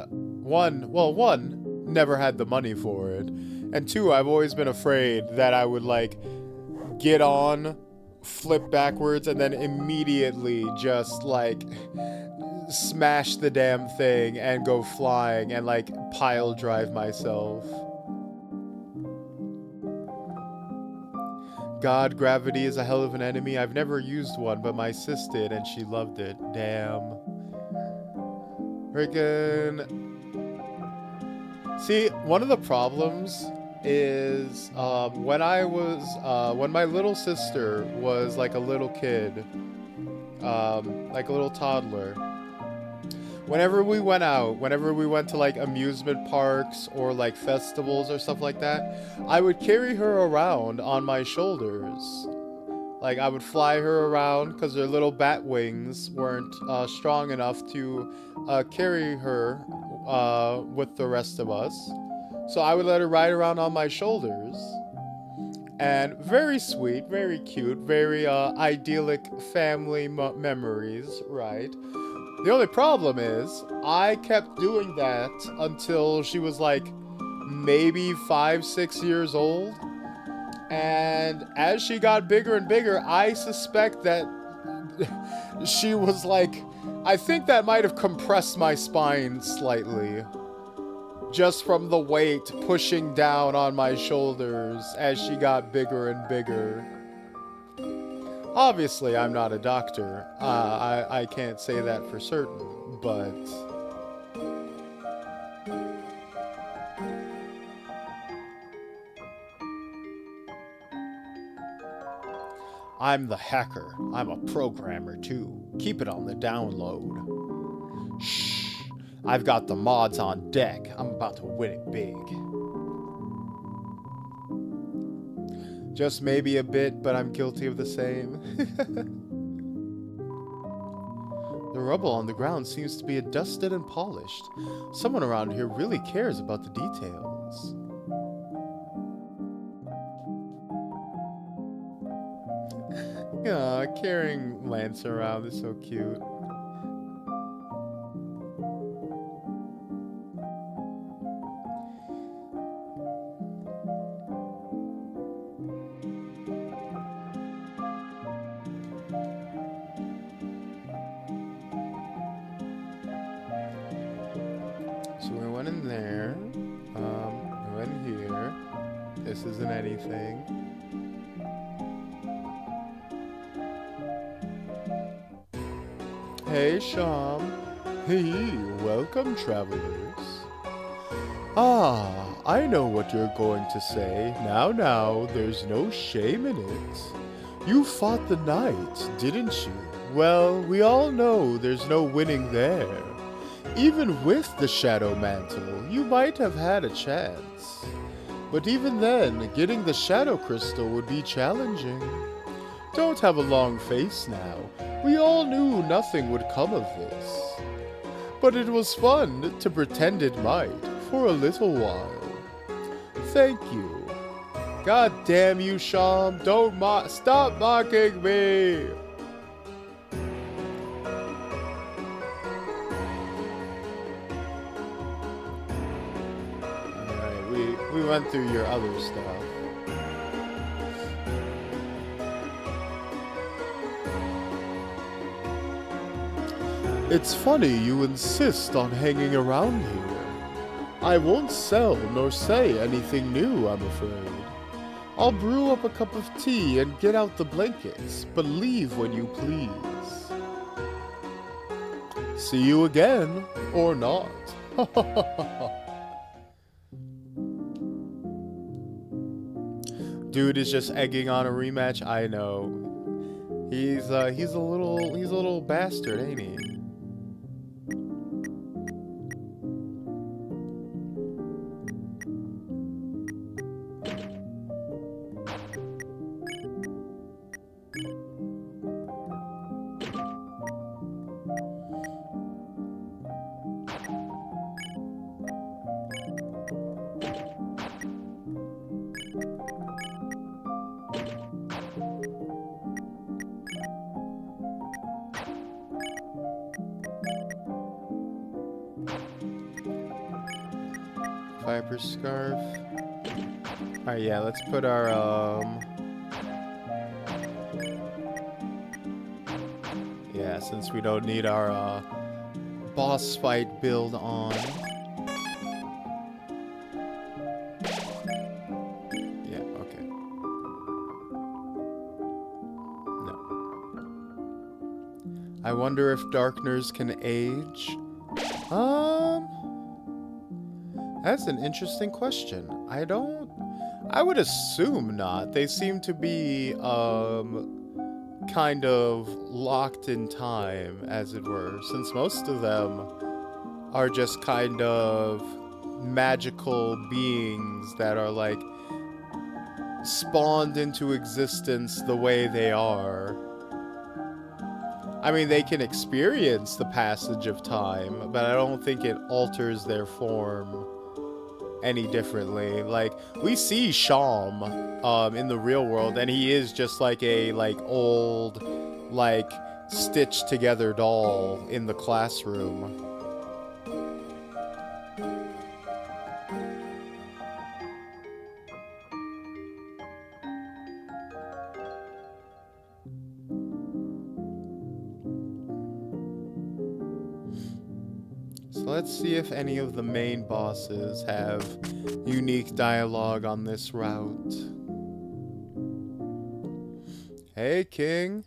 one, never had the money for it, and two, I've always been afraid that I would like get on, flip backwards, and then immediately just like smash the damn thing and go flying and like pile drive myself. God, gravity is a hell of an enemy. I've never used one, but my sis did and she loved it. Damn. Freaking. See, one of the problems is when my little sister was like a little kid, like a little toddler, whenever we went to like amusement parks or like festivals or stuff like that, I would carry her around on my shoulders. Like I would fly her around because her little bat wings weren't strong enough to carry her with the rest of us. So I would let her ride around on my shoulders. And very sweet, very cute, very idyllic family memories, right? The only problem is, I kept doing that until she was like maybe 5-6 years old. And as she got bigger and bigger, I suspect that she was like, I think that might have compressed my spine slightly. Just from the weight pushing down on my shoulders as she got bigger and bigger. Obviously, I'm not a doctor. I can't say that for certain, but... I'm the hacker. I'm a programmer, too. Keep it on the download. Shh. I've got the mods on deck. I'm about to win it big. Just maybe a bit, but I'm guilty of the same. The rubble on the ground seems to be dusted and polished. Someone around here really cares about the details. Aw, carrying Lance around is so cute. So we went in there, we went here, this isn't anything. Hey, Sham. Hey, welcome, travelers. Ah, I know what you're going to say. Now, there's no shame in it. You fought the knight, didn't you? Well, we all know there's no winning there. Even with the Shadow Mantle, you might have had a chance. But even then, getting the Shadow Crystal would be challenging. Don't have a long face now. We all knew nothing would come of this. But it was fun to pretend it might, for a little while. Thank you. God damn you, Sham. Stop mocking me! Alright, we went through your other stuff. It's funny you insist on hanging around here. I won't sell nor say anything new, I'm afraid. I'll brew up a cup of tea and get out the blankets, but leave when you please. See you again, or not. Dude is just egging on a rematch. I know. He's a little bastard, ain't he? Viper Scarf. Alright, yeah, let's put our, yeah, since we don't need our, boss fight build on. Yeah, okay. No. I wonder if Darkners can age. That's an interesting question. I would assume not. They seem to be, kind of locked in time, as it were, since most of them are just kind of magical beings that are, like, spawned into existence the way they are. I mean, they can experience the passage of time, but I don't think it alters their form any differently. Like, we see Sham in the real world, and he is just like a old, like, stitched together doll in the classroom. Let's see if any of the main bosses have unique dialogue on this route. Hey, King.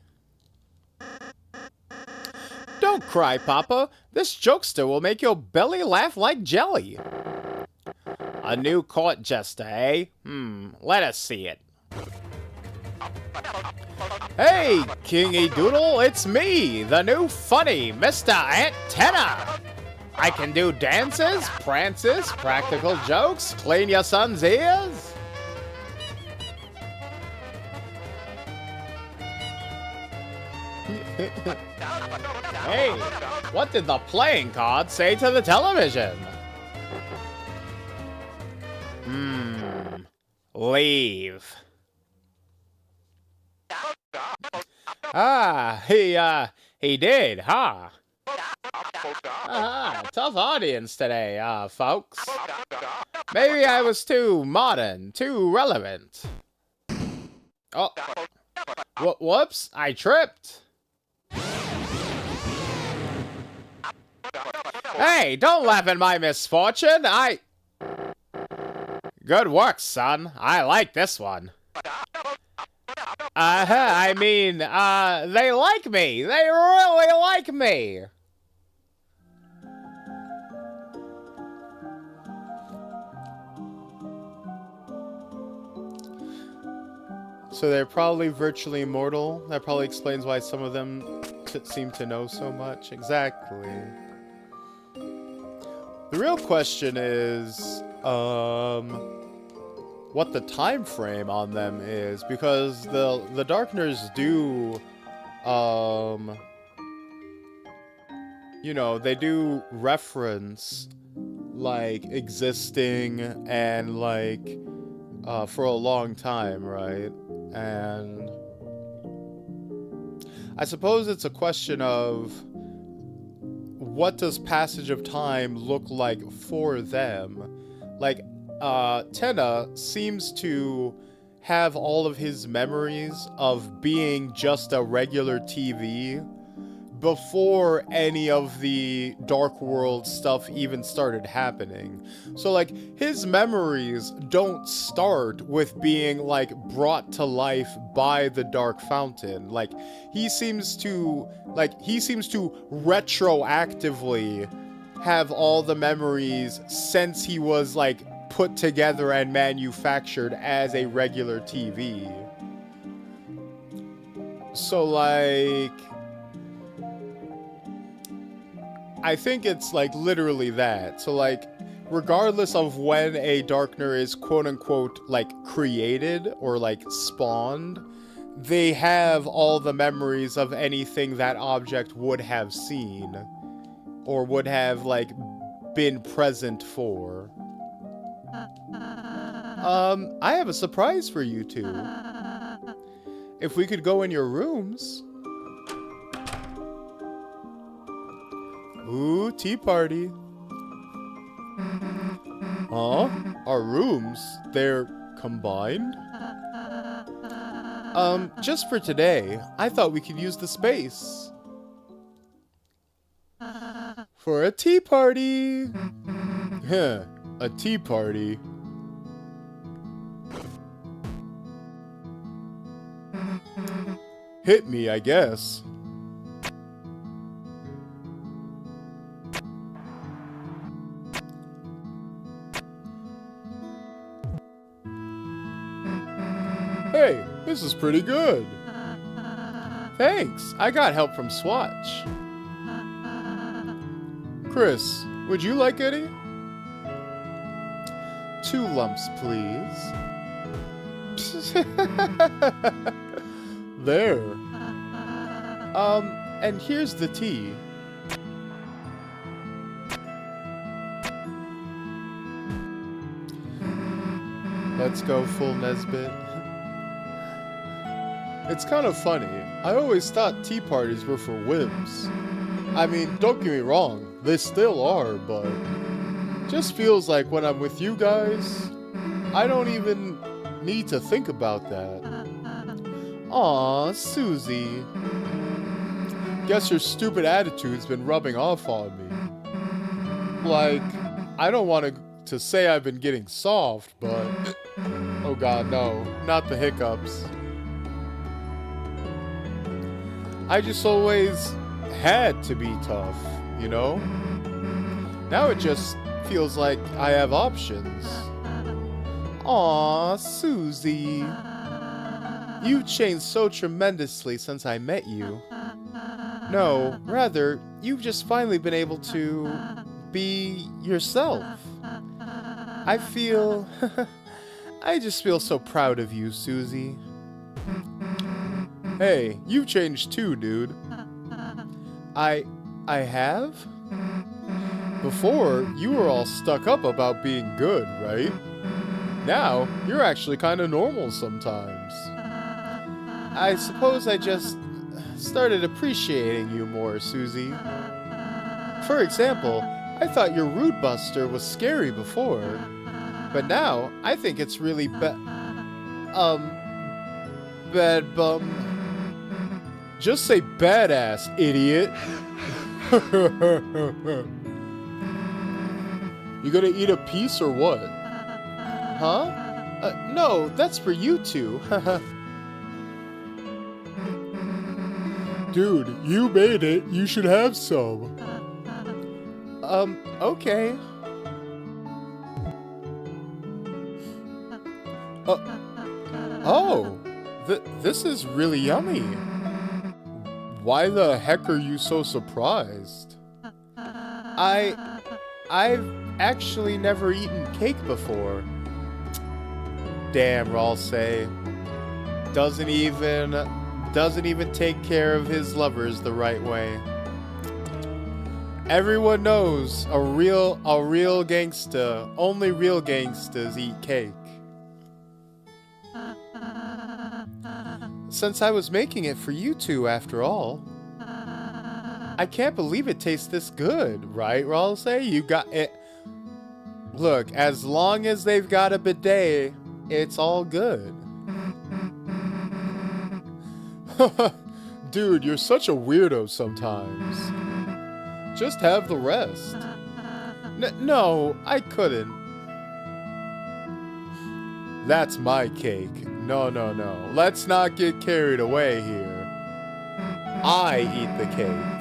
Don't cry, Papa. This jokester will make your belly laugh like jelly. A new court jester, eh? Let us see it. Hey, Kingy Doodle, it's me, the new funny Mr. Antenna. I can do dances, prances, practical jokes, clean your son's ears. Hey, what did the playing card say to the television? Leave. Ah, he did, huh? Tough audience today, folks. Maybe I was too modern, too relevant. Oh, whoops, I tripped. Hey, don't laugh at my misfortune, Good work, son. I like this one. I mean, they like me. They really like me. So they're probably virtually immortal. That probably explains why some of them seem to know so much. Exactly. The real question is, what the time frame on them is, because the Darkners do, you know, they do reference, like, existing and, like, for a long time, right? And I suppose it's a question of what does passage of time look like for them? Like, Tenna seems to have all of his memories of being just a regular TV before any of the Dark World stuff even started happening. So, like, his memories don't start with being, like, brought to life by the Dark Fountain. Like, he seems to retroactively have all the memories since he was, like, put together and manufactured as a regular TV. So, like, I think it's, like, literally that. So, like, regardless of when a Darkner is quote-unquote, like, created or, like, spawned, they have all the memories of anything that object would have seen or would have, like, been present for. I have a surprise for you two. If we could go in your rooms. Ooh, tea party. Huh? Our rooms? They're combined? Just for today, I thought we could use the space for a tea party. Huh, a tea party. Hit me, I guess. Hey, this is pretty good. Thanks, I got help from Swatch. Chris, would you like any? 2 lumps, please. There. And here's the tea. Let's go full Nesbit. It's kind of funny. I always thought tea parties were for wimps. I mean, don't get me wrong, they still are, but just feels like when I'm with you guys, I don't even need to think about that. Aw, Susie. Guess your stupid attitude's been rubbing off on me. Like, I don't want to say I've been getting soft, but... Oh god, no. Not the hiccups. I just always had to be tough, you know? Now it just feels like I have options. Aw, Susie. You've changed so tremendously since I met you. No, rather, you've just finally been able to be yourself. I feel... I just feel so proud of you, Susie. Hey, you've changed too, dude. I have? Before, you were all stuck up about being good, right? Now, you're actually kind of normal sometimes. I suppose I just started appreciating you more, Susie. For example, I thought your Rude Buster was scary before, but now I think it's really bad bum. Just say badass, idiot. You gonna eat a piece or what? Huh? No, that's for you two. Dude, you made it. You should have some. Okay. Oh, this is really yummy. Why the heck are you so surprised? I've actually never eaten cake before. Damn, Ralsei. Doesn't even take care of his lovers the right way. Everyone knows a real gangsta, only real gangstas eat cake. Since I was making it for you two after all. I can't believe it tastes this good, right, Ralsei? You got it. Look, as long as they've got a bidet, it's all good. Dude, you're such a weirdo sometimes. Just have the rest. No, I couldn't. That's my cake. No. Let's not get carried away here. I eat the cake.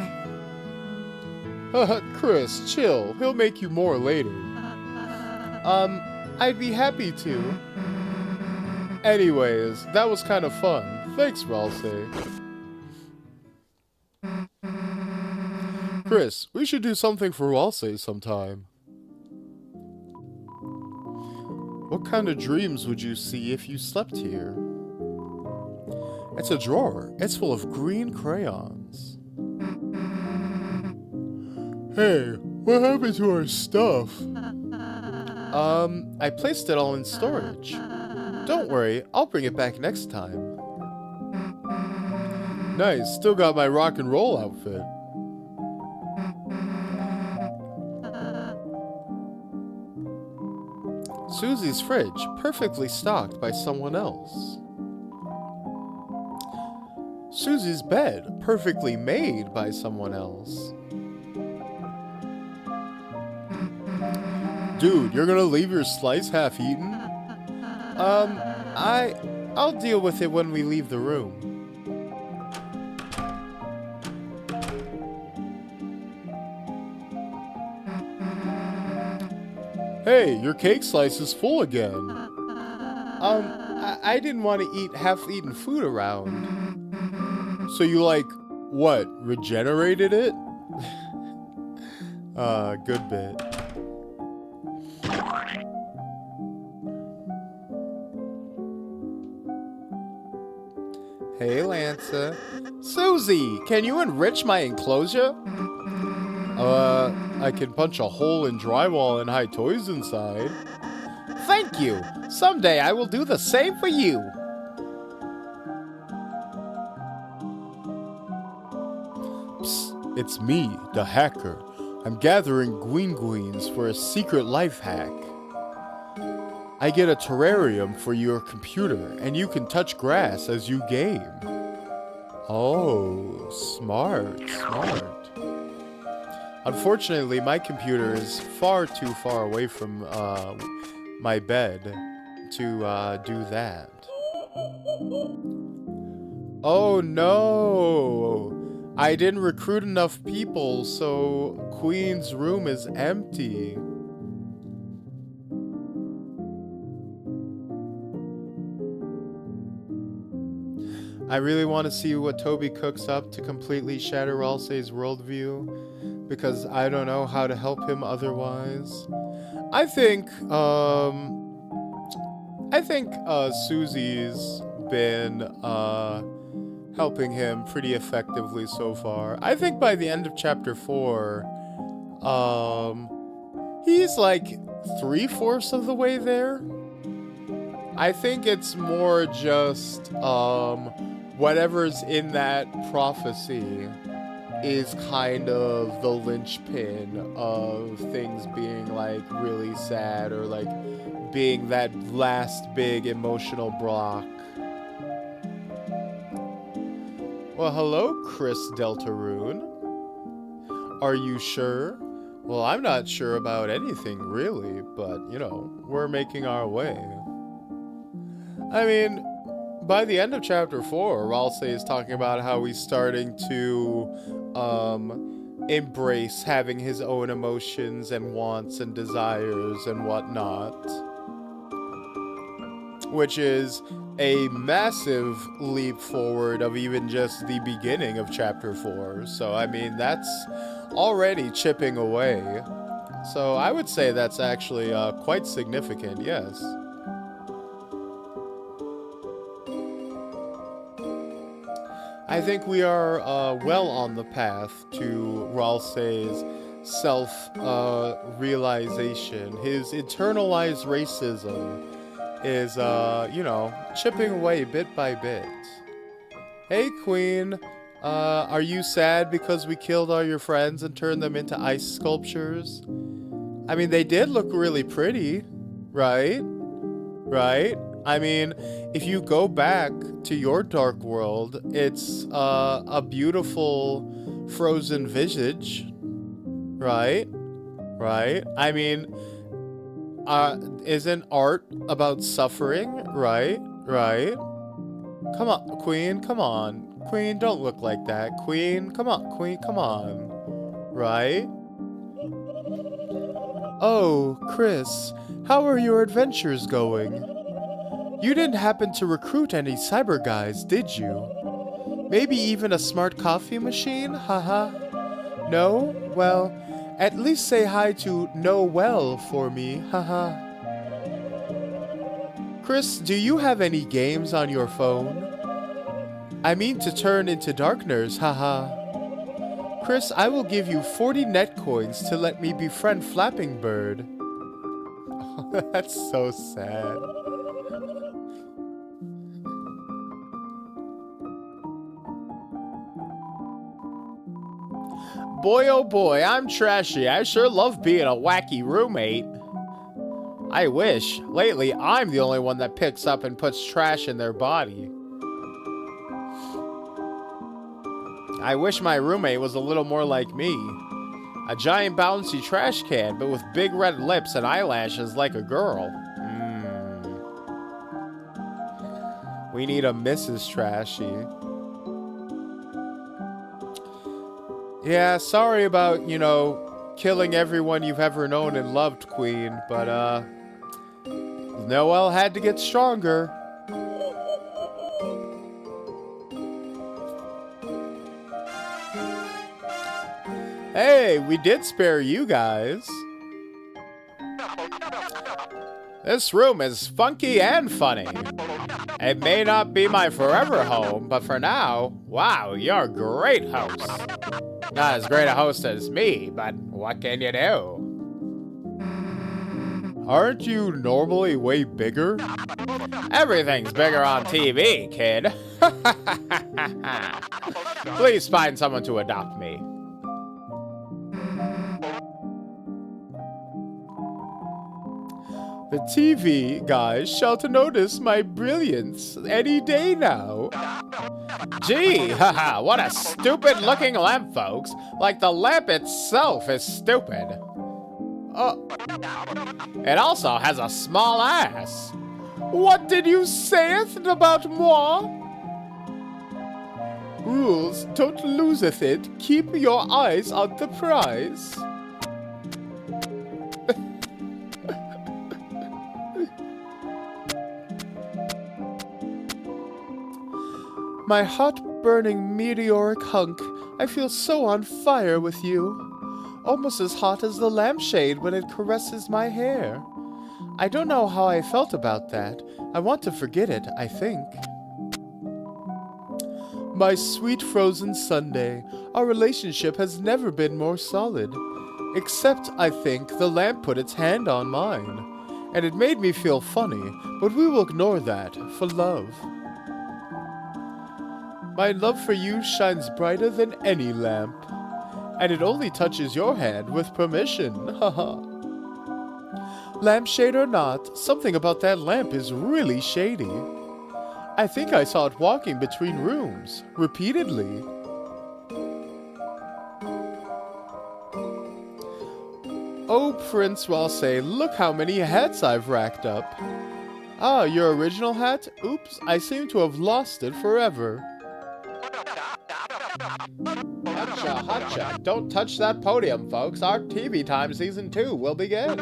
Chris, chill. He'll make you more later. I'd be happy to. Anyways, that was kind of fun. Thanks, Ralsei. Chris, we should do something for Ralsei sometime. What kind of dreams would you see if you slept here? It's a drawer. It's full of green crayons. Hey, what happened to our stuff? I placed it all in storage. Don't worry, I'll bring it back next time. Nice, still got my rock and roll outfit. Susie's fridge, perfectly stocked by someone else. Susie's bed, perfectly made by someone else. Dude, you're gonna leave your slice half-eaten? I'll deal with it when we leave the room. Hey, your cake slice is full again. I didn't want to eat half-eaten food around. So you what, regenerated it? Good bit. Hey, Lanza. Susie, can you enrich my enclosure? I can punch a hole in drywall and hide toys inside. Thank you. Someday I will do the same for you. Psst, it's me, the hacker. I'm gathering gween-gweens for a secret life hack. I get a terrarium for your computer, and you can touch grass as you game. Oh, smart. Unfortunately, my computer is far too far away from my bed to do that. Oh no! I didn't recruit enough people, so Queen's room is empty. I really want to see what Tonbey cooks up to completely shatter Ralsei's worldview, because I don't know how to help him otherwise. I think Susie's been helping him pretty effectively so far. I think by the end of chapter 4, he's like 3/4 of the way there. I think it's more just whatever's in that prophecy is kind of the linchpin of things being like really sad, or like being that last big emotional block. Well, hello, Chris Deltarune. Are you sure? Well, I'm not sure about anything really, but you know, we're making our way. I mean, by the end of chapter 4, Ralsei is talking about how he's starting to embrace having his own emotions and wants and desires and whatnot, which is a massive leap forward of even just the beginning of chapter 4. So, I mean, that's already chipping away. So I would say that's actually quite significant, yes. I think we are well on the path to Ralsei's self-realization. His internalized racism is, you know, chipping away bit by bit. Hey, Queen. Are you sad because we killed all your friends and turned them into ice sculptures? I mean, they did look really pretty, right? Right? I mean, if you go back to your dark world, it's a beautiful frozen visage, right? Right? I mean, isn't art about suffering, right? Right? Come on, Queen, come on. Queen, don't look like that. Queen, come on. Queen, come on. Right? Oh, Chris, how are your adventures going? You didn't happen to recruit any cyber guys, did you? Maybe even a smart coffee machine? Haha. No? Well, at least say hi to Noel for me. Haha. Chris, do you have any games on your phone? I mean to turn into Darkners, haha. Chris, I will give you 40 net coins to let me befriend Flapping Bird. Oh, that's so sad. Boy, oh boy, I'm trashy. I sure love being a wacky roommate. I wish. Lately, I'm the only one that picks up and puts trash in their body. I wish my roommate was a little more like me. A giant bouncy trash can, but with big red lips and eyelashes like a girl. We need a Mrs. Trashy. Yeah, sorry about, you know, killing everyone you've ever known and loved, Queen, but, Noelle had to get stronger. Hey, we did spare you guys. This room is funky and funny. It may not be my forever home, but for now, wow, you're a great host. Not as great a host as me, but what can you do? Aren't you normally way bigger? Everything's bigger on TV, kid. Please find someone to adopt me. The TV guys shall to notice my brilliance any day now. Gee, haha, what a stupid looking lamp, folks. Like the lamp itself is stupid. It also has a small ass. What did you sayeth about moi? Rules, don't loseth it. Keep your eyes on the prize. My hot-burning meteoric hunk, I feel so on fire with you. Almost as hot as the lampshade when it caresses my hair. I don't know how I felt about that. I want to forget it, I think. My sweet frozen sundae, our relationship has never been more solid. Except, I think, the lamp put its hand on mine. And it made me feel funny, but we will ignore that, for love. My love for you shines brighter than any lamp. And it only touches your hand with permission, haha. Lampshade or not, something about that lamp is really shady. I think I saw it walking between rooms, repeatedly. Oh, Prince Walsay, look how many hats I've racked up. Ah, your original hat? Oops, I seem to have lost it forever. Hotcha, hotcha. Don't touch that podium, folks. Our TV Time Season 2 will begin.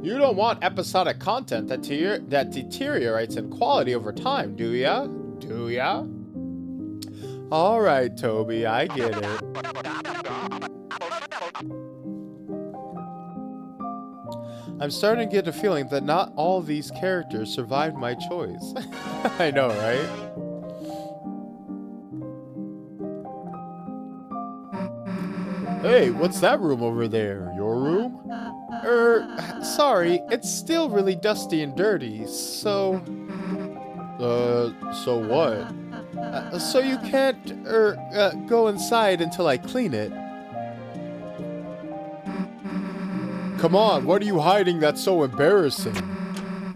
You don't want episodic content that deteriorates in quality over time, do ya? Do ya? Alright, Toby, I get it. I'm starting to get a feeling that not all these characters survived my choice. I know, right? Hey, what's that room over there? Your room? Sorry, it's still really dusty and dirty, so what? So you can't, go inside until I clean it. Come on, what are you hiding that's so embarrassing?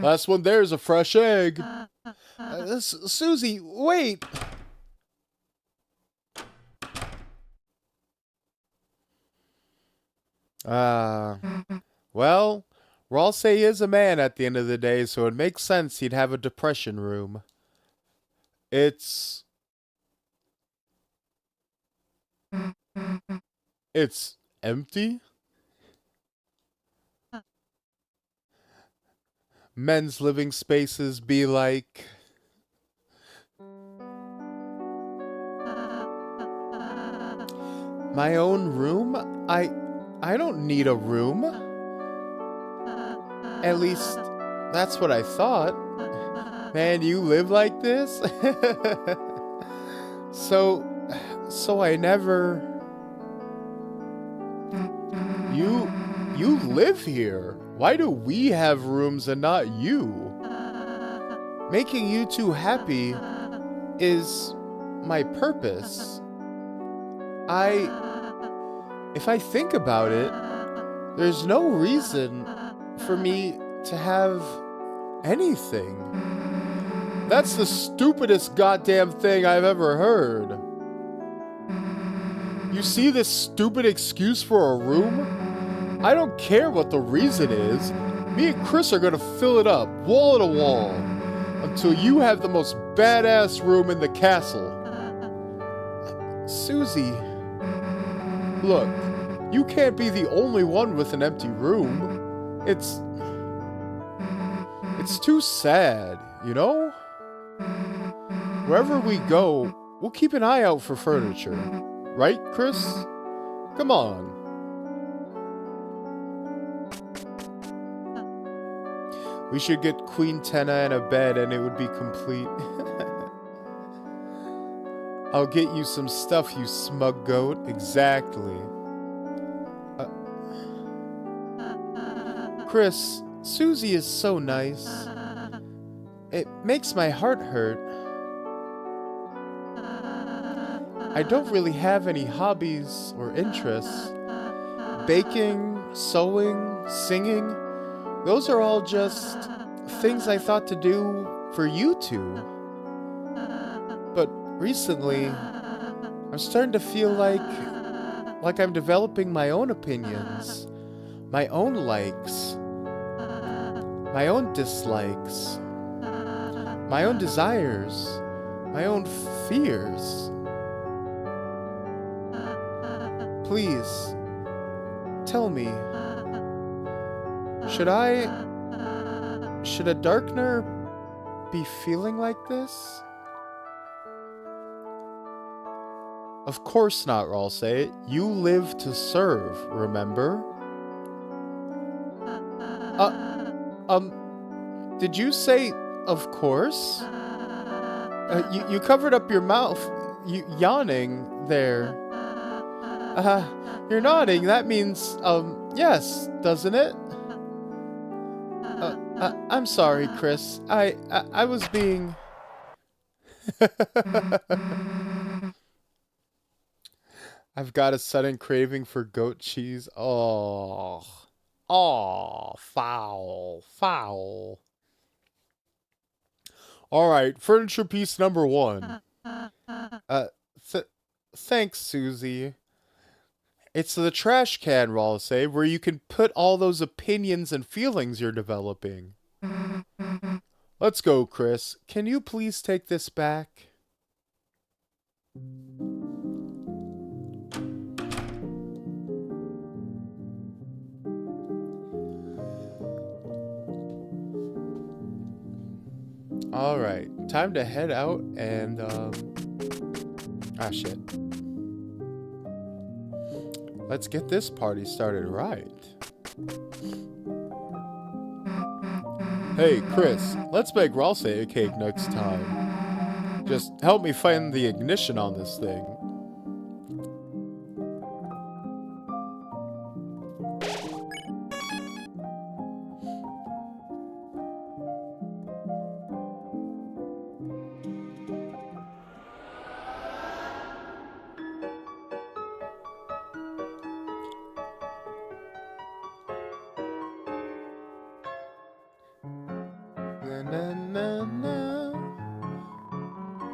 Last one there's a fresh egg. Susie, wait! Well, Ralsei is a man at the end of the day, so it makes sense he'd have a depression room. It's empty? Men's living spaces be like... My own room? I don't need a room. At least, that's what I thought. Man, you live like this? So I never... You live here. Why do we have rooms and not you? Making you two happy is my purpose. If I think about it, There's no reason for me to have anything. That's the stupidest goddamn thing I've ever heard. You see this stupid excuse for a room? I don't care what the reason is. Me and Chris are gonna fill it up, wall to wall, until you have the most badass room in the castle. Susie, look, you can't be the only one with an empty room. It's too sad, you know? Wherever we go, we'll keep an eye out for furniture. Right, Chris? Come on. We should get Queen Tenna and a bed and it would be complete. I'll get you some stuff, you smug goat. Exactly. Chris, Susie is so nice. It makes my heart hurt. I don't really have any hobbies or interests. Baking, sewing, singing, those are all just things I thought to do for you two. But recently, I'm starting to feel like I'm developing my own opinions, my own likes, my own dislikes, my own desires, my own fears. Please, tell me, should a Darkner be feeling like this? Of course not, Ralsei. You live to serve, remember? Did you say, of course? You covered up your mouth, yawning there. You're nodding, that means, yes, doesn't it? I'm sorry, Chris. I was being... I've got a sudden craving for goat cheese. Oh, foul, foul. All right, furniture piece number 1. Thanks, Susie. It's the trash can, Ralsei, where you can put all those opinions and feelings you're developing. Let's go, Chris. Can you please take this back? Alright, time to head out and, shit. Let's get this party started right. Hey, Chris, let's make Ralsei a cake next time. Just help me find the ignition on this thing.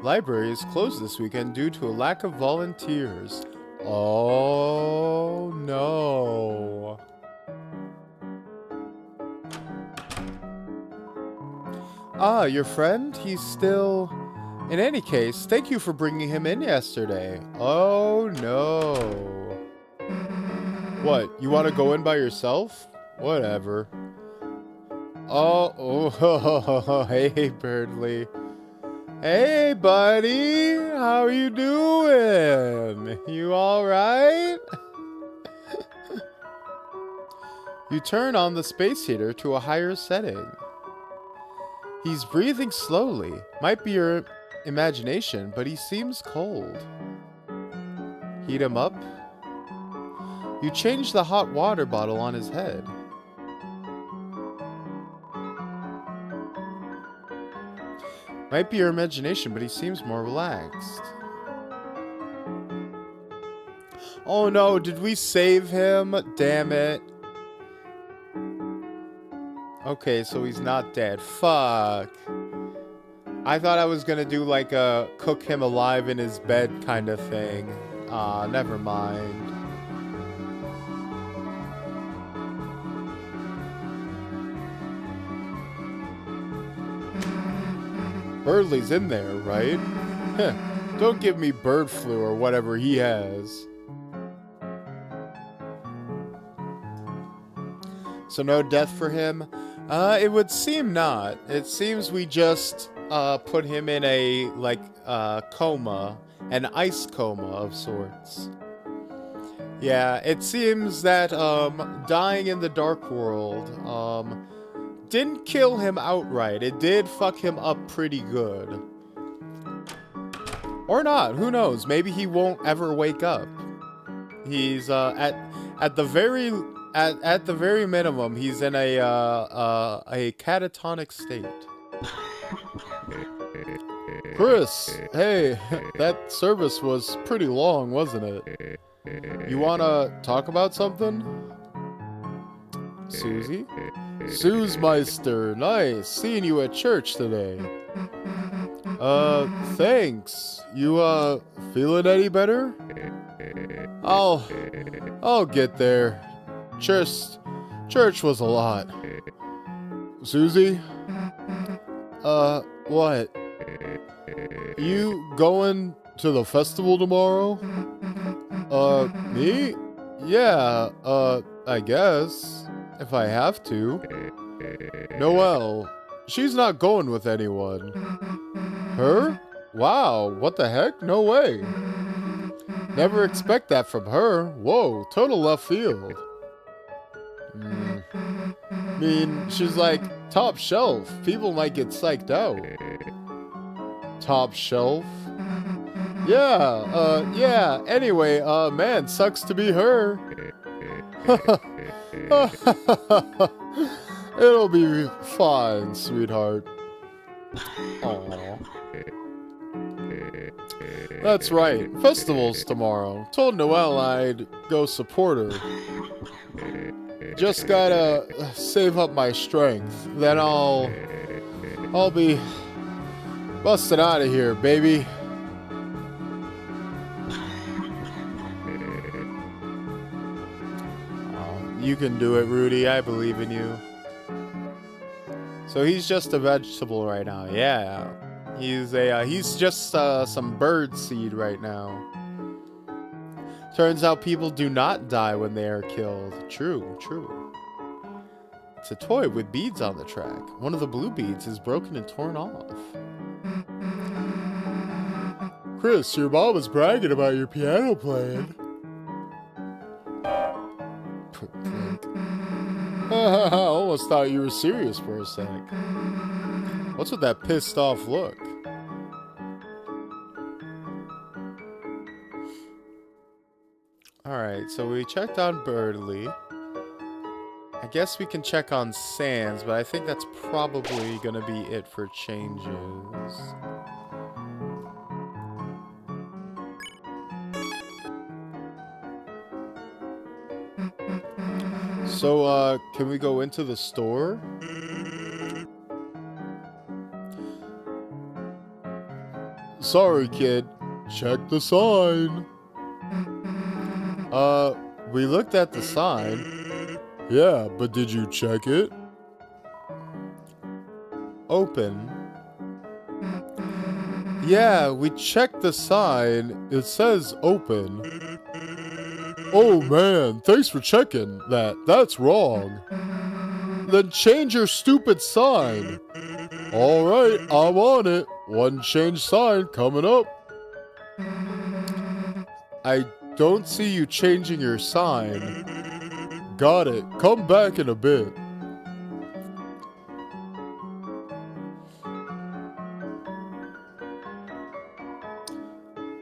Library is closed this weekend due to a lack of volunteers. Oh no. Ah, your friend? He's still... In any case, thank you for bringing him in yesterday. Oh no. What, you want to go in by yourself? Whatever. Oh, hey, Birdly. Hey, buddy, how you doing? You all right? You turn on the space heater to a higher setting. He's breathing slowly. Might be your imagination, but he seems cold. Heat him up. You change the hot water bottle on his head. Might be your imagination, but he seems more relaxed. Oh no, did we save him? Damn it. Okay, so he's not dead. Fuck. I thought I was gonna do like a cook him alive in his bed kind of thing. Never mind. Birdley's in there, right? Heh, don't give me bird flu or whatever he has. So no death for him? It would seem not. It seems we just put him in a, like, coma. An ice coma of sorts. Yeah, it seems that, dying in the Dark World, didn't kill him outright. It did fuck him up pretty good. Or not, who knows? Maybe he won't ever wake up. He's, at the very minimum, he's in a catatonic state. Chris, hey, that service was pretty long, wasn't it? You wanna talk about something? Susie? Susemeister, nice seeing you at church today. Thanks. You, feeling any better? I'll get there. Church was a lot. Susie? What? You going to the festival tomorrow? Me? Yeah, I guess. If I have to. Noelle. She's not going with anyone. Her? Wow, what the heck? No way. Never expect that from her. Whoa, total left field. I mean, she's like top shelf. People might get psyched out. Top shelf? Yeah, anyway, man, sucks to be her. It'll be fine, sweetheart. Aww. That's right, festival's tomorrow. Told Noelle I'd go support her. Just gotta save up my strength. Then I'll be busting out of here, baby. You can do it, Rudy. I believe in you. So he's just a vegetable right now. Yeah. He's just some bird seed right now. Turns out people do not die when they are killed. True. It's a toy with beads on the track. One of the blue beads is broken and torn off. Chris, your mom was bragging about your piano playing. I almost thought you were serious for a sec. What's with that pissed off look? Alright, so we checked on Birdley. I guess we can check on Sans, but I think that's probably gonna be it for changes. So, can we go into the store? Sorry, kid. Check the sign. We looked at the sign. Yeah, but did you check it? Open. Yeah, we checked the sign. It says open. Oh man, thanks for checking that. That's wrong. Then change your stupid sign. Alright, I'm on it. One change sign coming up. I don't see you changing your sign. Got it. Come back in a bit.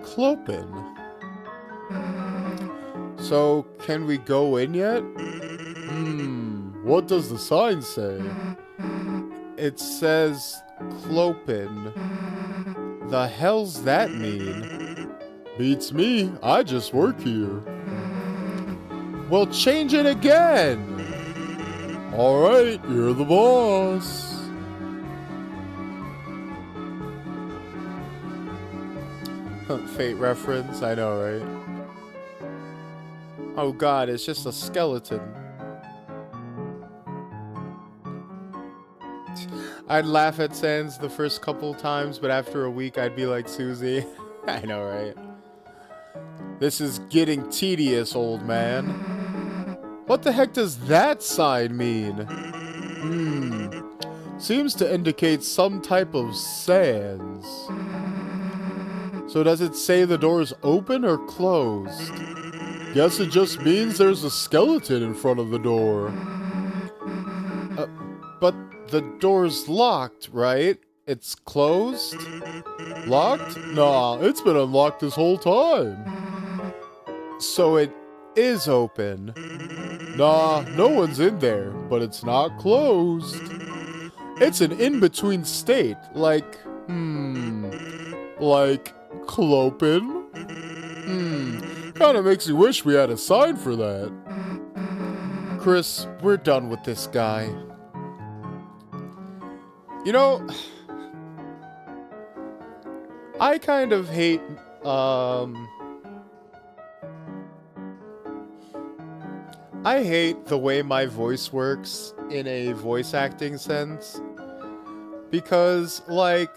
Clopen. So, can we go in yet? What does the sign say? It says Clopen. The hell's that mean? Beats me. I just work here. Well, change it again. Alright, you're the boss. Fate reference, I know, right? Oh god, it's just a skeleton. I'd laugh at Sans the first couple times, but after a week I'd be like Susie. I know, right? This is getting tedious, old man. What the heck does that sign mean? Seems to indicate some type of sans. So does it say the door's open or closed? Guess it just means there's a skeleton in front of the door. But the door's locked, right? It's closed? Locked? Nah, it's been unlocked this whole time. So it is open. Nah, no one's in there, but it's not closed. It's an in-between state, like clopin? Kinda makes you wish we had a sign for that. Chris, we're done with this guy. You know, I kind of hate, I hate the way my voice works in a voice acting sense. Because, like,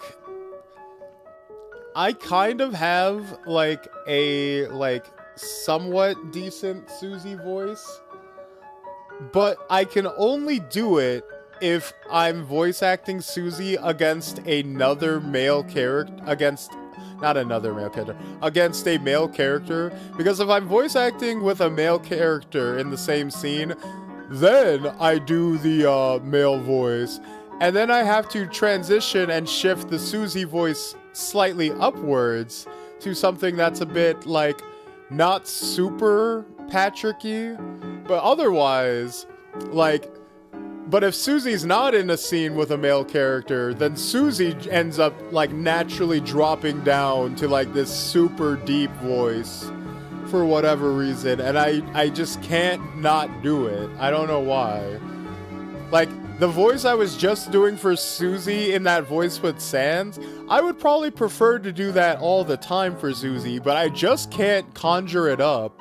I kind of have, like, a, somewhat decent Susie voice. But I can only do it if I'm voice acting Susie against another male character, against a male character. Because if I'm voice acting with a male character in the same scene, then I do the male voice. And then I have to transition and shift the Susie voice slightly upwards to something that's a bit, like, not super Patrick-y, but otherwise, like, but if Susie's not in a scene with a male character, then Susie ends up, like, naturally dropping down to, like, this super deep voice for whatever reason, and I just can't not do it. I don't know why. Like, the voice I was just doing for Susie in that voice with Sans, I would probably prefer to do that all the time for Susie, but I just can't conjure it up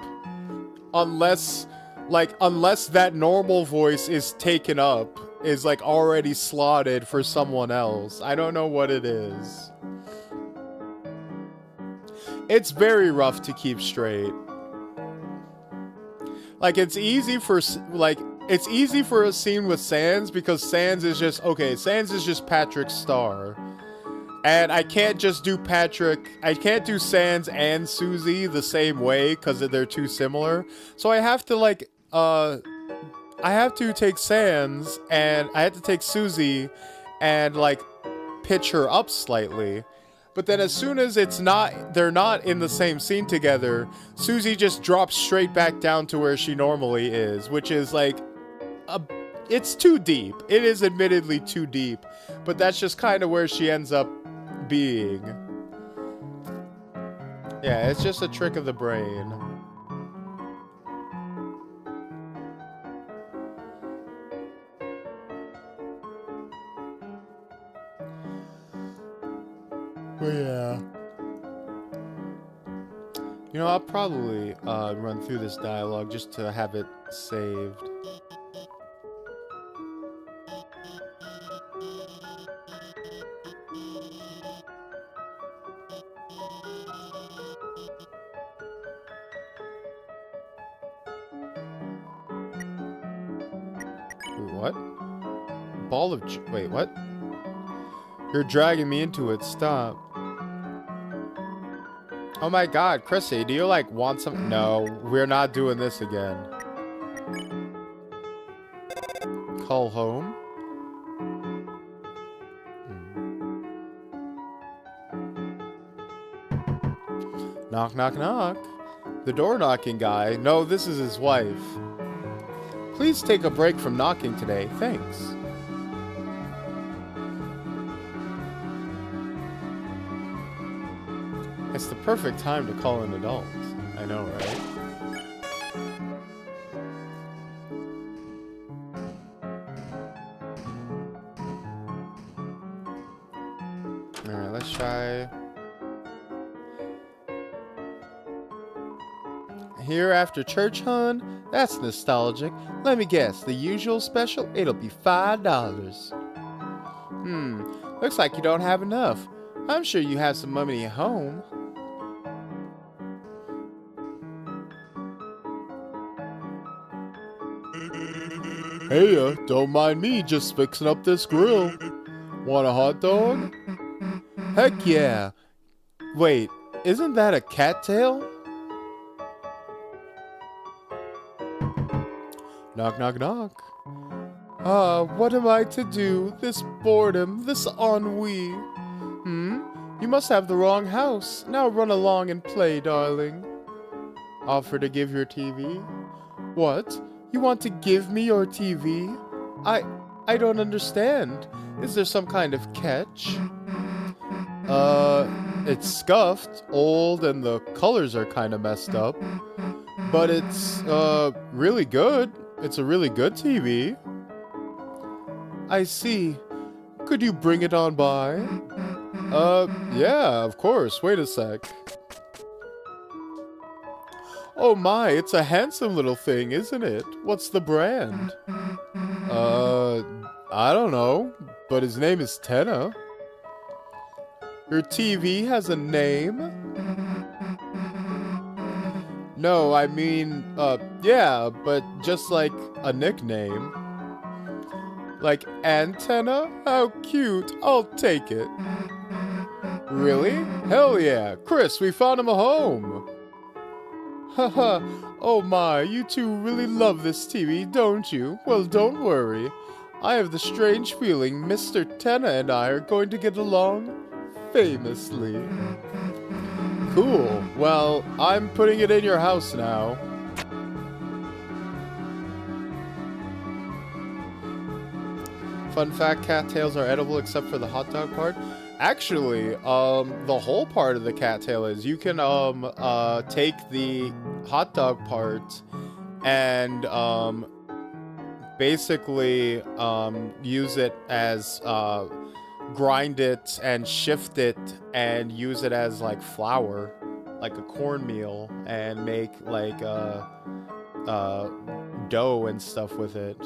unless that normal voice is taken up, is, like, already slotted for someone else. I don't know what it is. It's very rough to keep straight. Like, it's easy for a scene with Sans because Sans is just Patrick's star. And I can't just do I can't do Sans and Susie the same way because they're too similar. So I have to, like, I have to take Sans and I have to take Susie and, like, pitch her up slightly. But then as soon as they're not in the same scene together, Susie just drops straight back down to where she normally is, which is, like, it's too deep. It is admittedly too deep, but that's just kind of where she ends up being. Yeah, it's just a trick of the brain. But yeah. You know, I'll probably run through this dialogue just to have it saved. What? Ball of... Wait, what? You're dragging me into it. Stop. Oh my god, Chrissy, do you, like, want some... No, we're not doing this again. Call home? Knock, knock, knock. The door knocking guy. No, this is his wife. Please take a break from knocking today. Thanks. It's the perfect time to call an adult. I know, right? Here after church, hun? That's nostalgic. Let me guess, the usual special? It'll be $5. Looks like you don't have enough. I'm sure you have some money at home. Hey, don't mind me, just fixing up this grill. Want a hot dog? Heck yeah. Wait, isn't that a cattail? Knock, knock, knock. What am I to do? This boredom, this ennui. You must have the wrong house. Now run along and play, darling. Offer to give your TV? What? You want to give me your TV? I don't understand. Is there some kind of catch? It's scuffed, old, and the colors are kind of messed up. But it's, really good. It's a really good TV. I see. Could you bring it on by? Yeah, of course. Wait a sec. Oh my, it's a handsome little thing, isn't it? What's the brand? I don't know, but his name is Tenna. Your TV has a name? No, I mean, yeah, but just like a nickname. Like Antenna? How cute. I'll take it. Really? Hell yeah. Chris, we found him a home. Haha. Oh my, you two really love this TV, don't you? Well, don't worry. I have the strange feeling Mr. Tenna and I are going to get along famously. Cool. Well, I'm putting it in your house now. Fun fact, cattails are edible except for the hot dog part. Actually, the whole part of the cattail is you can take the hot dog part and basically use it as grind it and shift it and use it as like flour, like a cornmeal, and make like dough and stuff with it.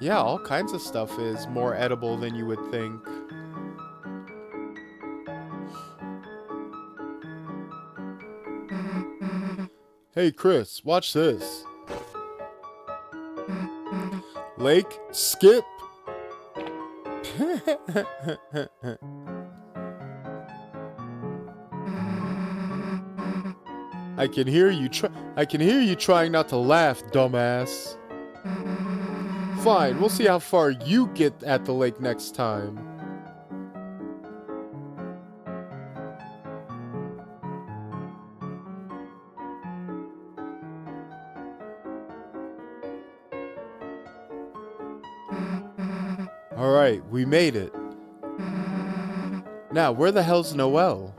Yeah, all kinds of stuff is more edible than you would think. Hey Chris, watch this. Lake skip. I can hear you trying not to laugh, dumbass. Fine, we'll see how far you get at the lake next time. Alright, we made it. Now, where the hell's Noelle?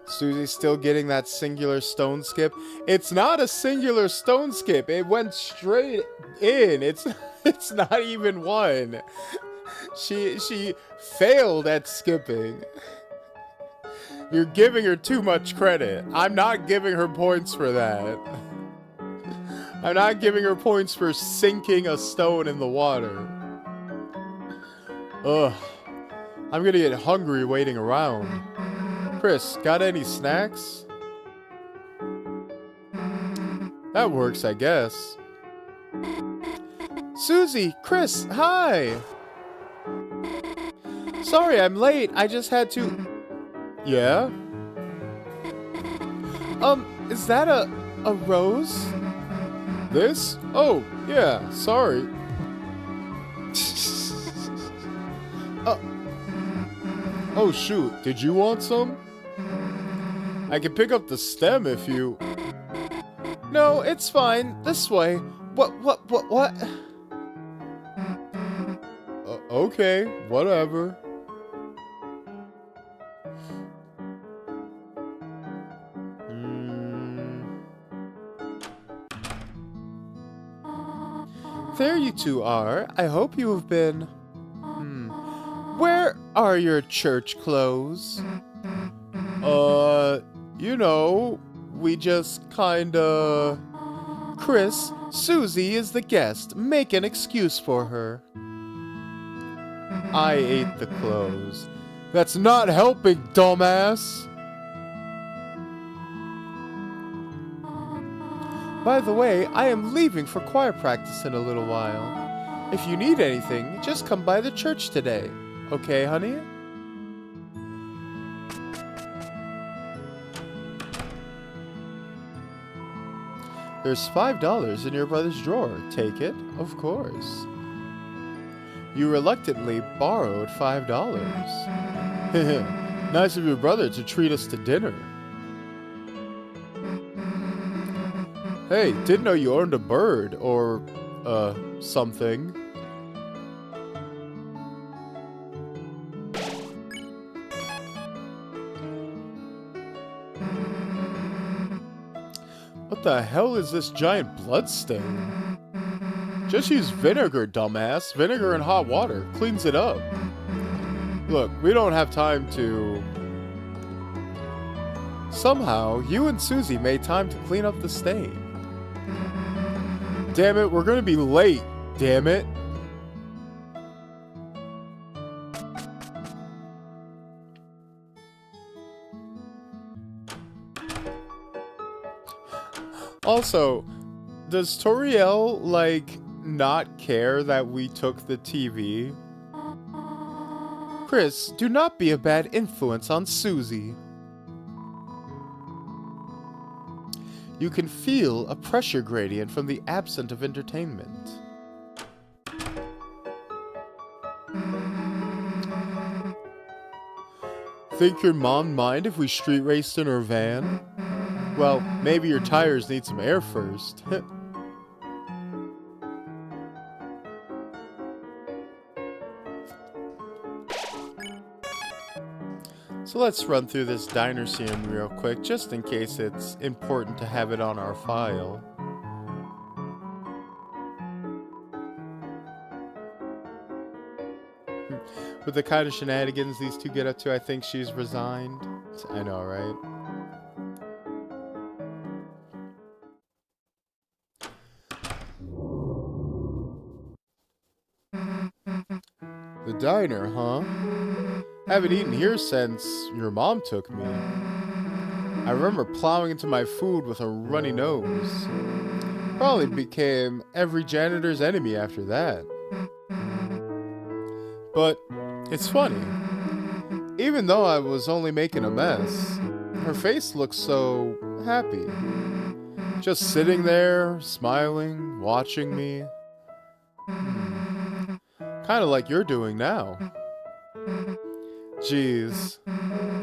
Susie's still getting that singular stone skip. It's not a singular stone skip. It went straight in. It's not even one. She failed at skipping. You're giving her too much credit. I'm not giving her points for that. I'm not giving her points for sinking a stone in the water. Ugh. I'm gonna get hungry waiting around. Chris, got any snacks? That works, I guess. Susie, Chris, hi! Sorry, I'm late. I just had to... Yeah? Is that a rose? This? Oh, yeah, sorry. Oh shoot, did you want some? I can pick up the stem if you... No, it's fine. This way. What? Okay, whatever. There you two are. I hope you have been... Where are your church clothes? You know, we just kinda... Chris, Susie is the guest. Make an excuse for her. I ate the clothes. That's not helping, dumbass! By the way, I am leaving for choir practice in a little while. If you need anything, just come by the church today. Okay, honey? There's $5 in your brother's drawer. Take it, of course. You reluctantly borrowed $5. Nice of your brother to treat us to dinner. Hey, didn't know you owned a bird, or, something. What the hell is this giant blood stain? Just use vinegar, dumbass. Vinegar and hot water cleans it up. Look, we don't have time to... Somehow, you and Susie made time to clean up the stain. Damn it, we're gonna be late. Damn it. Also, does Toriel, like, not care that we took the TV? Chris, do not be a bad influence on Susie. You can feel a pressure gradient from the absence of entertainment. Think your mom'd mind if we street raced in her van? Well, maybe your tires need some air first. So let's run through this diner scene real quick, just in case it's important to have it on our file. With the kind of shenanigans these two get up to, I think she's resigned. I know, right? The diner, huh? Haven't eaten here since your mom took me. I remember plowing into my food with a runny nose. Probably became every janitor's enemy after that. But it's funny. Even though I was only making a mess, her face looked so happy. Just sitting there, smiling, watching me. Kind of like you're doing now. Jeez.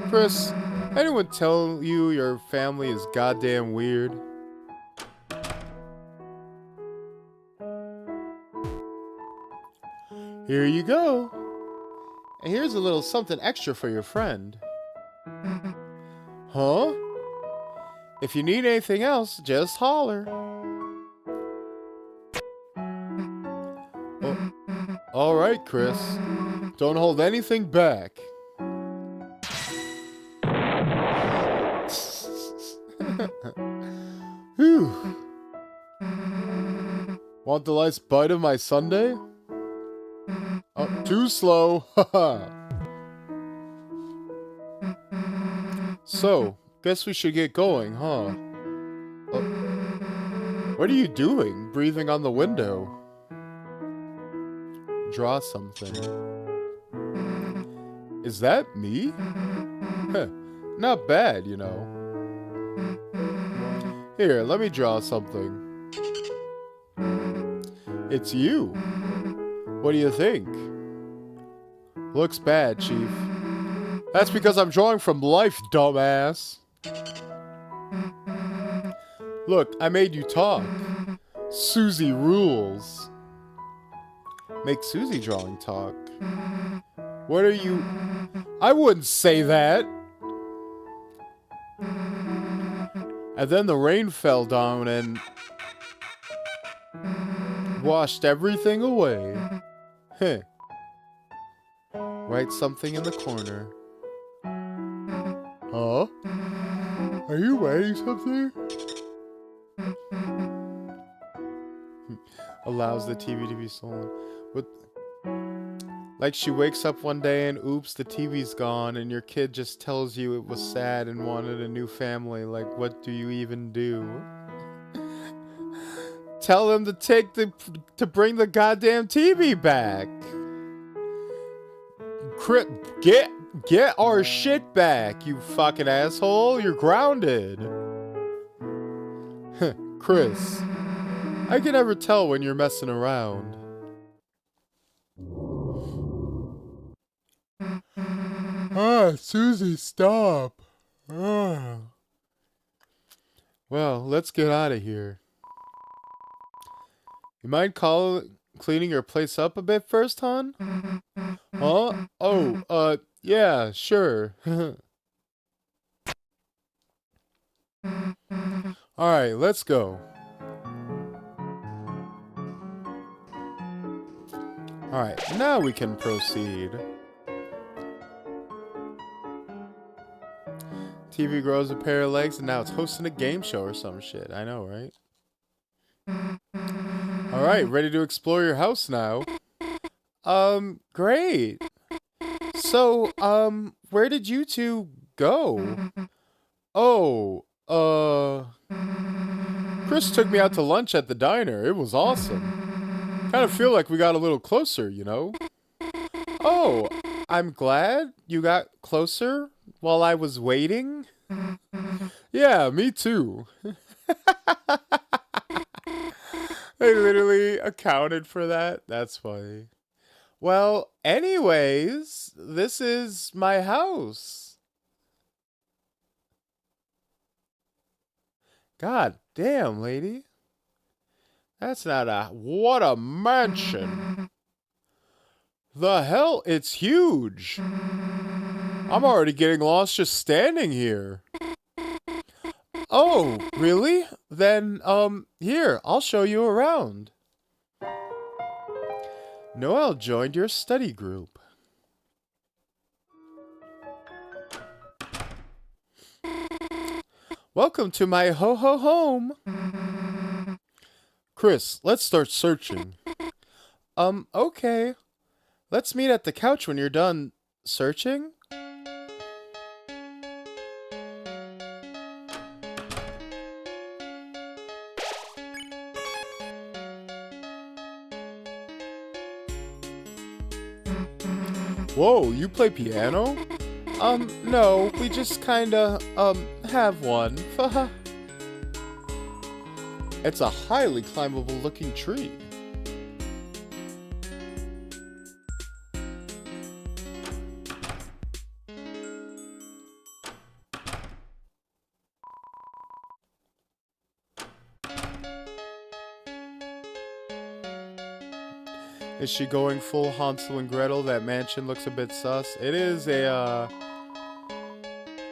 Chris, anyone tell you your family is goddamn weird? Here you go. And here's a little something extra for your friend. Huh? If you need anything else, just holler. Oh, all right, Chris. Don't hold anything back. Whew. Want the last bite of my sundae? Oh, too slow. Haha. So, guess we should get going, huh? What are you doing, breathing on the window? Draw something. Is that me? Heh, not bad, you know. Here, let me draw something. It's you. What do you think? Looks bad, Chief. That's because I'm drawing from life, dumbass. Look, I made you talk. Susie rules. Make Susie drawing talk. What are you... I wouldn't say that. And then the rain fell down and... washed everything away. Heh. Write something in the corner. Huh? Are you writing something? Allows the TV to be stolen. What? Like she wakes up one day and oops, the TV's gone, and your kid just tells you it was sad and wanted a new family. Like, what do you even do? Tell them to bring the goddamn TV back. Get our shit back, you fucking asshole. You're grounded. Chris, I can never tell when you're messing around. Susie, stop. Well, let's get out of here. You mind cleaning your place up a bit first, hon? Huh? Oh, yeah, sure. Alright, let's go. Alright, now we can proceed. TV grows a pair of legs and now it's hosting a game show or some shit. I know, right? Alright, ready to explore your house now. Great. So, where did you two go? Oh, Chris took me out to lunch at the diner. It was awesome. Kind of feel like we got a little closer, you know? Oh, I'm glad you got closer while I was waiting. Yeah, me too. They literally accounted for that. That's funny. Well, anyways, this is my house. God damn, lady. That's not a... What a mansion. The hell? It's huge. I'm already getting lost just standing here. Oh, really? Then, here, I'll show you around. Noelle joined your study group. Welcome to my ho-ho home. Chris, let's start searching. Okay. Let's meet at the couch when you're done searching. Whoa, you play piano? No, we just kinda, have one. It's a highly climbable looking tree. Is she going full Hansel and Gretel? That mansion looks a bit sus. It is a,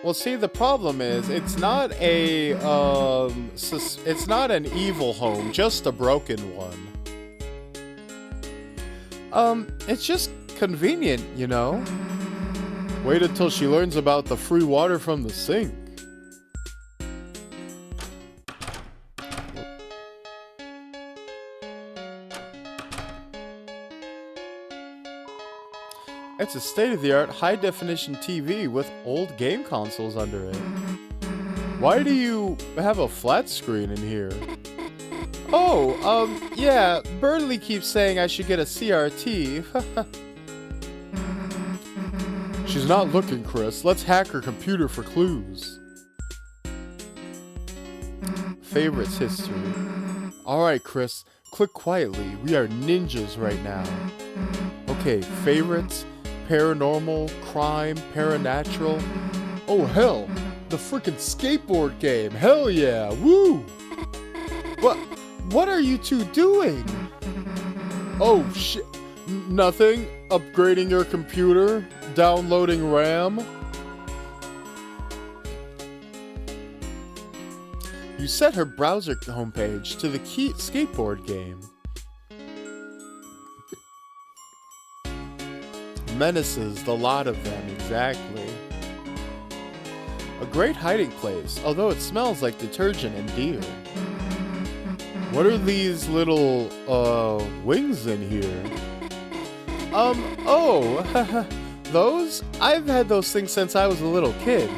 Well, see, the problem is, it's not a, it's not an evil home, just a broken one. It's just convenient, you know? Wait until she learns about the free water from the sink. It's a state-of-the-art high-definition TV with old game consoles under it. Why do you have a flat screen in here? Oh, yeah, Burnley keeps saying I should get a CRT. She's not looking, Chris. Let's hack her computer for clues. Favorites history. Alright, Chris, click quietly. We are ninjas right now. Okay, favorites. Paranormal, crime, paranatural. Oh hell, the freaking skateboard game. Hell yeah, woo! What are you two doing? Oh shit, nothing. Upgrading your computer, downloading RAM. You set her browser homepage to the skateboard game. menaces, the lot of them, exactly. A great hiding place, although it smells like detergent and deer. What are these little, wings in here? Oh, those? I've had those things since I was a little kid.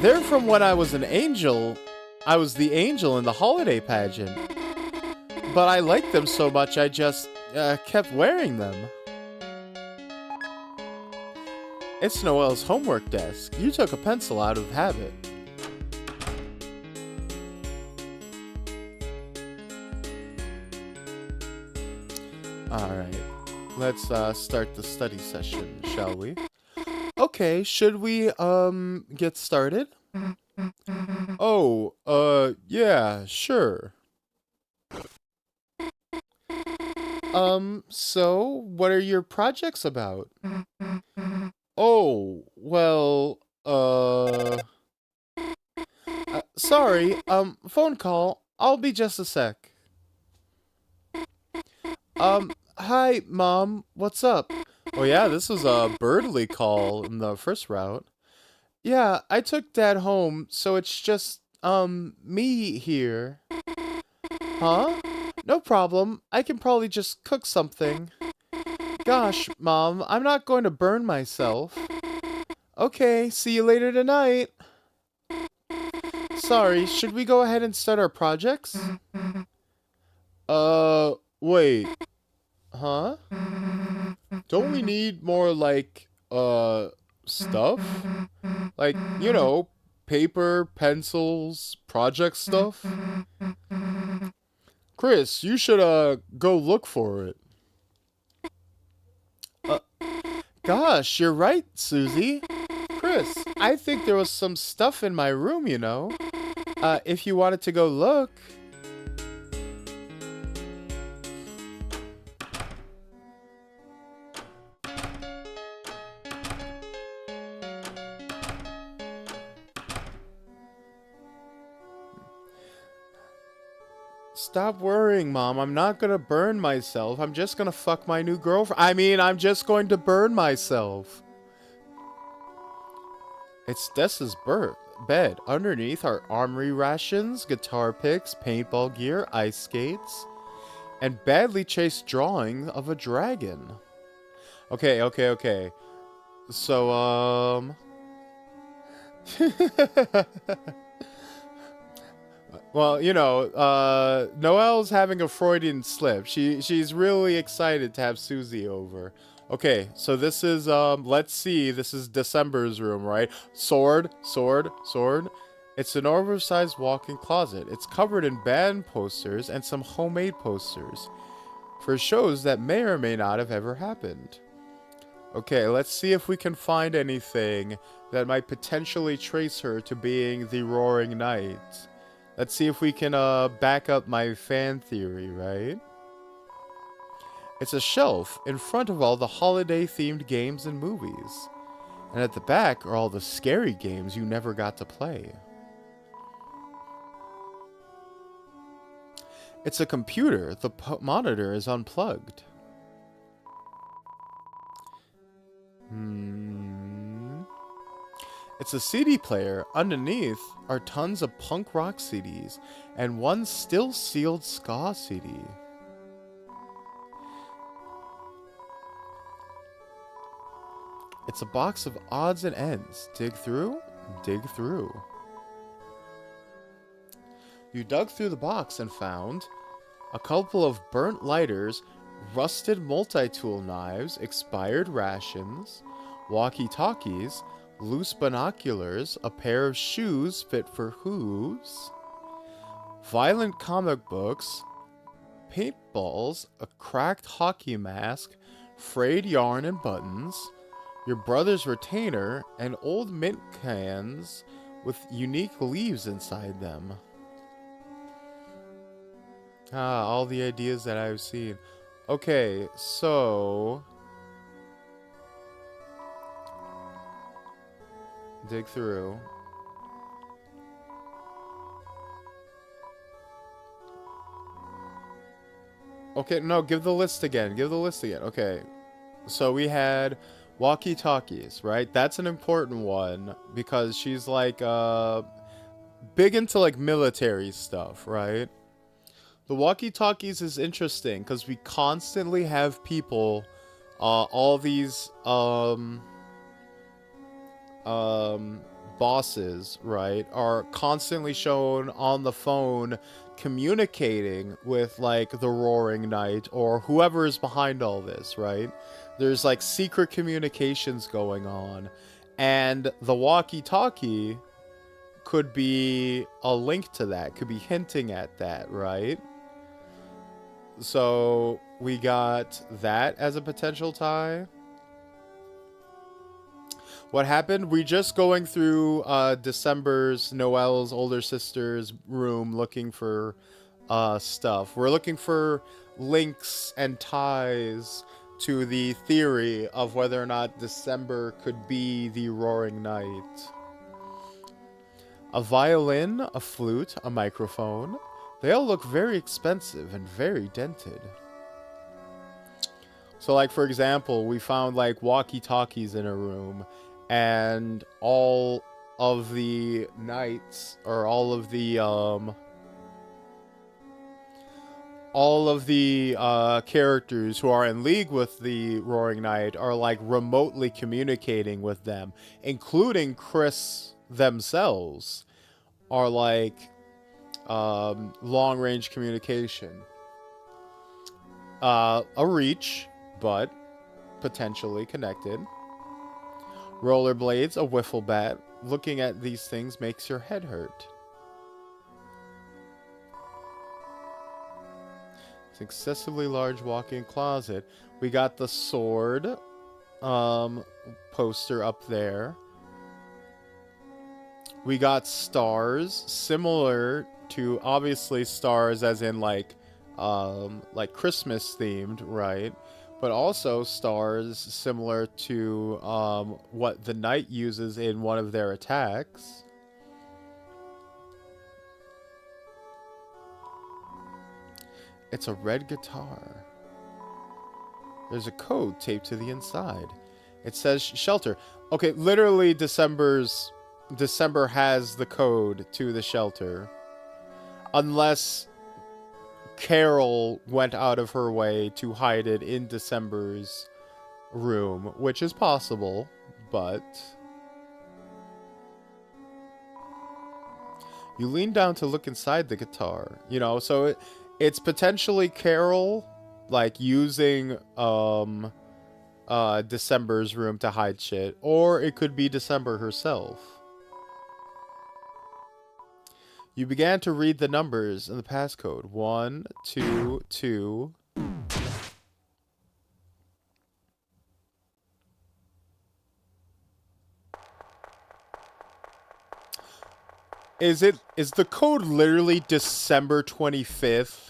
They're from when I was an angel. I was the angel in the holiday pageant. But I liked them so much I just, kept wearing them. It's Noelle's homework desk. You took a pencil out of habit. Alright. Let's, start the study session, shall we? Okay, should we, get started? Oh, yeah, sure. So, what are your projects about? Oh, well, sorry, phone call. I'll be just a sec. Hi, Mom, what's up? Oh yeah, this was a Birdly call in the first route. Yeah, I took Dad home, so it's just, me here. Huh? No problem. I can probably just cook something. Gosh, Mom, I'm not going to burn myself. Okay, see you later tonight. Sorry, should we go ahead and start our projects? Wait. Huh? Don't we need more, like, stuff? Like, you know, paper, pencils, project stuff? Chris, you should, go look for it. Gosh, you're right, Susie. Chris, I think there was some stuff in my room, you know. If you wanted to go look. Stop worrying, Mom. I'm not gonna burn myself. I'm just gonna fuck my new girlfriend. I mean, I'm just going to burn myself. It's Dessa's bed. Underneath are armory rations, guitar picks, paintball gear, ice skates, and badly chased drawing of a dragon. Okay. So, well, you know, Noelle's having a Freudian slip. She's really excited to have Susie over. Okay, so this is, let's see, this is December's room, right? Sword. It's an oversized walk-in closet. It's covered in band posters and some homemade posters for shows that may or may not have ever happened. Okay, let's see if we can find anything that might potentially trace her to being the Roaring Knight. Let's see if we can, back up my fan theory, right? It's a shelf in front of all the holiday-themed games and movies. And at the back are all the scary games you never got to play. It's a computer. The monitor is unplugged. It's a CD player. Underneath are tons of punk rock CDs and one still sealed ska CD. It's a box of odds and ends. Dig through? Dig through. You dug through the box and found a couple of burnt lighters, rusted multi-tool knives, expired rations, walkie-talkies, loose binoculars, a pair of shoes fit for hooves, violent comic books, paintballs, a cracked hockey mask, frayed yarn and buttons, your brother's retainer, and old mint cans with unique leaves inside them. Ah, all the ideas that I've seen. Okay, so... dig through. Okay, no, give the list again. Okay. So we had walkie-talkies, right? That's an important one because she's like big into like military stuff, right? The walkie-talkies is interesting because we constantly have people, all these um bosses, right, are constantly shown on the phone communicating with like the Roaring Knight or whoever is behind all this, right? There's like secret communications going on, and the walkie-talkie could be a link to that, could be hinting at that, right? So we got that as a potential tie. What happened? We just going through December's Noelle's older sister's room looking for stuff. We're looking for links and ties to the theory of whether or not December could be the Roaring Knight. A violin, a flute, a microphone. They all look very expensive and very dented. So, like, for example, we found, like, walkie-talkies in a room, and all of the knights, or all of the characters who are in league with the Roaring Knight are, like, remotely communicating with them, including Chris themselves, are, like, long-range communication. A reach, but potentially connected. Rollerblades, a wiffle bat. Looking at these things makes your head hurt. It's an excessively large walk-in closet. We got the sword poster up there. We got stars, similar to, obviously, stars as in like Christmas themed, right? But also stars similar to what the knight uses in one of their attacks. It's a red guitar. There's a code taped to the inside. It says shelter. Okay, literally December has the code to the shelter. Unless Carol went out of her way to hide it in December's room, which is possible, but you lean down to look inside the guitar, you know, so it's potentially Carol, like, using December's room to hide shit, or it could be December herself. You began to read the numbers in the passcode. 1, 2, 2. Is the code literally December 25th?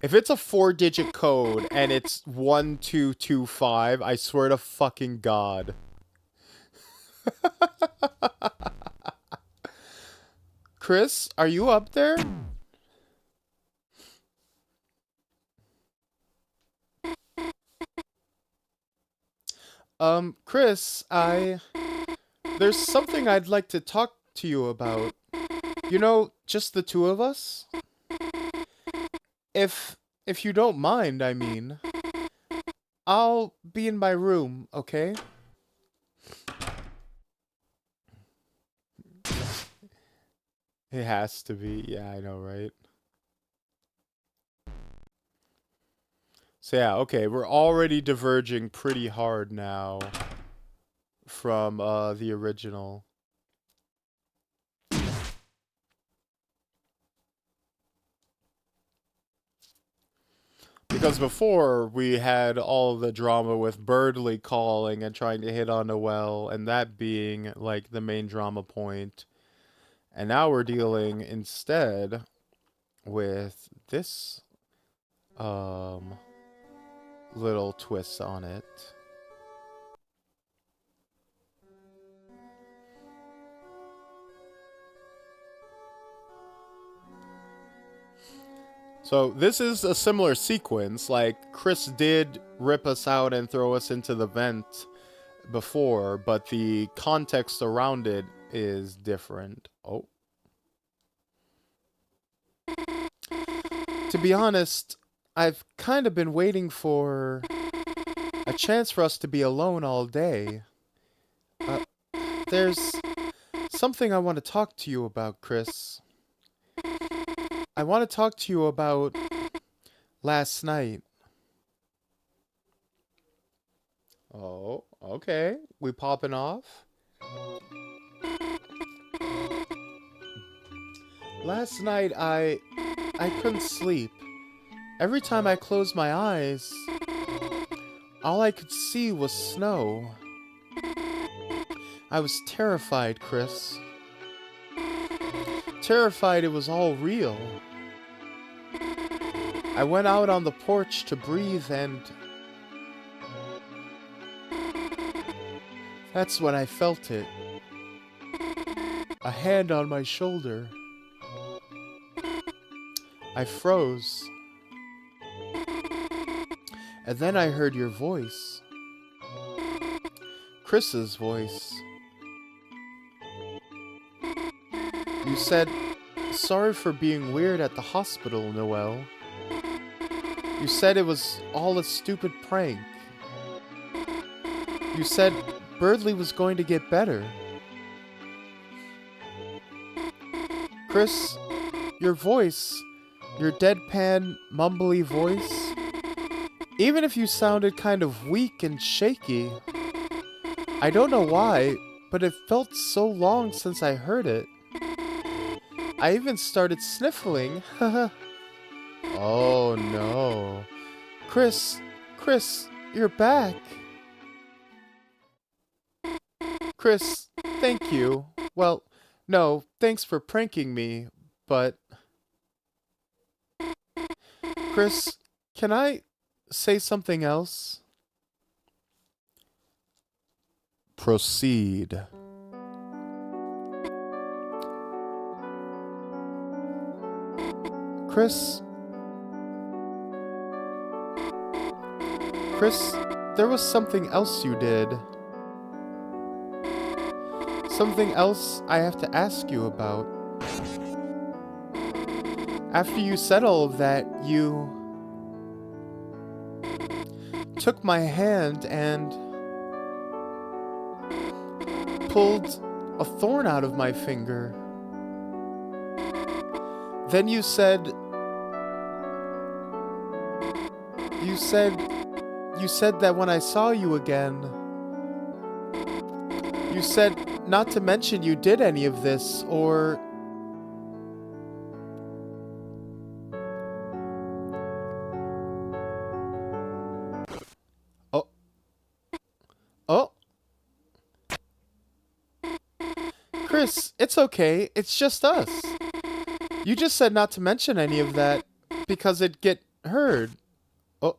If it's a 4-digit code and it's 1225, I swear to fucking God. Chris, are you up there? Chris, there's something I'd like to talk to you about. You know, just the two of us? If you don't mind, I mean. I'll be in my room, okay? It has to be. Yeah, I know, right? So yeah, okay, we're already diverging pretty hard now from the original. Because before, we had all the drama with Birdley calling and trying to hit on Noelle, and that being, like, the main drama point. And now we're dealing, instead, with this, little twist on it. So So this is a similar sequence. Like, Chris did rip us out and throw us into the vent before, but the context around it is different. Oh. To be honest, I've kind of been waiting for a chance for us to be alone all day. There's something I want to talk to you about, Chris. I want to talk to you about last night. Oh, okay. We popping off? Last night, I couldn't sleep. Every time I closed my eyes, all I could see was snow. I was terrified, Chris. Terrified it was all real. I went out on the porch to breathe, and that's when I felt it. A hand on my shoulder. I froze. And then I heard your voice. Chris's voice. You said, "Sorry for being weird at the hospital, Noelle." You said it was all a stupid prank. You said Birdley was going to get better. Chris, your voice, your deadpan, mumbly voice, even if you sounded kind of weak and shaky, I don't know why, but it felt so long since I heard it. I even started sniffling. Oh no. Chris, you're back. Chris, thank you. Well, no, thanks for pranking me, but... Chris, can I say something else? Proceed. Chris, there was something else you did. Something else I have to ask you about. After you said all of that, you took my hand and pulled a thorn out of my finger. Then you said that when I saw you again, you said not to mention you did any of this, or... Oh. Chris, it's okay. It's just us. You just said not to mention any of that because it'd get heard. Oh.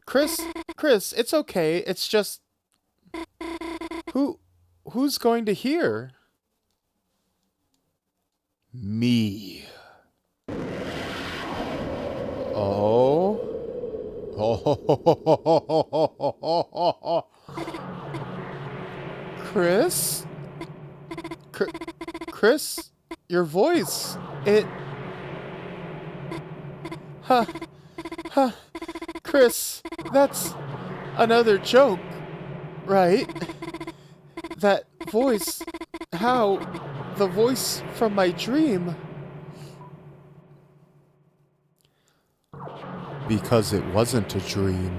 Chris, it's okay. It's just... Who's going to hear? Me. Oh. Chris? Chris? Your voice. It... Huh. Chris, that's another joke, right? That voice... How? The voice from my dream. Because it wasn't a dream.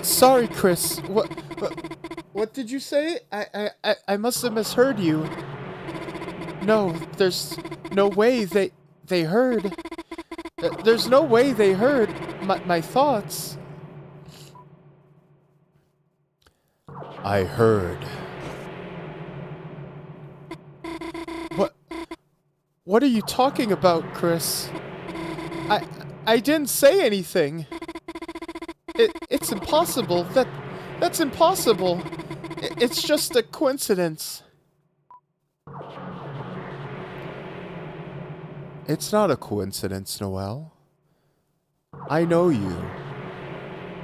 Sorry, Chris. What did you say? I must have misheard you. No, there's no way they heard. There's no way they heard my thoughts. I heard. What are you talking about, Chris? I didn't say anything. It's impossible. That's impossible. It's just a coincidence. It's not a coincidence, Noel. I know you.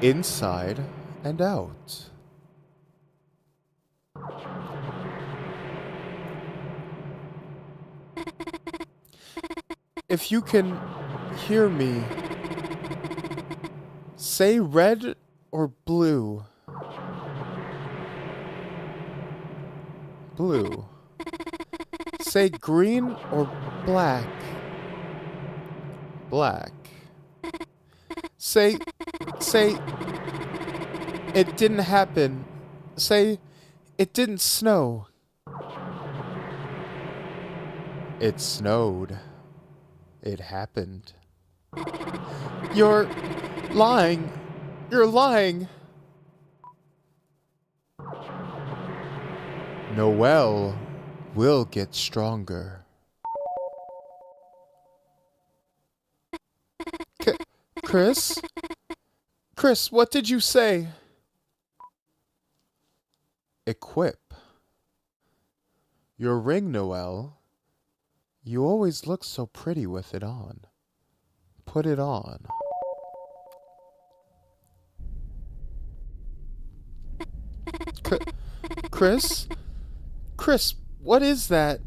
Inside and out. If you can hear me, say red or blue. Blue. Say green or black. Black. Say, it didn't happen. Say, it didn't snow. It snowed. It happened. You're lying. You're lying. Noel will get stronger. Chris? Chris, what did you say? Equip. Your ring, Noel. You always look so pretty with it on. Put it on. Chris? Chris, what is that?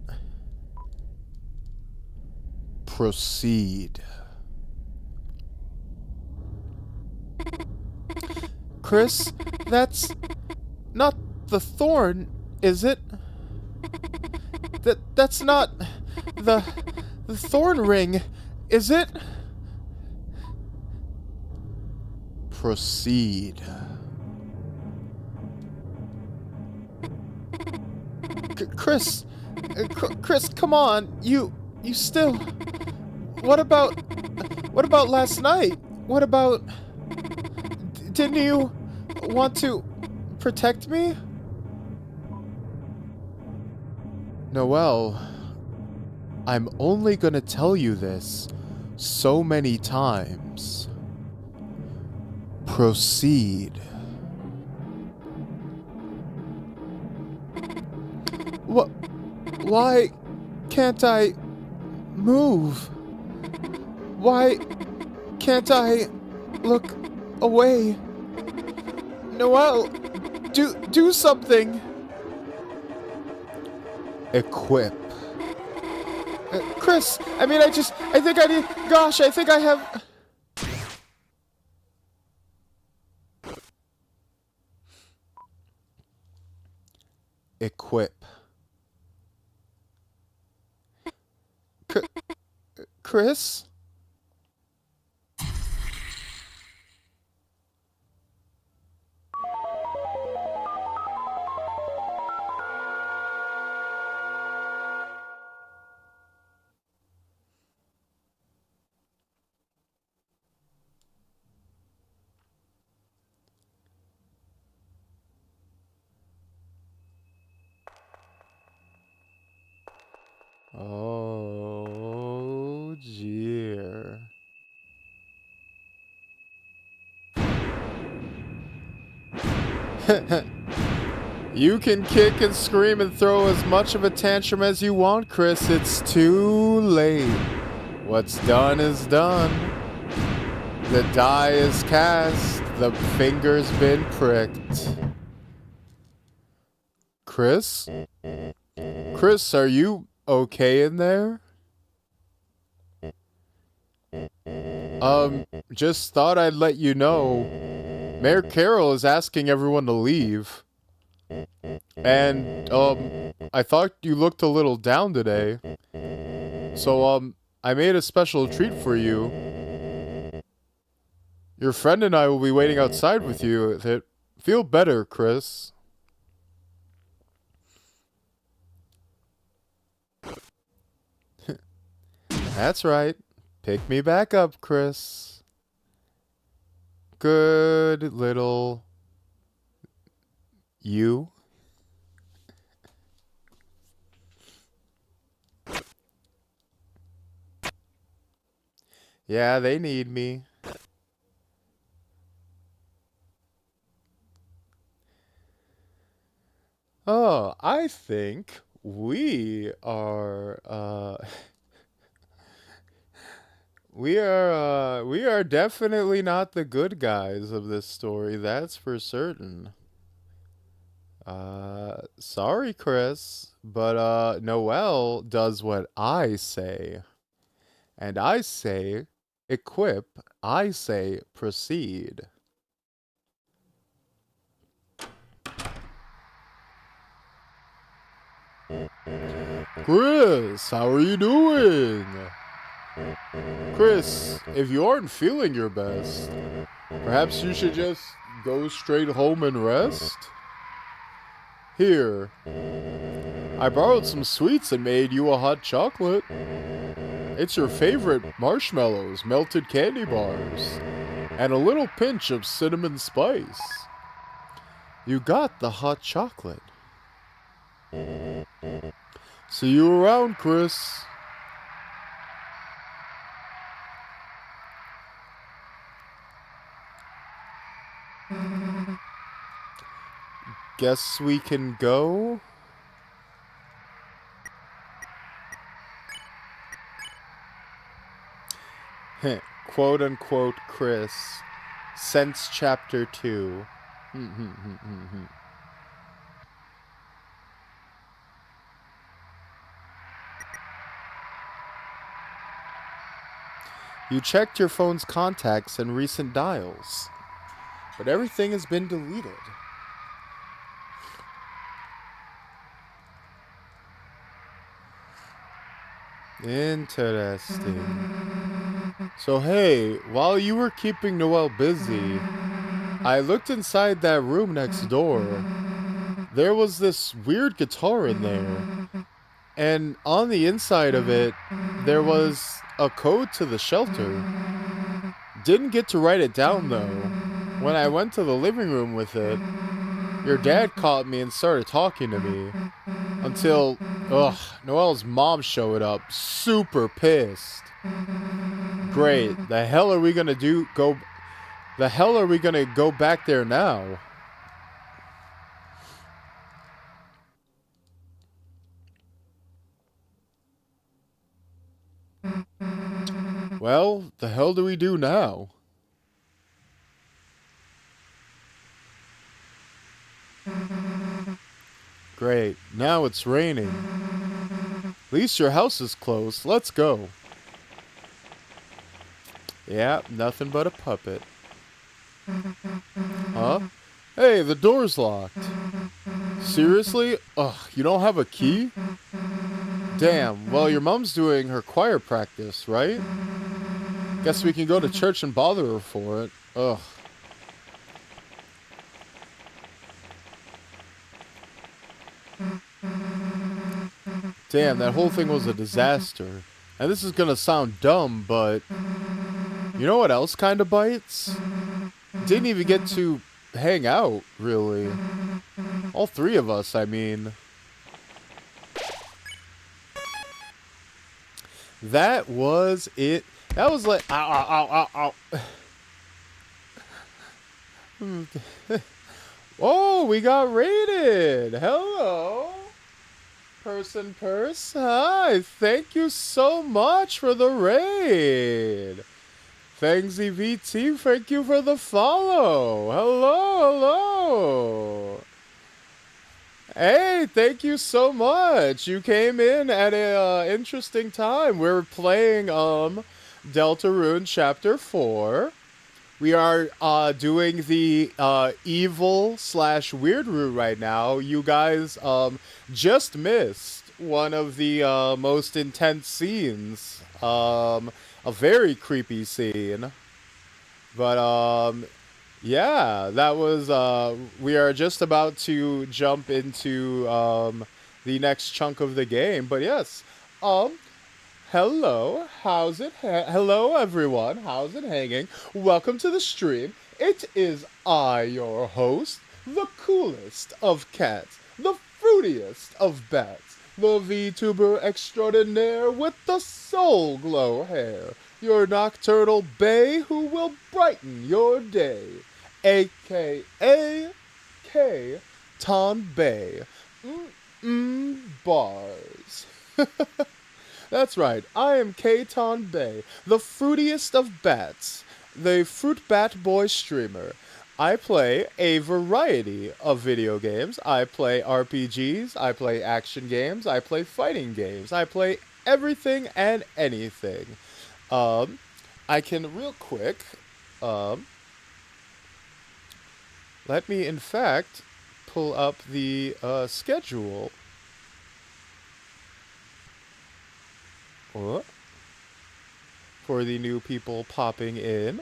Proceed. Chris, that's not the thorn, is it? That's not the thorn ring, is it? Proceed. Chris, Chris, come on. You still. What about last night? What about? Didn't you want to protect me? Noel, I'm only gonna tell you this so many times. Proceed. What? Why can't I move? Why can't I look away? Noel, do something. Equip. Chris, I think I need. Gosh, I think I have. Equip. Chris? Oh, dear. You can kick and scream and throw as much of a tantrum as you want, Chris. It's too late. What's done is done. The die is cast. The finger's been pricked. Chris? Chris, are you okay in there? Just thought I'd let you know. Mayor Carroll is asking everyone to leave. And, I thought you looked a little down today. So, I made a special treat for you. Your friend and I will be waiting outside with you. Feel better, Chris. That's right. Pick me back up, Chris. Good little you. Yeah, they need me. I think we are we are definitely not the good guys of this story, that's for certain. Sorry, Chris, but Noelle does what I say. And I say equip, I say proceed. Chris, how are you doing? Chris, if you aren't feeling your best, perhaps you should just go straight home and rest? Here, I borrowed some sweets and made you a hot chocolate. It's your favorite marshmallows, melted candy bars, and a little pinch of cinnamon spice. You got the hot chocolate. See you around, Chris. Guess we can go? Quote unquote Chris. Since chapter 2. You checked your phone's contacts and recent dials, but everything has been deleted. Interesting. So hey, while you were keeping Noelle busy, I looked inside that room next door. There was this weird guitar in there, and on the inside of it, there was a code to the shelter. Didn't get to write it down though. When I went to the living room with it, your dad caught me and started talking to me. Until, Noelle's mom showed up, super pissed. Great, the hell are we gonna go back there now? Well, the hell do we do now? Great, now it's raining. At least your house is closed. Let's go. Yeah, nothing but a puppet. Huh? Hey, the door's locked. Seriously? Ugh, you don't have a key? Damn, well, your mom's doing her choir practice, right? Guess we can go to church and bother her for it. Ugh. Damn, that whole thing was a disaster. And this is gonna sound dumb, but you know what else kinda bites? Didn't even get to hang out, really. All three of us, I mean. That was it. That was like, ow, ow, ow, ow. Oh, we got raided. Hello. Purse. Hi, thank you so much for the raid. Thanks, EVT. Thank you for the follow. Hello. Hey, thank you so much. You came in at a interesting time. We're playing Deltarune Chapter 4. We are doing the evil/weird route right now. You guys just missed one of the most intense scenes. A very creepy scene. But yeah, that was we are just about to jump into the next chunk of the game. But yes, hello, hello everyone, how's it hanging? Welcome to the stream. It is I, your host, the coolest of cats, the fruitiest of bats, the Vtuber extraordinaire with the soul glow hair, your nocturnal bae who will brighten your day, aka Tonbey. Bars. That's right, I am Tonbey, the fruitiest of bats, the Fruit Bat Boy streamer. I play a variety of video games. I play RPGs, I play action games, I play fighting games, I play everything and anything. Um, I can real quick, um, let me in fact pull up the schedule. Oh, for the new people popping in.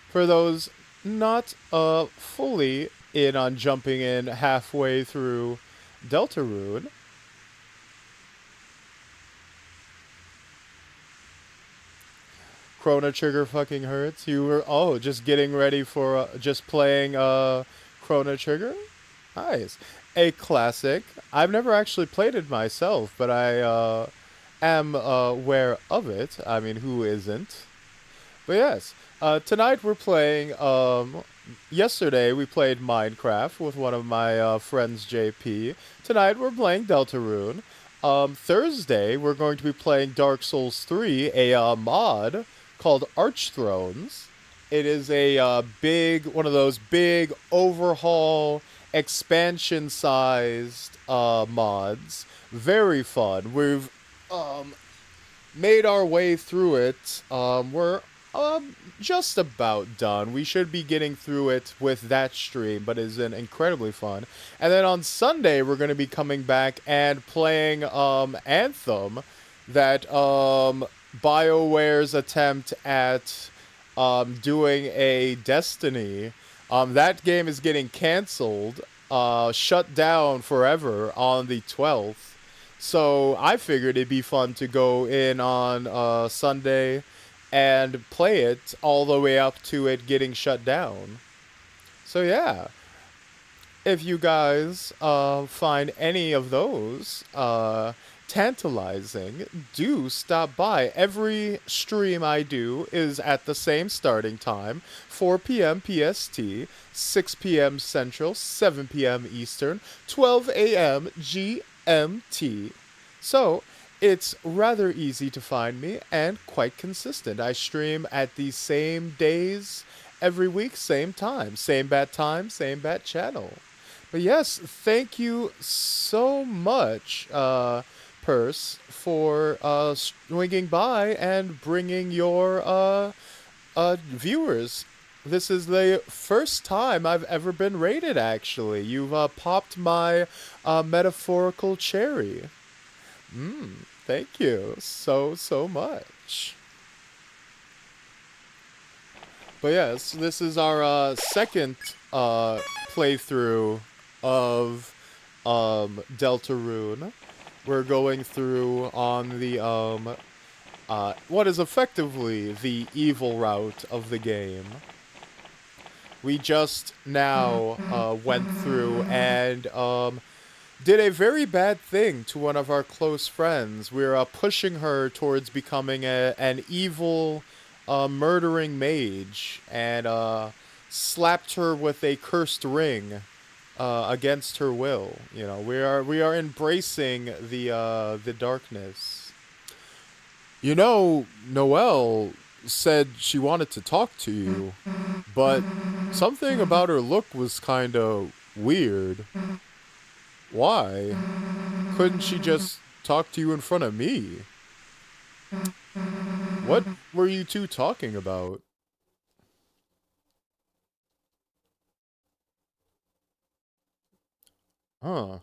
For those not fully in on jumping in halfway through Deltarune, Chrono Trigger fucking hurts. You were just getting ready for just playing Chrono Trigger. Nice, a classic. I've never actually played it myself, but I am aware of it. I mean, who isn't? But yes, tonight we're playing. Yesterday we played Minecraft with one of my friends, JP. Tonight we're playing Deltarune. Thursday we're going to be playing Dark Souls 3, a mod called Archthrones. It is a big, one of those big overhaul, expansion-sized mods. Very fun. We've made our way through it. We're just about done. We should be getting through it with that stream, but it's been incredibly fun. And then on Sunday, we're going to be coming back and playing Anthem, that BioWare's attempt at doing a Destiny. That game is getting canceled, shut down forever on the 12th. So I figured it'd be fun to go in on Sunday and play it all the way up to it getting shut down. So yeah, if you guys find any of those tantalizing, do stop by. Every stream I do is at the same starting time, 4 p.m. PST, 6 p.m. Central, 7 p.m. Eastern, 12 a.m. GMT. So, it's rather easy to find me and quite consistent. I stream at the same days every week, same time, same bat channel. But yes, thank you so much, Purse, for swinging by and bringing your viewers. This is the first time I've ever been rated, actually. You've popped my metaphorical cherry. Thank you so much. But yes, this is our second playthrough of Deltarune. We're going through on the what is effectively the evil route of the game. We just now went through and did a very bad thing to one of our close friends. We're pushing her towards becoming an evil, murdering mage, and slapped her with a cursed ring against her will. You know, we are embracing the darkness. You know, Noelle said she wanted to talk to you, but something about her look was kind of weird. Why? Couldn't she just talk to you in front of me? What were you two talking about? Huh.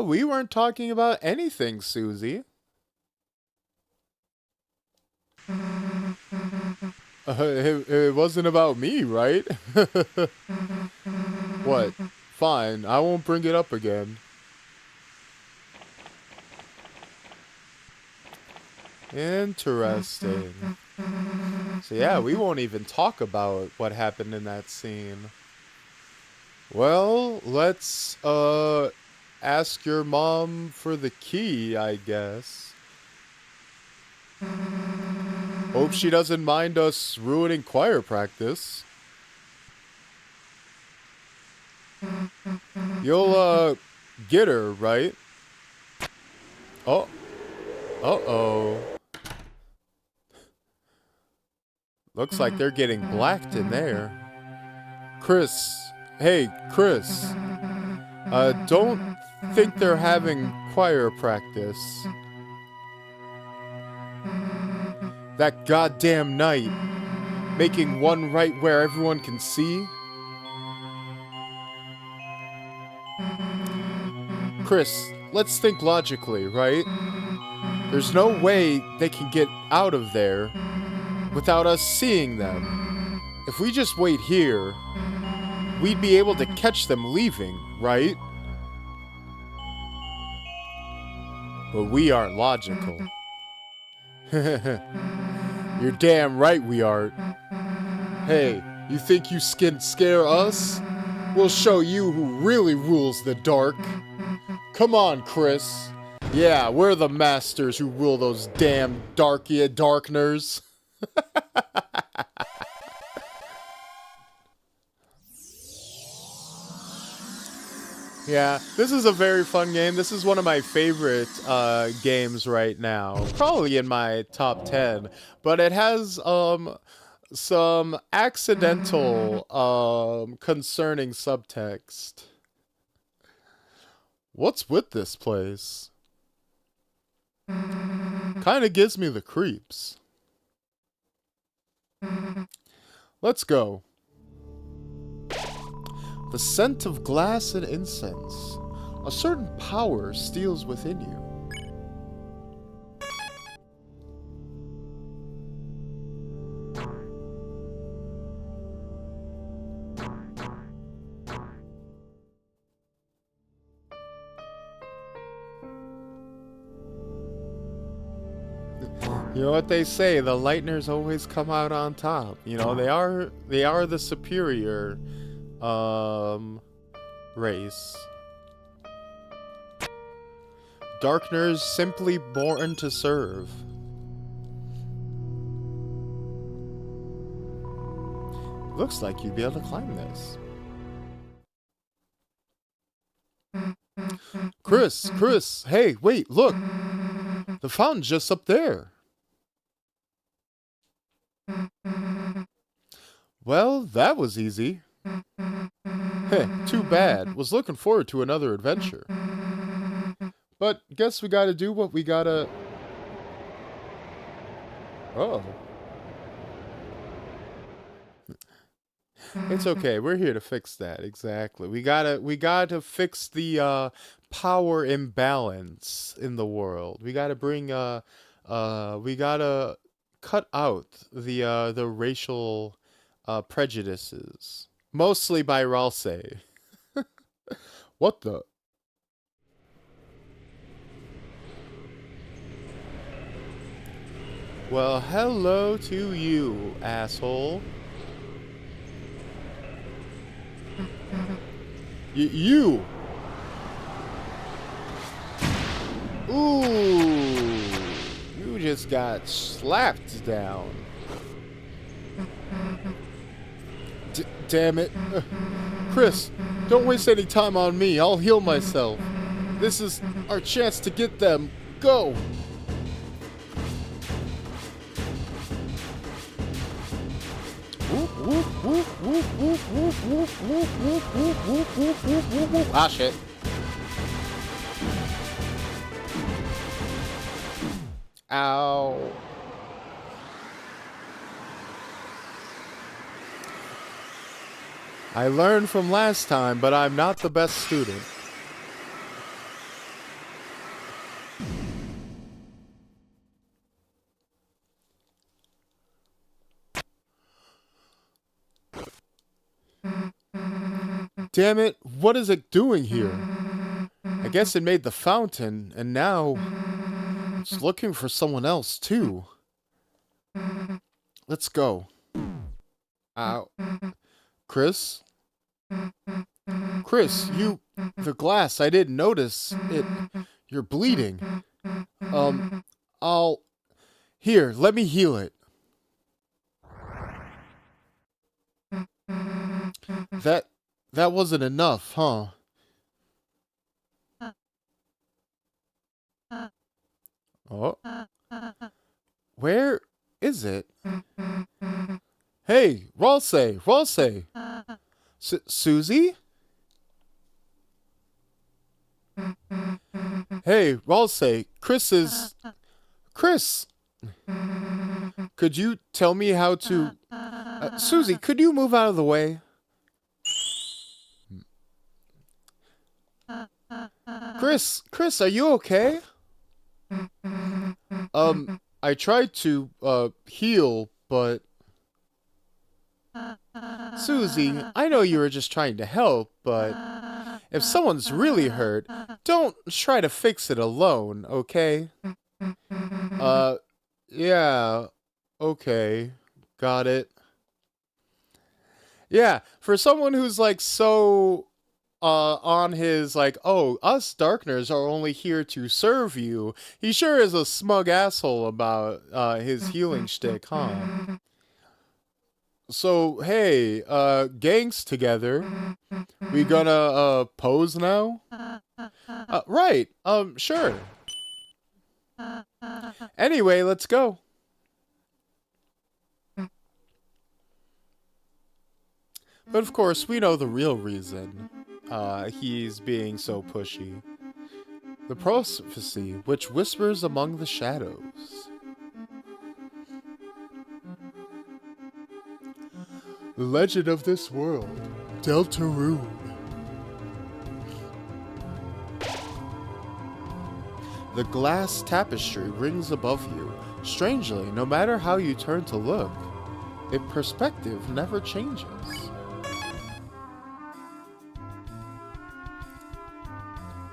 We weren't talking about anything, Susie. It wasn't about me, right? What? Fine, I won't bring it up again. Interesting. So yeah, we won't even talk about what happened in that scene. Well, let's, ask your mom for the key, I guess. Hope she doesn't mind us ruining choir practice. You'll, get her, right? Oh. Uh-oh. Looks like they're getting blacked in there. Chris. Hey, Chris. Don't think they're having choir practice. That goddamn knight. Making one right where everyone can see. Chris, let's think logically, right? There's no way they can get out of there without us seeing them. If we just wait here, we'd be able to catch them leaving, right? But we aren't logical. You're damn right we aren't. Hey, you think you can scare us? We'll show you who really rules the dark. Come on, Chris. Yeah, we're the masters who rule those damn darkners. Yeah, this is a very fun game. This is one of my favorite games right now. Probably in my top 10. But it has some accidental concerning subtext. What's with this place? Kinda gives me the creeps. Let's go. The scent of glass and incense. A certain power steals within you. You know what they say, the Lightners always come out on top. You know, they are the superior race. Darkners simply born to serve. Looks like you'd be able to climb this. Chris, hey, wait, look. The fountain's just up there. Well, that was easy. Heh, too bad. Was looking forward to another adventure. But guess we gotta do what we gotta... Oh. It's okay. We're here to fix that. Exactly. We gotta fix the power imbalance in the world. We gotta bring we gotta cut out the racial prejudices, mostly by Ralsei. What the? Well, hello to you, asshole. You! Ooh! You just got slapped down. Damn it. Chris, don't waste any time on me. I'll heal myself. This is our chance to get them. Go! Ah, shit. Ow. I learned from last time, but I'm not the best student. Damn it, what is it doing here? I guess it made the fountain, and now it's looking for someone else, too. Let's go. Ow. Chris? Chris, the glass, I didn't notice it. You're bleeding. Here, let me heal it. that wasn't enough, huh? Oh, where is it? Hey, Ralsei! Susie? Hey, Ralsei, Chris! Could you tell me how to... Susie, could you move out of the way? Chris, are you okay? I tried to, heal, but... Susie, I know you were just trying to help, but... If someone's really hurt, don't try to fix it alone, okay? Yeah, okay. Got it. Yeah, for someone who's, like, so... on his, like, oh, us Darkners are only here to serve you. He sure is a smug asshole about, his healing shtick, huh? So, hey, gangs together. We gonna, pose now? Right, sure. Anyway, let's go. But of course, we know the real reason. He's being so pushy. The prophecy which whispers among the shadows. The legend of this world, Deltarune. The glass tapestry rings above you. Strangely, no matter how you turn to look, its perspective never changes.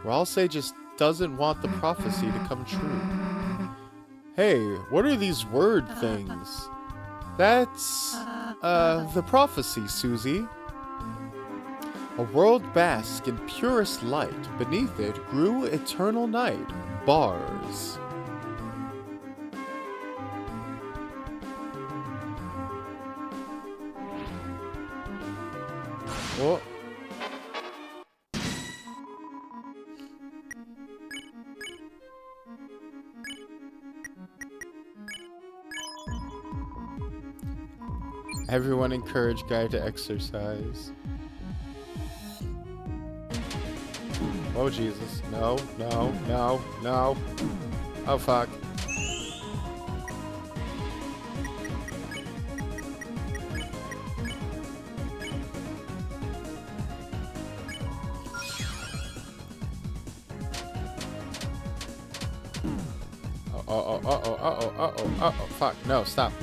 Ralsei just doesn't want the prophecy to come true. Hey, what are these word things? That's, the prophecy, Susie. A world basked in purest light. Beneath it grew eternal night. Bars. Oh. Everyone encourage Guy to exercise. Oh Jesus, no. Oh fuck. Oh, fuck, no, stop.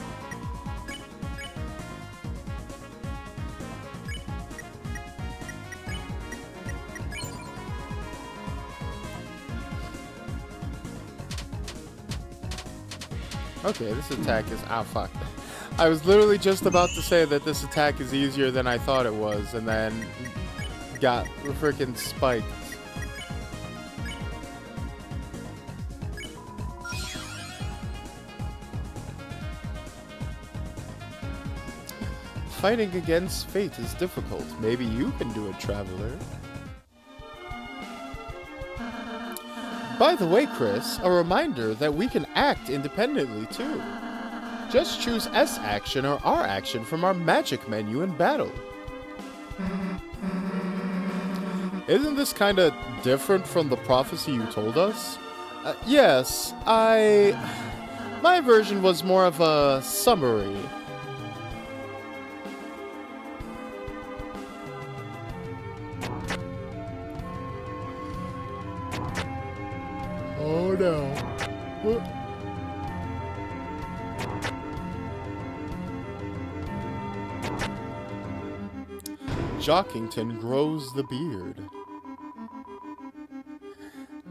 Okay, this attack is... Ah, fuck. I was literally just about to say that this attack is easier than I thought it was, and then got freaking spiked. Fighting against fate is difficult. Maybe you can do it, traveler. By the way, Chris, a reminder that we can act independently, too. Just choose S action or R action from our magic menu in battle. Isn't this kind of different from the prophecy you told us? Yes, my version was more of a summary. Oh no. Jockington grows the beard.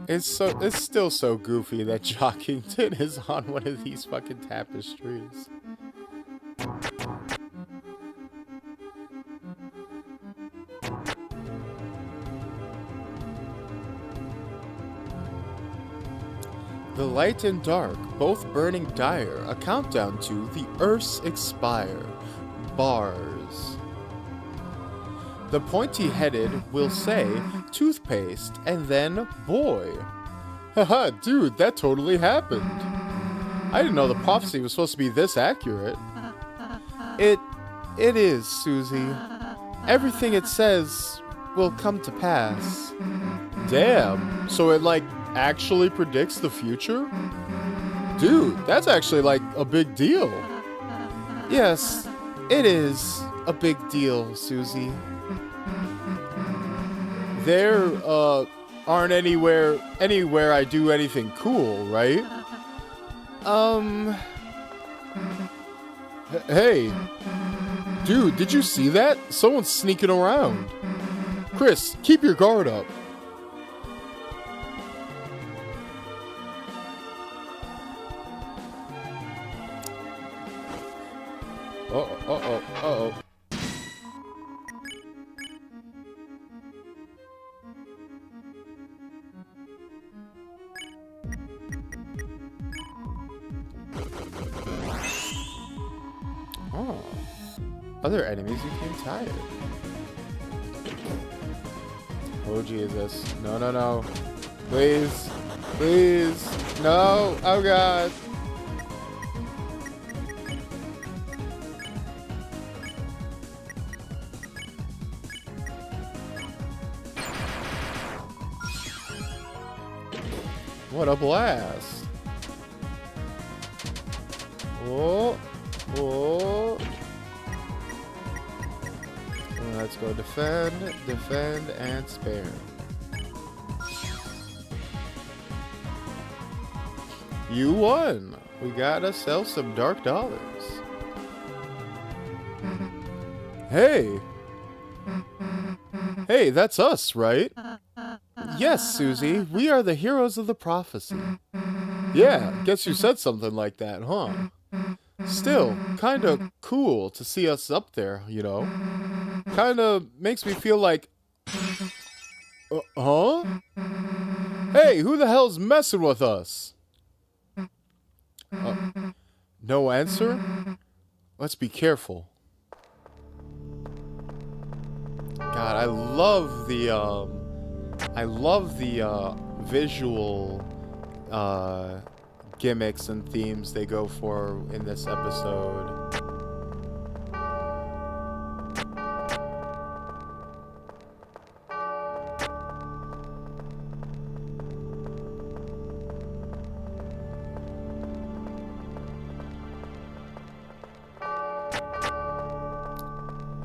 It's still so goofy that Jockington is on one of these fucking tapestries. The light and dark, both burning dire, a countdown to the Earth's expire. Bars. The pointy-headed will say toothpaste and then boy. Haha, dude, that totally happened. I didn't know the prophecy was supposed to be this accurate. It is, Susie. Everything it says will come to pass. Damn, so it like actually predicts the future? Dude, that's actually like a big deal. Yes, it is a big deal, Susie. There aren't anywhere I do anything cool, right? Hey. Dude, did you see that? Someone's sneaking around. Chris, keep your guard up. Uh-oh. Oh. Other enemies became tired. Oh, Jesus. No. Please. No. Oh, God. What a blast. Oh. Let's go defend, and spare. You won. We got ourselves some dark dollars. Hey, that's us, right? Yes, Susie, we are the heroes of the prophecy. Yeah, guess you said something like that, huh? Still, kinda cool to see us up there, you know? Kinda makes me feel like... huh? Hey, who the hell's messing with us? No answer? Let's be careful. God, I love the visual gimmicks and themes they go for in this episode.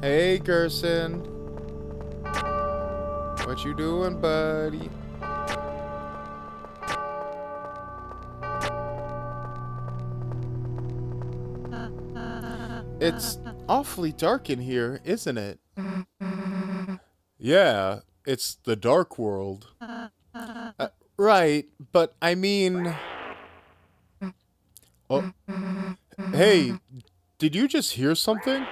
Hey, Gerson. What you doing, buddy? It's awfully dark in here, isn't it? Yeah, it's the dark world. Right, but I mean... Oh. Hey, did you just hear something?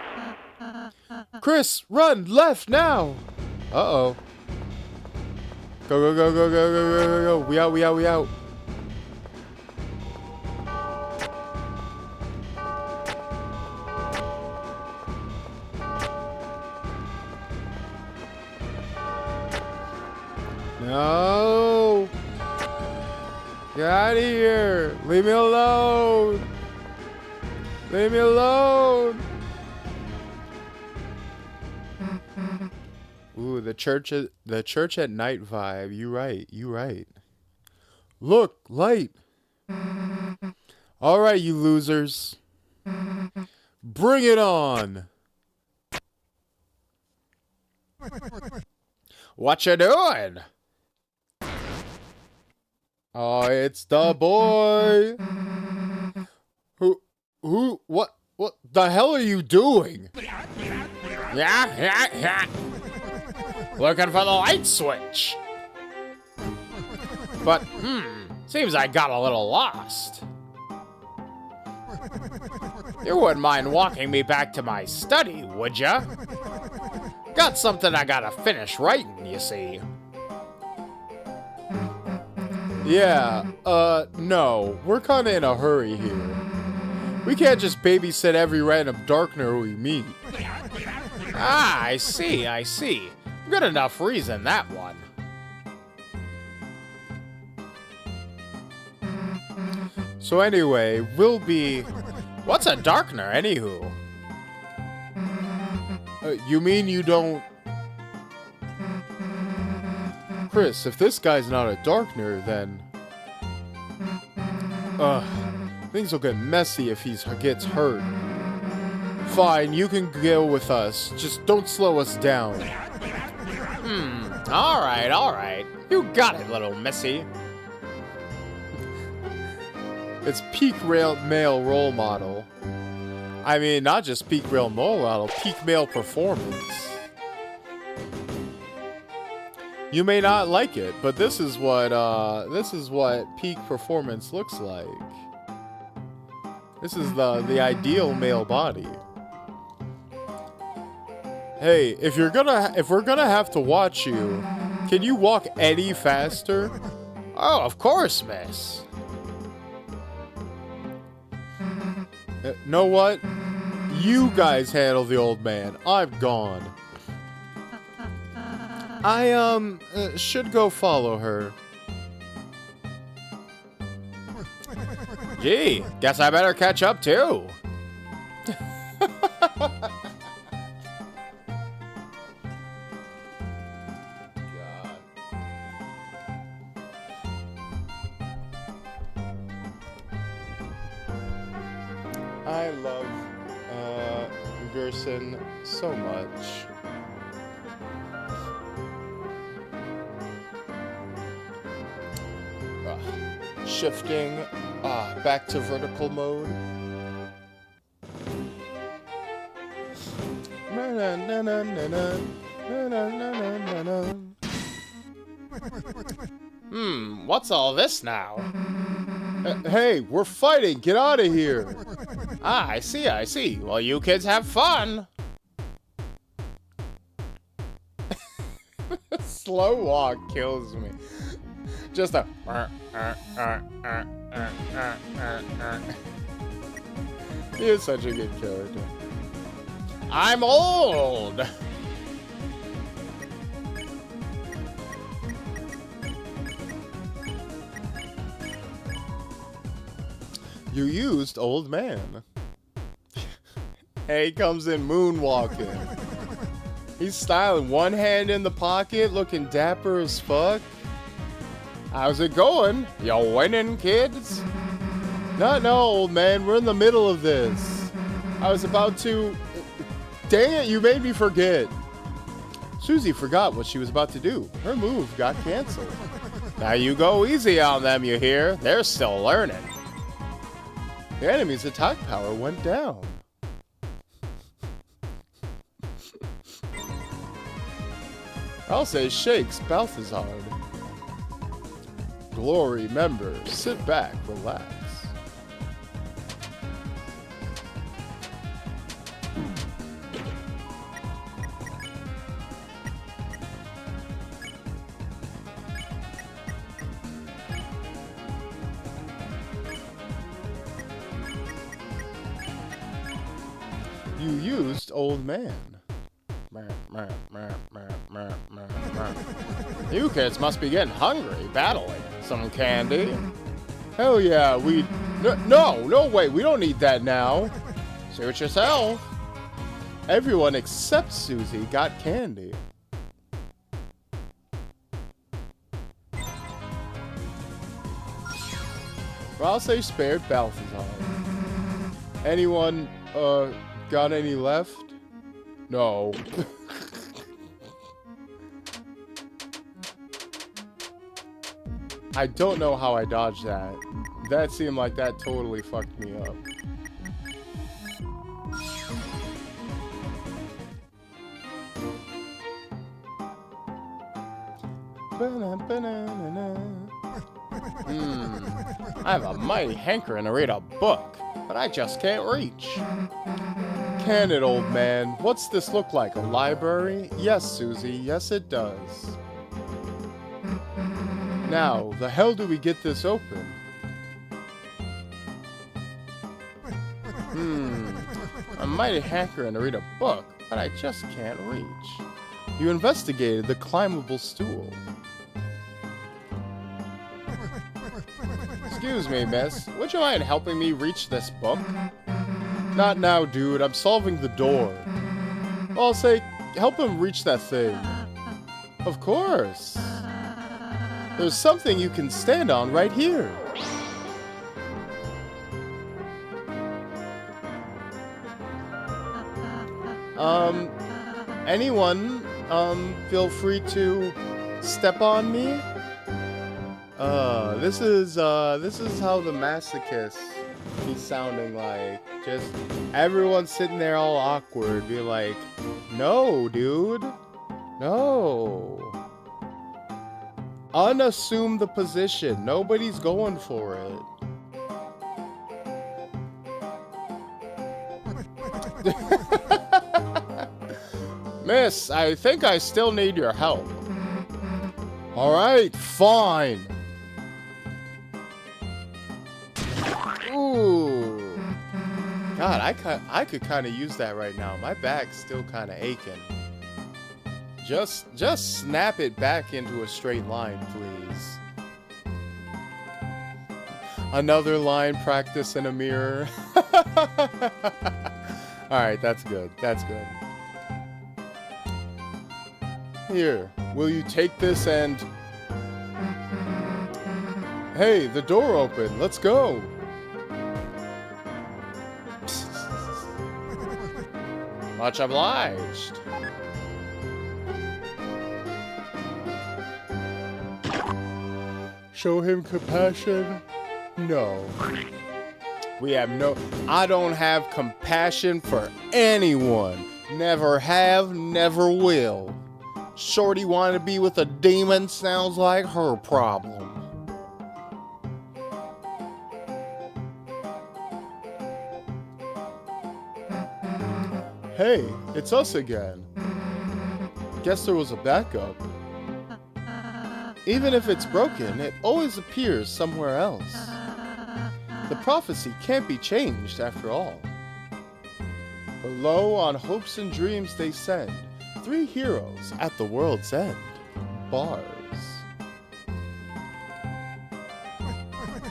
Chris, run! Left, now! Uh-oh. Go. We out. No! Get out of here! Leave me alone! Leave me alone! Ooh, the church at night vibe. You right. Look, light. All right, you losers. Bring it on. What you doing? Oh, it's the boy. What the hell are you doing? Yeah. Looking for the light switch. But, seems I got a little lost. You wouldn't mind walking me back to my study, would ya? Got something I gotta finish writing, you see. Yeah, no. We're kinda in a hurry here. We can't just babysit every random darkner we meet. Ah, I see, I see. Good enough reason, that one. So anyway, we'll be... What's a darkener, anywho? You mean you don't... Chris, if this guy's not a darkener, then... things will get messy if he gets hurt. Fine, you can go with us. Just don't slow us down. Alright, alright. You got it, little missy. It's peak male role model. I mean, not just peak male role model, peak male performance. You may not like it, but this is what peak performance looks like. This is the ideal male body. Hey, if we're gonna have to watch you, can you walk any faster? Oh, of course, miss. Know what? You guys handle the old man. I'm gone. I should go follow her. Gee, guess I better catch up too. I love Gerson so much. Shifting back to vertical mode. What's all this now? Hey, we're fighting! Get out of here! Ah, I see, I see. Well, you kids have fun. Slow walk kills me. Just a... You're such a good character. I'm old. You used old man. Hey, he comes in moonwalking. He's styling, one hand in the pocket, looking dapper as fuck. How's it going? You winning, kids? No, old man, we're in the middle of this. I was about to... Dang it, you made me forget. Susie forgot what she was about to do. Her move got canceled. Now you go easy on them, you hear? They're still learning. The enemy's attack power went down. I'll say shakes Balthazar. Glory member, sit back, relax. You used old man. You kids must be getting hungry, battling. Some candy? Hell yeah, we... No way, we don't need that now. Suit yourself. Everyone except Susie got candy. Well, I'll say spared Balthazar. Anyone, got any left? No. I don't know how I dodged that. That seemed like that totally fucked me up. I have a mighty hankering to read a book, but I just can't reach. Can it, old man? What's this look like? A library? Yes, Susie. Yes, it does. Now, the hell do we get this open? A mighty hankering to read a book, but I just can't reach. You investigated the climbable stool. Excuse me, miss. Would you mind helping me reach this book? Not now, dude. I'm solving the door. Well, I'll say, help him reach that thing. Of course. There's something you can stand on right here. Anyone, feel free to step on me? This is how the masochist be sounding like. Just everyone sitting there all awkward, be like, no, dude. No. Unassume the position. Nobody's going for it. Miss, I think I still need your help. Alright, fine. Ooh. God, I could kind of use that right now. My back's still kind of aching. Just snap it back into a straight line, please. Another line practice in a mirror. Alright, that's good. That's good. Here, will you take this and... Hey, the door open. Let's go. Much obliged. Show him compassion? No. I don't have compassion for anyone. Never have, never will. Shorty wanted to be with a demon sounds like her problem. Hey, it's us again. Guess there was a backup. Even if it's broken, it always appears somewhere else. The prophecy can't be changed after all. Below on hopes and dreams they send 3 heroes at the world's end. Bars.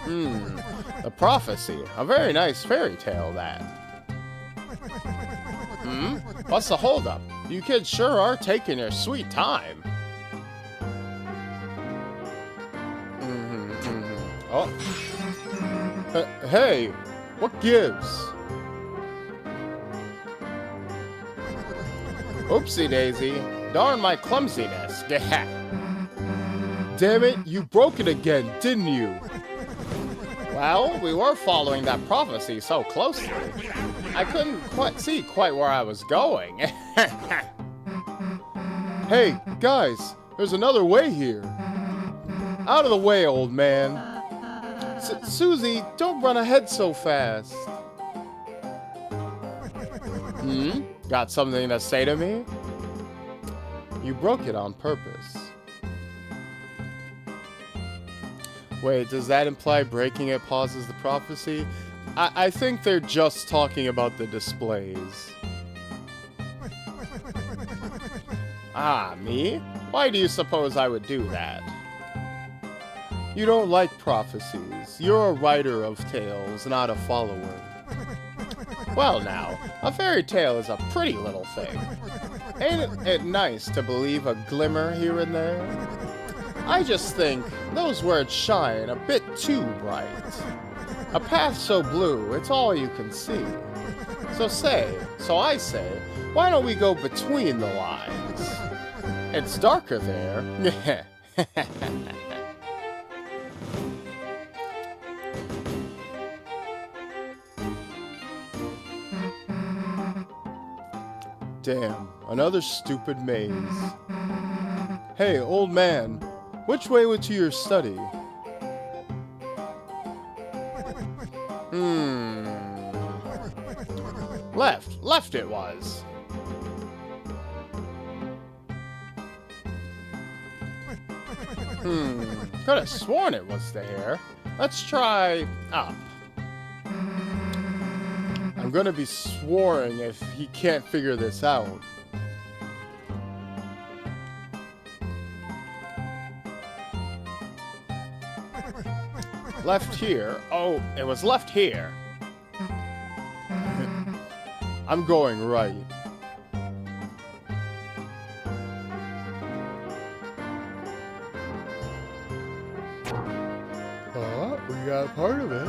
The prophecy. A very nice fairy tale, that. What's the holdup? You kids sure are taking your sweet time. Oh. Hey, what gives? Oopsie daisy. Darn my clumsiness. Damn it, you broke it again, didn't you? Well, we were following that prophecy so closely. I couldn't see quite where I was going. Hey, guys, there's another way here. Out of the way, old man. Susie, don't run ahead so fast. Got something to say to me? You broke it on purpose. Wait, does that imply breaking it pauses the prophecy? I think they're just talking about the displays. Ah, me? Why do you suppose I would do that? You don't like prophecies. You're a writer of tales, not a follower. Well now, a fairy tale is a pretty little thing. Ain't it nice to believe a glimmer here and there? I just think those words shine a bit too bright. A path so blue, it's all you can see. So I say, why don't we go between the lines? It's darker there. Damn, another stupid maze. Hey, old man, which way to your study? Left it was. Could have sworn it was there. Let's try up. I I'm gonna be sworn if he can't figure this out. Left here. Oh, it was left here. I'm going right. We got part of it.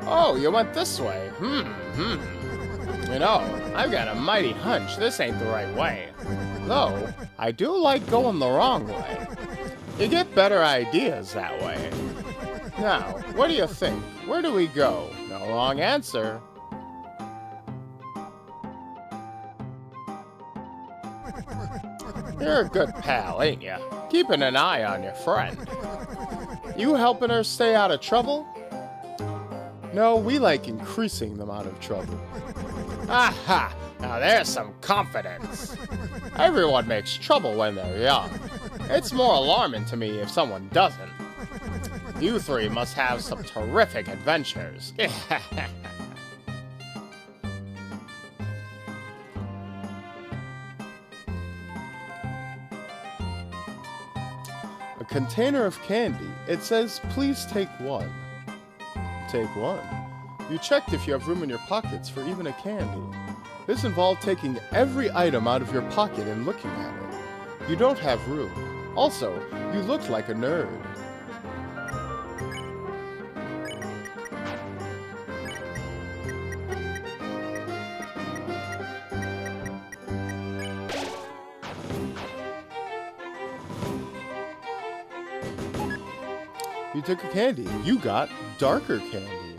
Oh, you went this way. You know, I've got a mighty hunch this ain't the right way. Though, I do like going the wrong way. You get better ideas that way. Now, what do you think? Where do we go? No wrong answer. You're a good pal, ain't ya? Keeping an eye on your friend. You helping her stay out of trouble? No, we like increasing them out of trouble. Aha! Now there's some confidence. Everyone makes trouble when they're young. It's more alarming to me if someone doesn't. You three must have some terrific adventures. A container of candy. It says, please take one. Take one. You checked if you have room in your pockets for even a candy. This involved taking every item out of your pocket and looking at it. You don't have room. Also, you look like a nerd. You took a candy. You got darker candy.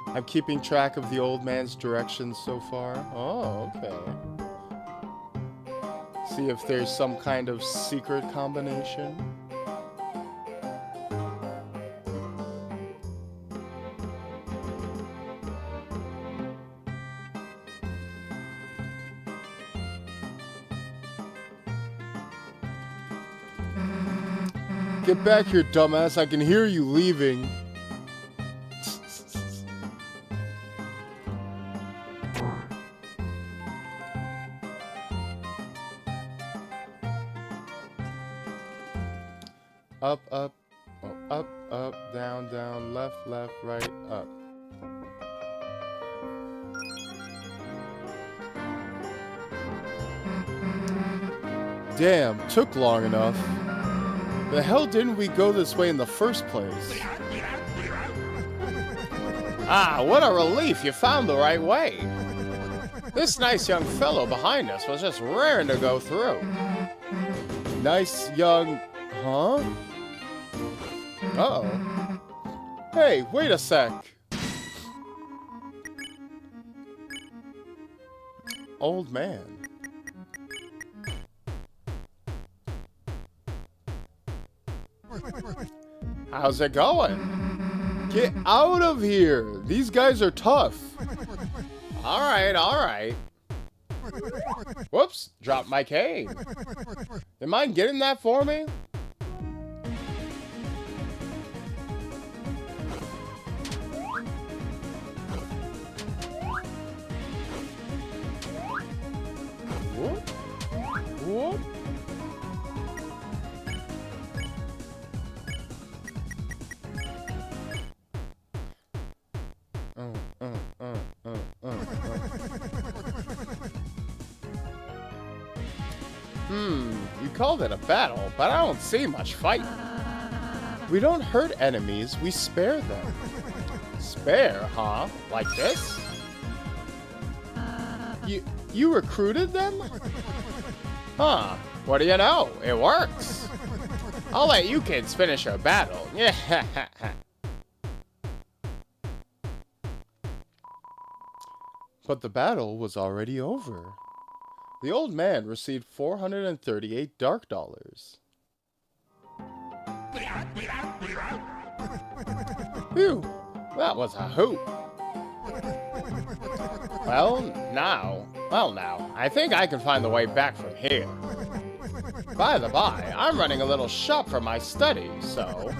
I'm keeping track of the old man's directions so far. Oh, okay. See if there's some kind of secret combination. Get back here, dumbass. I can hear you leaving. Up, up, oh, up, up, down, down, left, left, right, up. Damn, took long enough. The hell didn't we go this way in the first place? Ah, what a relief you found the right way. This nice young fellow behind us was just raring to go through. Nice young... Huh? Uh-oh. Hey, wait a sec. Old man. How's it going? Get out of here! These guys are tough. All right. Whoops, dropped my cane. You mind getting that for me? Whoop. Whoop. You called it a battle, but I don't see much fighting. We don't hurt enemies, we spare them. Spare, huh? Like this? You recruited them? Huh, what do you know? It works. I'll let you kids finish your battle. Yeah. But the battle was already over. The old man received 438 dark dollars. Phew, that was a hoot. Well, now, I think I can find the way back from here. By the by, I'm running a little shop for my study, so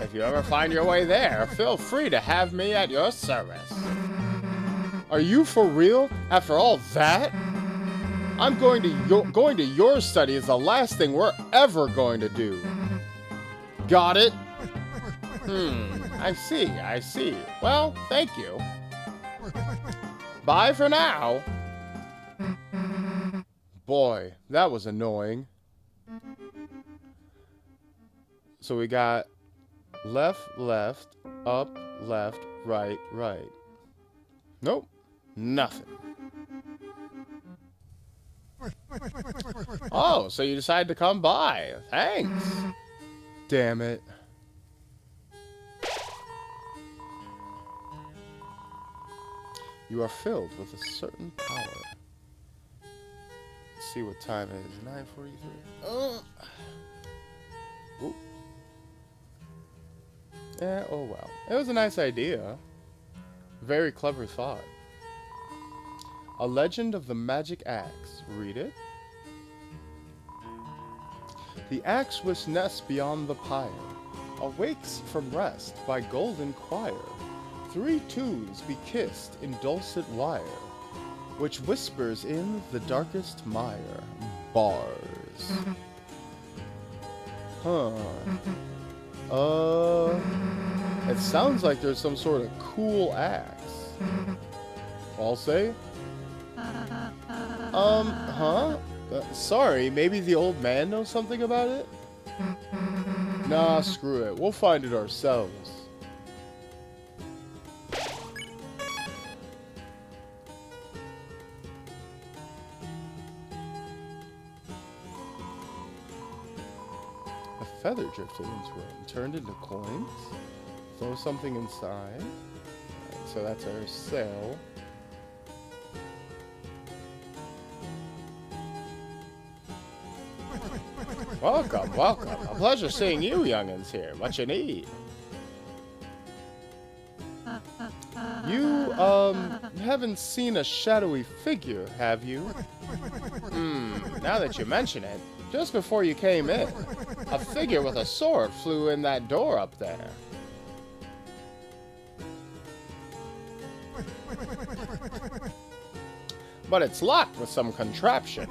If you ever find your way there, feel free to have me at your service. Are you for real? After all that? I'm going to your study is the last thing we're ever going to do. Got it? I see. Well, thank you. Bye for now. Boy, that was annoying. So we got left, up, left, right. Nope, nothing. Oh, so you decided to come by. Thanks. Damn it. You are filled with a certain power. Let's see what time it is. 9:43. Ooh. Yeah, oh well. It was a nice idea. Very clever thought. A Legend of the Magic Axe. Read it. The axe which nests beyond the pyre awakes from rest by golden choir. 3 tunes be kissed in dulcet lyre, which whispers in the darkest mire. Bars. Huh. It sounds like there's some sort of cool axe. I'll say. Sorry, maybe the old man knows something about it? Nah, screw it. We'll find it ourselves. A feather drifted into it and turned into coins. Throw something inside. Right, so that's our sail. Welcome. A pleasure seeing you youngins here. What you need? You, haven't seen a shadowy figure, have you? Now that you mention it, just before you came in, a figure with a sword flew in that door up there. But it's locked with some contraption.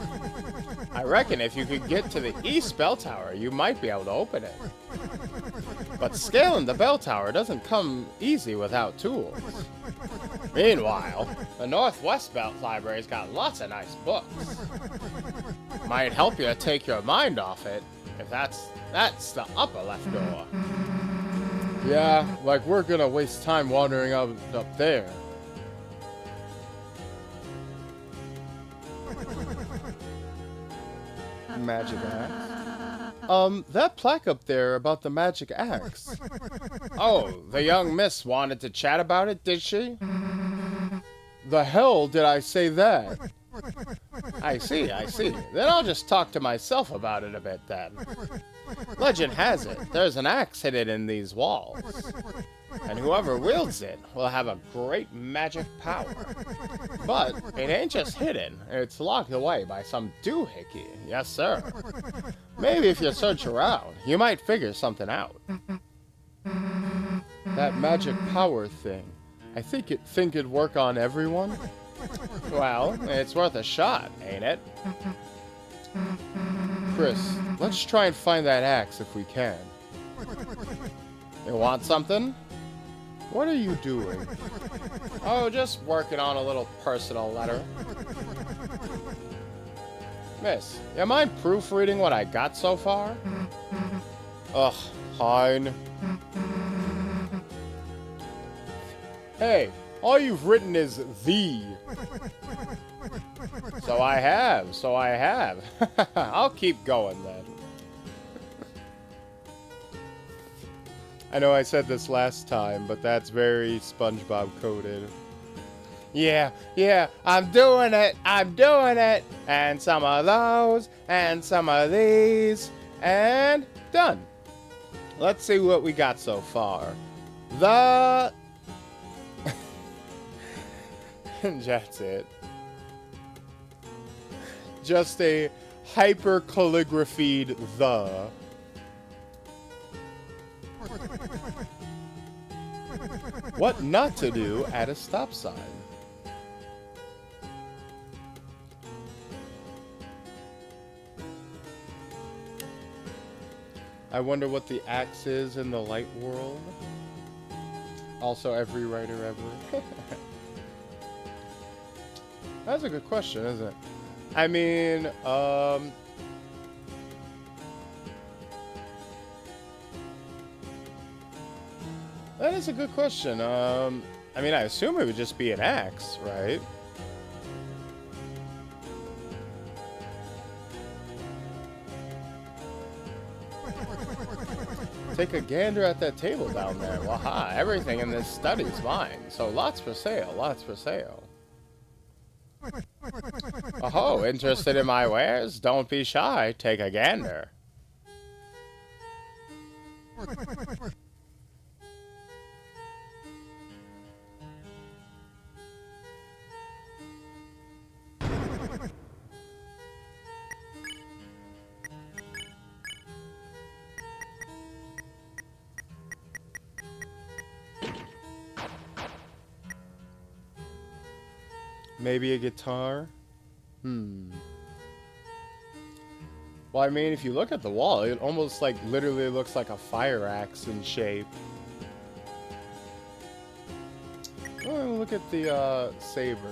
I reckon if you could get to the east bell tower, you might be able to open it. But scaling the bell tower doesn't come easy without tools. Meanwhile, the Northwest Belt Library's got lots of nice books. Might help you take your mind off it, if that's the upper left door. Yeah, like we're gonna waste time wandering up there. Magic axe. That plaque up there about the magic axe. Oh, the young miss wanted to chat about it, did she? The hell did I say that? I see. Then I'll just talk to myself about it a bit then. Legend has it, there's an axe hidden in these walls. And whoever wields it will have a great magic power. But it ain't just hidden, it's locked away by some doohickey. Yes, sir. Maybe if you search around, you might figure something out. That magic power thing. I think it'd work on everyone. Well, it's worth a shot, ain't it? Chris, let's try and find that axe if we can. You want something? What are you doing? Oh, just working on a little personal letter. Miss, you mind proofreading what I got so far? Ugh, fine. Hey, all you've written is "the." So I have. I'll keep going then. I know I said this last time, but that's very SpongeBob coded. Yeah, I'm doing it. And some of those, and some of these, and done. Let's see what we got so far. That's it. Just a hyper calligraphied "the." What not to do at a stop sign. I wonder what the axe is in the light world. Also, every writer ever. That's a good question, isn't it? I mean, that is a good question. I mean, I assume it would just be an axe, right? Take a gander at that table down there. Waha, everything in this study is mine. So lots for sale, lots for sale. Oh, interested in my wares? Don't be shy. Take a gander. Maybe a guitar? Well, I mean, if you look at the wall, it almost like literally looks like a fire axe in shape. Oh, look at the saber.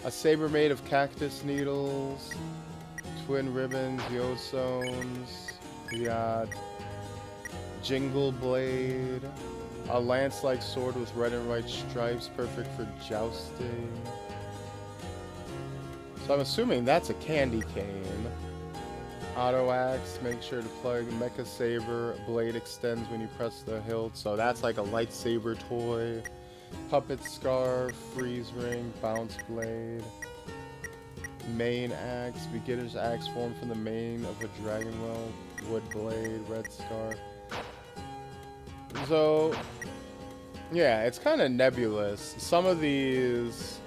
A saber made of cactus needles, twin ribbons, yosones. We got jingle blade, a lance-like sword with red and white stripes, perfect for jousting. So I'm assuming that's a candy cane. Auto axe, make sure to plug mecha saber. Blade extends when you press the hilt. So that's like a lightsaber toy. Puppet scarf, freeze ring, bounce blade. Main axe, beginner's axe formed from the mane of a dragon well. Wood blade, red scarf. So, yeah, it's kind of nebulous. Some of these,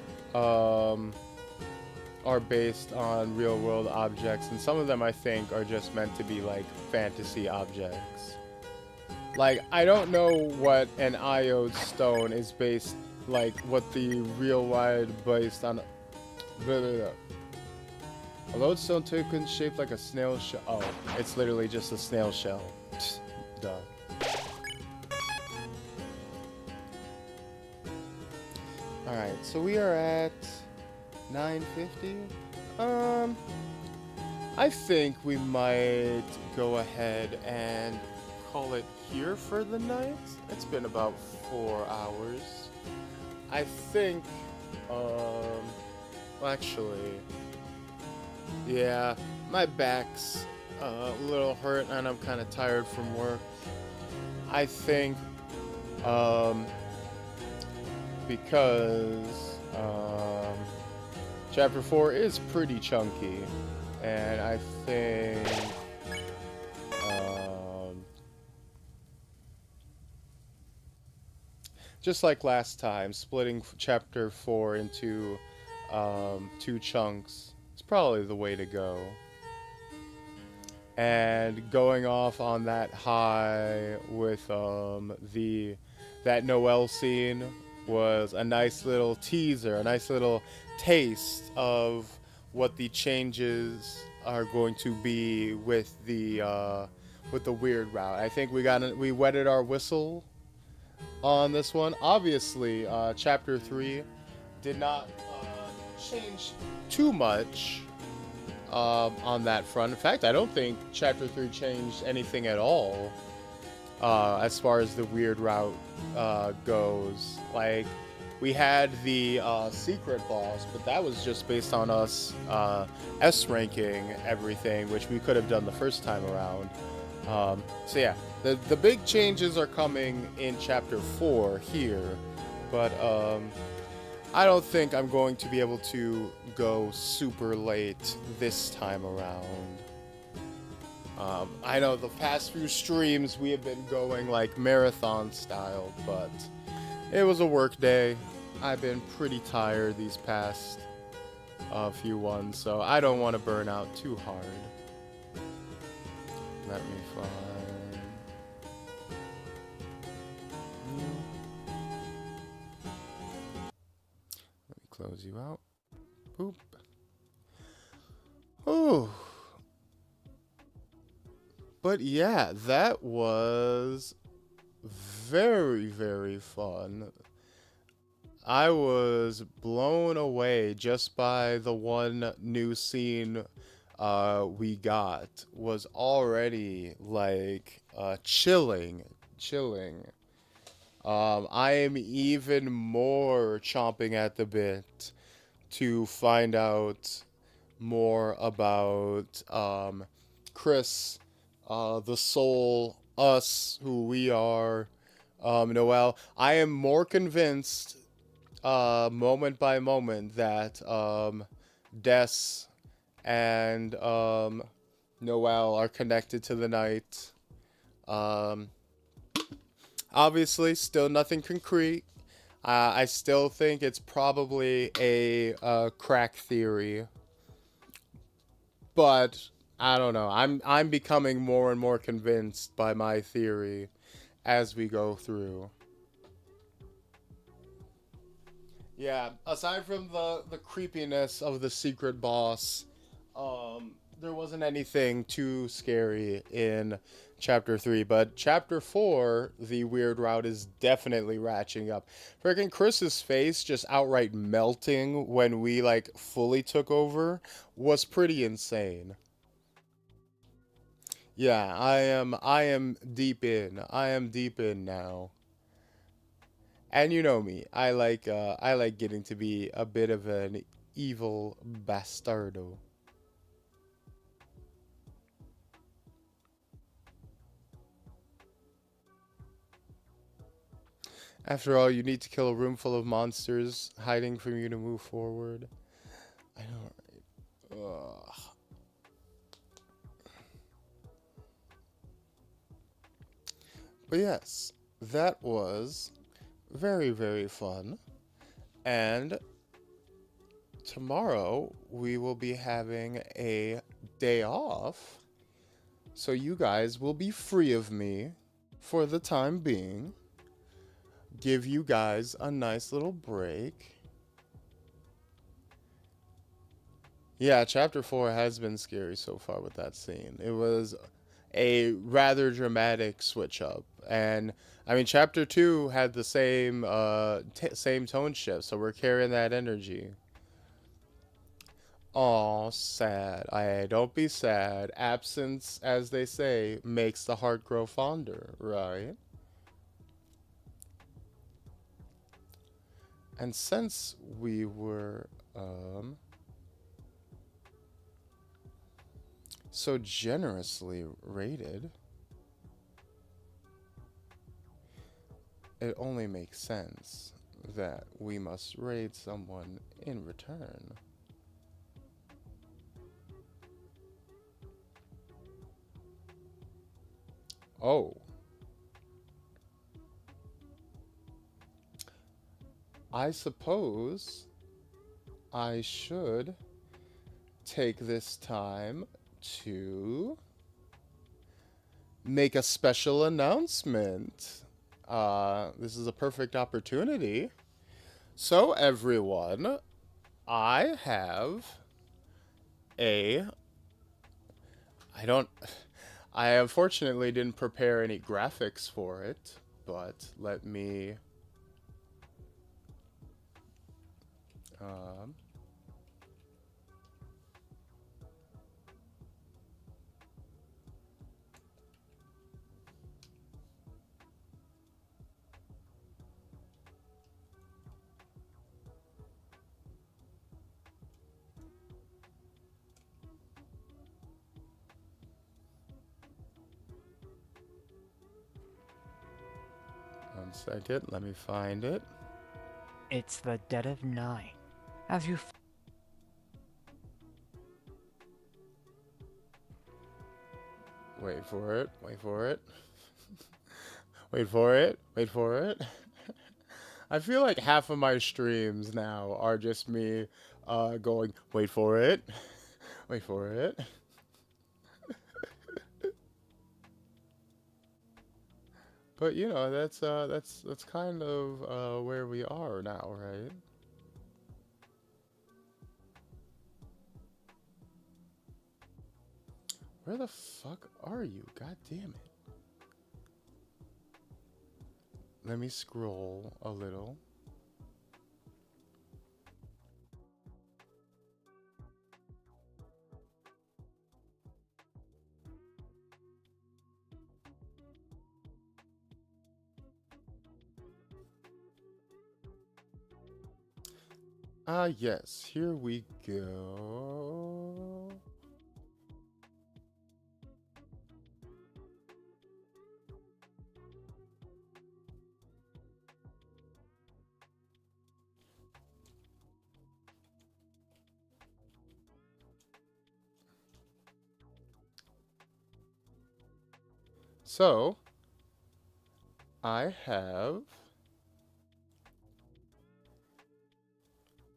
are based on real-world objects, and some of them I think are just meant to be like fantasy objects. Like, I don't know what an iode stone is based, like what the real wide based on. A lodestone token shaped like a snail shell. Oh, it's literally just a snail shell. Duh. Alright, so we are at 950. I think we might go ahead and call it here for the night. It's been about 4 hours. I think, well, actually, yeah, my back's a little hurt and I'm kind of tired from work. I think, because, Chapter 4 is pretty chunky, and I think, just like last time, splitting Chapter 4 into 2 chunks is probably the way to go. And going off on that high with that Noel scene was a nice little teaser, a nice little taste of what the changes are going to be with the weird route. I think we wetted our whistle on this one. Obviously, Chapter 3 did not change too much on that front. In fact, I don't think Chapter 3 changed anything at all as far as the weird route goes. Like, we had the secret boss, but that was just based on us S-ranking everything, which we could have done the first time around. So yeah, the big changes are coming in Chapter 4 here, but I don't think I'm going to be able to go super late this time around. I know the past few streams we have been going like marathon style, but it was a work day. I've been pretty tired these past few ones, so I don't want to burn out too hard. Let me find... close you out. Boop. Ooh. But yeah, that was very, very fun. I was blown away just by the one new scene we got. Was already like chilling. I am even more chomping at the bit to find out more about Chris, the soul, us, who we are, Noel. I am more convinced, moment by moment, that Des and Noel are connected to the night. Obviously, still nothing concrete. I still think it's probably a crack theory, but I don't know. I'm becoming more and more convinced by my theory as we go through. Yeah, aside from the creepiness of the secret boss, there wasn't anything too scary in chapter 3, but chapter 4, the weird route is definitely ratcheting up. Freaking Chris's face just outright melting when we like fully took over was pretty insane. Yeah, I am deep in. I am deep in now. And you know me. I like getting to be a bit of an evil bastardo. After all, you need to kill a room full of monsters hiding from you to move forward. I know, right? Ugh. But yes, that was very, very fun. And tomorrow we will be having a day off. So you guys will be free of me for the time being. Give you guys a nice little break. Yeah, chapter 4 has been scary so far with that scene. It was a rather dramatic switch up, and I mean chapter 2 had the same same tone shift, so we're carrying that energy. Aw, sad. I don't be sad. Absence, as they say, makes the heart grow fonder, right? And since we were so generously rated, it only makes sense that we must raid someone in return. Oh. I suppose I should take this time to make a special announcement. This is a perfect opportunity. So, everyone, I have a. I unfortunately didn't prepare any graphics for it, but let me. Um, 1 second, let me find it. It's the dead of night. As you Wait for it, wait for it. Wait for it, wait for it. I feel like half of my streams now are just me going, wait for it, wait for it. But you know, that's kind of where we are now, right? Where the fuck are you? God damn it. Let me scroll a little. Yes, here we go. So, I have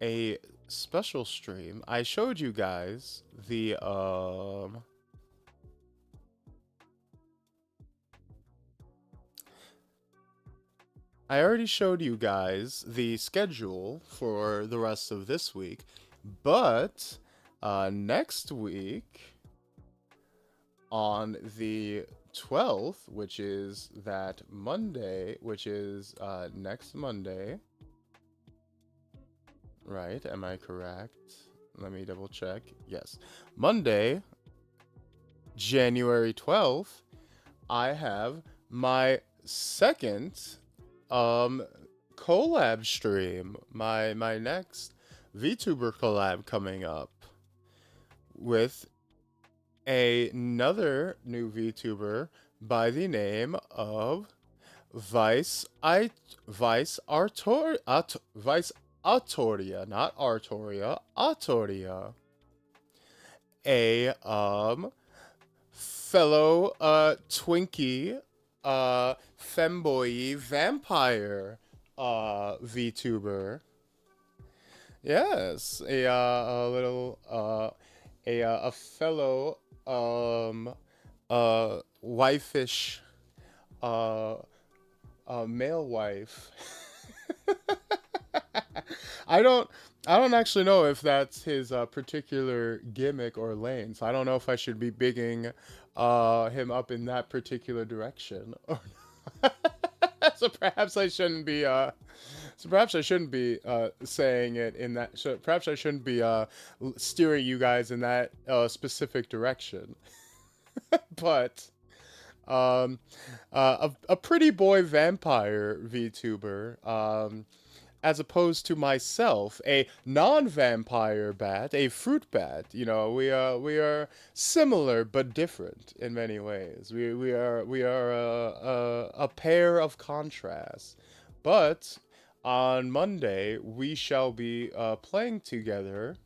a special stream. I showed you guys the I already showed you guys the schedule for the rest of this week, but next week on the 12th, which is that Monday, which is next Monday, right? Am I correct? Let me double check. Yes. Monday, January 12th, I have my second collab stream. My next VTuber collab coming up with another new VTuber by the name of Vice Artoria, not Artoria, Artoria. A fellow Twinkie femboy vampire VTuber. Yes, a little a fellow wife-ish male wife. I don't actually know if that's his particular gimmick or lane, so I don't know if I should be bigging him up in that particular direction. So perhaps I shouldn't be saying it in that. So perhaps I shouldn't be steering you guys in that specific direction. But a pretty boy vampire VTuber, as opposed to myself, a non-vampire bat, a fruit bat. You know, we are similar but different in many ways. We are a pair of contrasts. But on Monday we shall be playing together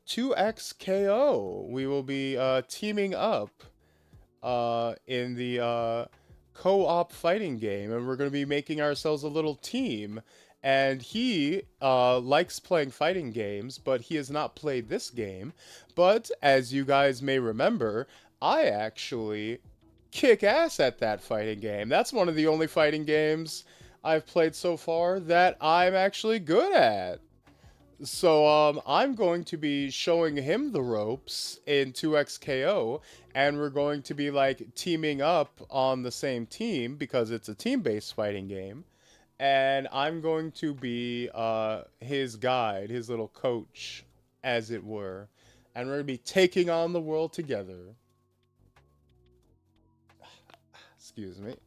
2XKO. We will be teaming up in the co-op fighting game, and we're going to be making ourselves a little team. And he likes playing fighting games, but he has not played this game. But as you guys may remember, I actually kick ass at that fighting game. That's one of the only fighting games I've played so far that I'm actually good at. So I'm going to be showing him the ropes in 2XKO, and we're going to be like teaming up on the same team because it's a team-based fighting game. And I'm going to be his guide, his little coach, as it were. And we're going to be taking on the world together. Excuse me.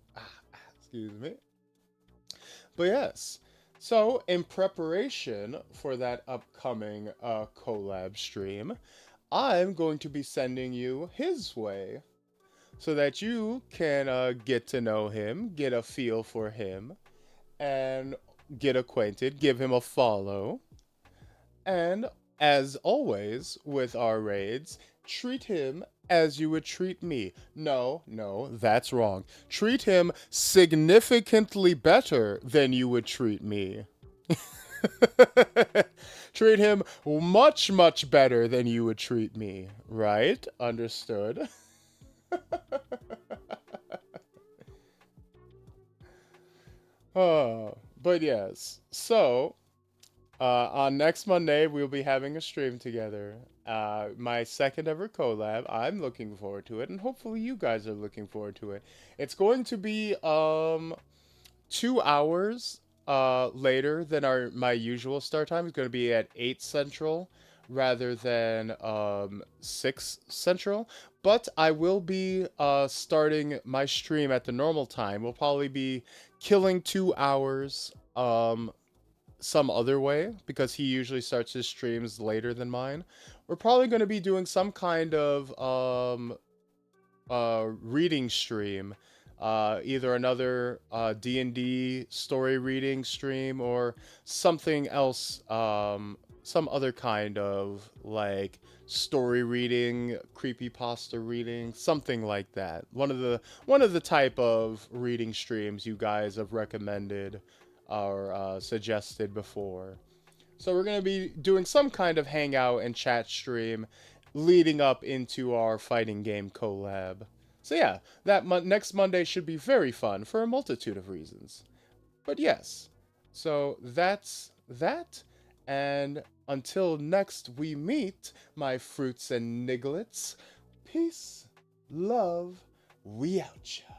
Excuse me. But yes. So, in preparation for that upcoming collab stream, I'm going to be sending you his way so that you can get to know him, get a feel for him, and get acquainted, give him a follow. And as always with our raids, treat him as you would treat me. No, that's wrong. Treat him significantly better than you would treat me. Treat him much, much better than you would treat me. Right? Understood. But yes. So, On next Monday, we'll be having a stream together. My second ever collab. I'm looking forward to it, and hopefully you guys are looking forward to it. It's going to be 2 hours later than my usual start time. It's going to be at 8 Central rather than 6 Central. But I will be starting my stream at the normal time. We'll probably be killing 2 hours some other way because he usually starts his streams later than mine. We're probably going to be doing some kind of reading stream, either another D&D story reading stream or something else, some other kind of like story reading, creepypasta reading, something like that. One of the type of reading streams you guys have recommended or suggested before. So we're going to be doing some kind of hangout and chat stream leading up into our fighting game collab. So yeah, that next Monday should be very fun for a multitude of reasons. But yes, so that's that. And until next we meet, my fruits and nigglets, peace, love, we out ya.